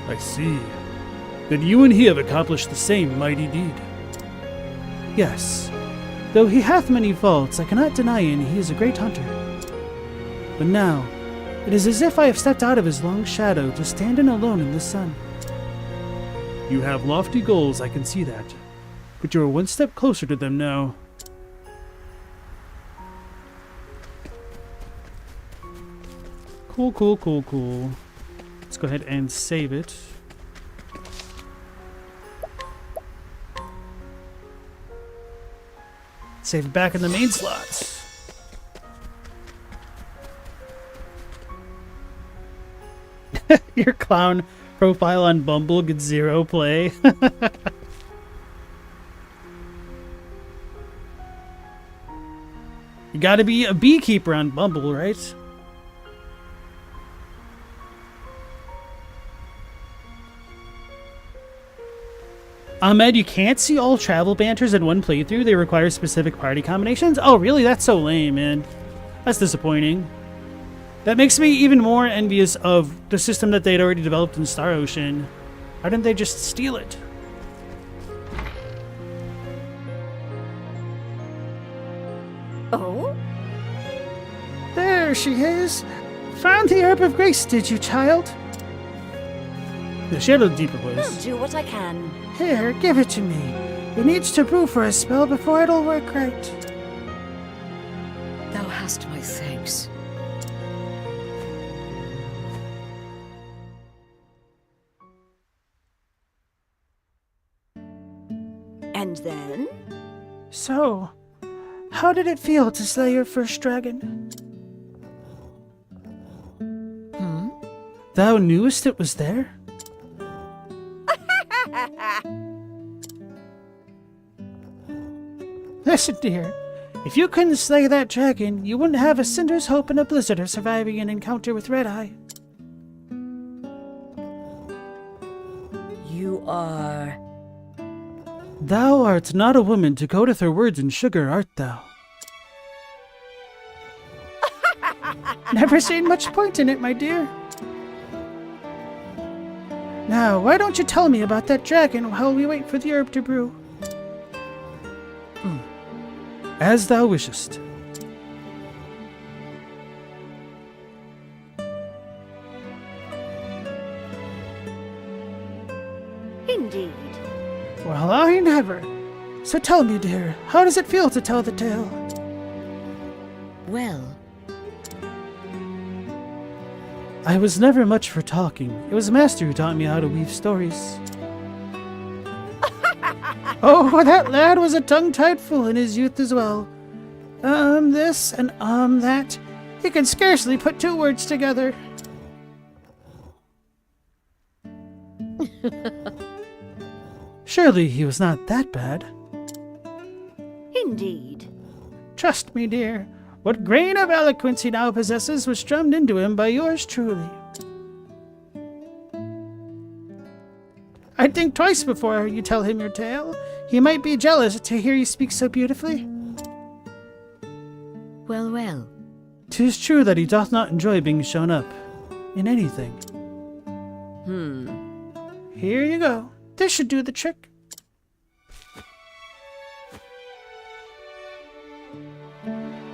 I see. Then you and he have accomplished the same mighty deed. Yes, though he hath many faults, I cannot deny he is a great hunter. But now, it is as if I have stepped out of his long shadow to stand alone in the sun. You have lofty goals, I can see that. But you are one step closer to them now. Cool, cool, cool, cool. Let's go ahead and save it. Save it back in the main slots. Your clown profile on Bumble gets 0 play. You gotta be a beekeeper on Bumble, right? Ahmed, you can't see all travel banters in one playthrough. They require specific party combinations. Oh, really? That's so lame, man. That's disappointing. That makes me even more envious of the system that they'd already developed in Star Ocean. Why didn't they just steal it? Oh? There she is. Found the Herb of Grace, did you, child? Yeah, she had a deeper voice. I'll do what I can. Here, give it to me. It needs to brew for a spell before it'll work right. Thou hast my thanks. And then? So, how did it feel to slay your first dragon? Thou knewest it was there? Listen, dear. If you couldn't slay that dragon, you wouldn't have a cinder's hope in a blizzard of surviving an encounter with Red Eye. You are... Thou art not a woman to goadeth her words in sugar, art thou? Never seen much point in it, my dear. Now, why don't you tell me about that dragon while we wait for the herb to brew? As thou wishest. Indeed. Well, I never. So tell me, dear, how does it feel to tell the tale? Well... I was never much for talking. It was Master who taught me how to weave stories. Oh, that lad was a tongue-tied fool in his youth as well. This and that. He could scarcely put 2 words together. Surely he was not that bad. Indeed. Trust me, dear. What grain of eloquence he now possesses was drummed into him by yours truly. I'd think twice before you tell him your tale. He might be jealous to hear you speak so beautifully. Well, well. 'Tis true that he doth not enjoy being shown up in anything. Here you go. This should do the trick.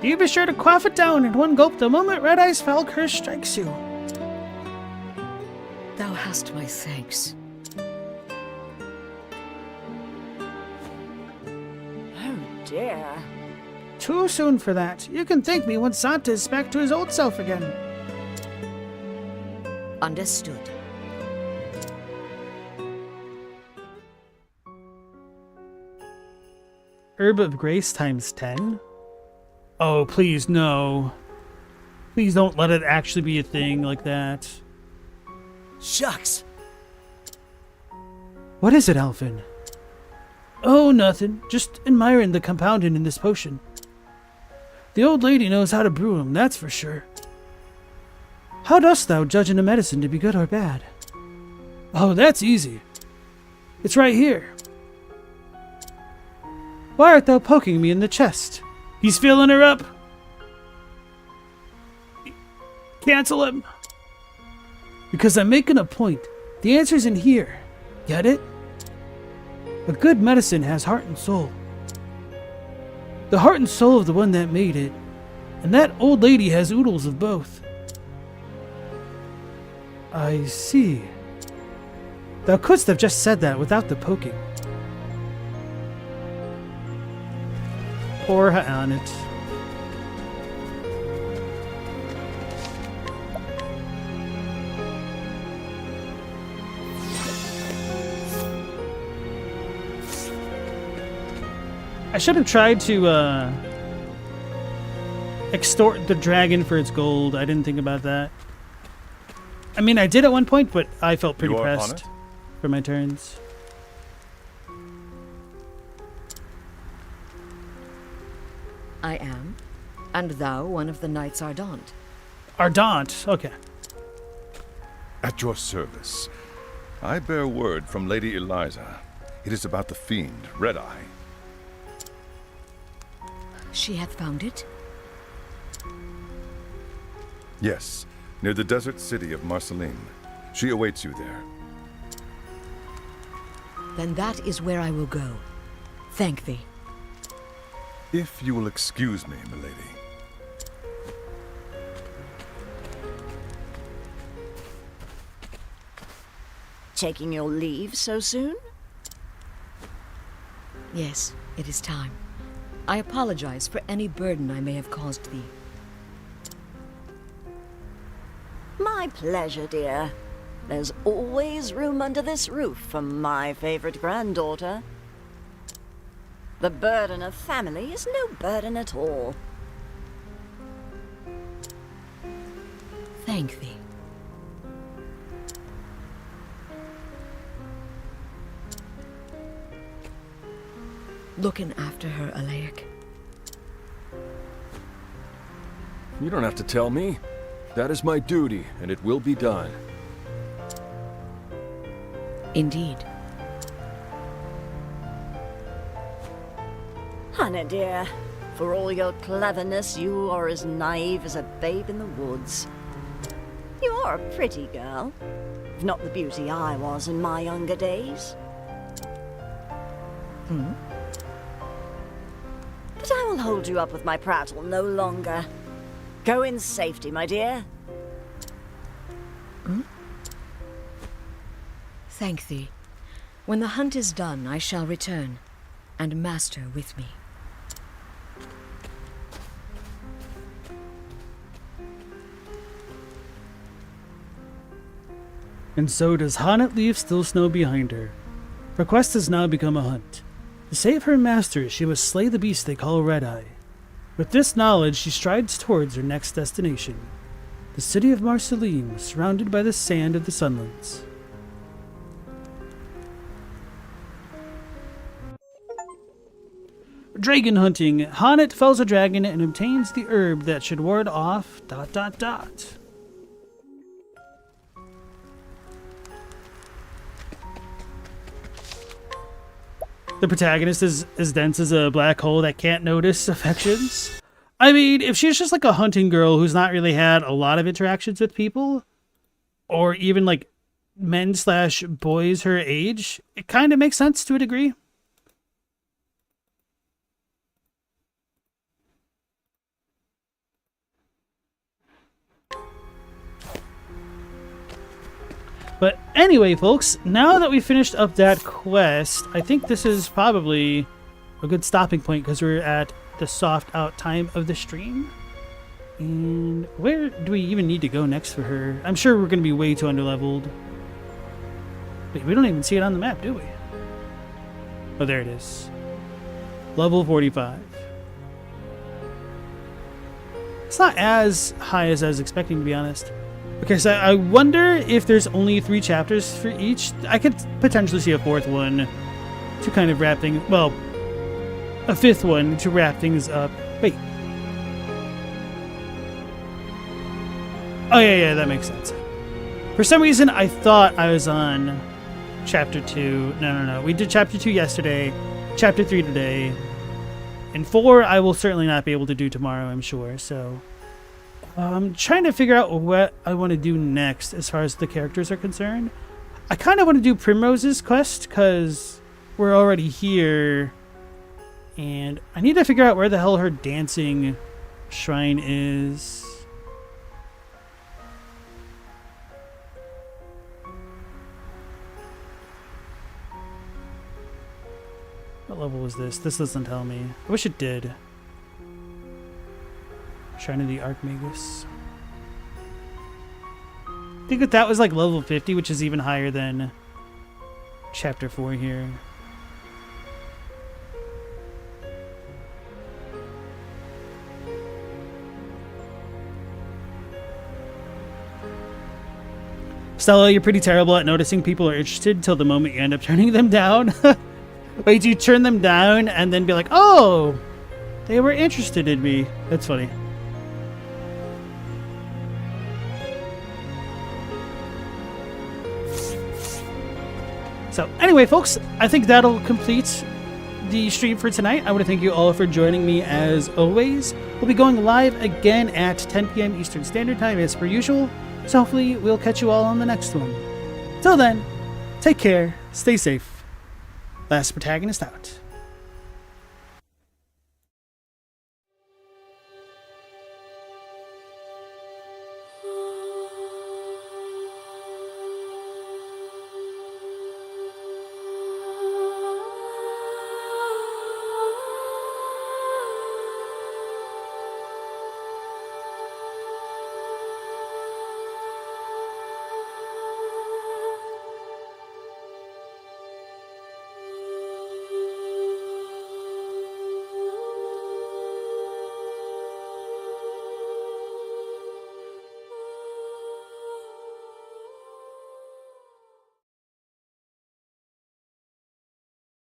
You be sure to quaff it down in one gulp the moment Red Eye's foul curse strikes you. Thou hast my thanks. Oh dear. Too soon for that. You can thank me once Santa is back to his old self again. Understood. Herb of Grace times 10? Oh, please, no. Please don't let it actually be a thing like that. Shucks! What is it, Alvin? Oh, nothing. Just admiring the compounding in this potion. The old lady knows how to brew 'em, that's for sure. How dost thou judge in a medicine to be good or bad? Oh, that's easy. It's right here. Why art thou poking me in the chest? He's feeling her up. Cancel him. Because I'm making a point. The answer's in here. Get it? A good medicine has heart and soul. The heart and soul of the one that made it. And that old lady has oodles of both. I see. Thou couldst have just said that without the poking. Pour on it. I should have tried to extort the dragon for its gold. I didn't think about that. I mean, I did at one point, but I felt pretty pressed for my turns. I am, and thou one of the Knights Ardent. Ardent, okay. At your service. I bear word from Lady Eliza. It is about the fiend, Red Eye. She hath found it? Yes, near the desert city of Marceline. She awaits you there. Then that is where I will go. Thank thee. If you will excuse me, milady. Taking your leave so soon? Yes, it is time. I apologize for any burden I may have caused thee. My pleasure, dear. There's always room under this roof for my favorite granddaughter. The burden of family is no burden at all. Thank thee. Looking after her, Alaic. You don't have to tell me. That is my duty, and it will be done. Indeed. Honey, dear, for all your cleverness, you are as naive as a babe in the woods. You are a pretty girl, if not the beauty I was in my younger days. But I will hold you up with my prattle no longer. Go in safety, my dear. Thank thee. When the hunt is done, I shall return, and Master with me. And so does Hanet leave still snow behind her. Her quest has now become a hunt. To save her master, she must slay the beast they call Red Eye. With this knowledge, she strides towards her next destination, the city of Marceline, surrounded by the sand of the Sunlands. Dragon hunting. Hanet fells a dragon and obtains the herb that should ward off ... The protagonist is as dense as a black hole that can't notice affections. I mean, if she's just like a hunting girl who's not really had a lot of interactions with people, or even like men/boys her age, it kind of makes sense to a degree. But anyway, folks, now that we finished up that quest, I think this is probably a good stopping point because we're at the soft out time of the stream. And where do we even need to go next for her? I'm sure we're going to be way too underleveled. Wait, we don't even see it on the map, do we? Oh, there it is. Level 45. It's not as high as I was expecting, to be honest. Okay, so I wonder if there's only 3 chapters for each. I could potentially see a 4th one to kind of wrap things... Well, a 5th one to wrap things up. Wait. Oh, yeah, that makes sense. For some reason, I thought I was on Chapter 2. No. We did Chapter 2 yesterday, Chapter 3 today, and 4 I will certainly not be able to do tomorrow, I'm sure. So I'm trying to figure out what I want to do next as far as the characters are concerned. I kind of want to do Primrose's quest because we're already here, and I need to figure out where the hell her dancing shrine is. What level was this? This doesn't tell me. I wish it did. Shrine of the Archmagus. I think that was like level 50, which is even higher than Chapter 4 here. Stella, you're pretty terrible at noticing people are interested until the moment you end up turning them down. Wait, you turn them down and then be like, oh, they were interested in me. That's funny. So anyway, folks, I think that'll complete the stream for tonight. I want to thank you all for joining me as always. We'll be going live again at 10 p.m. Eastern Standard Time as per usual. So hopefully we'll catch you all on the next one. Till then, take care, stay safe. Last Protagonist out.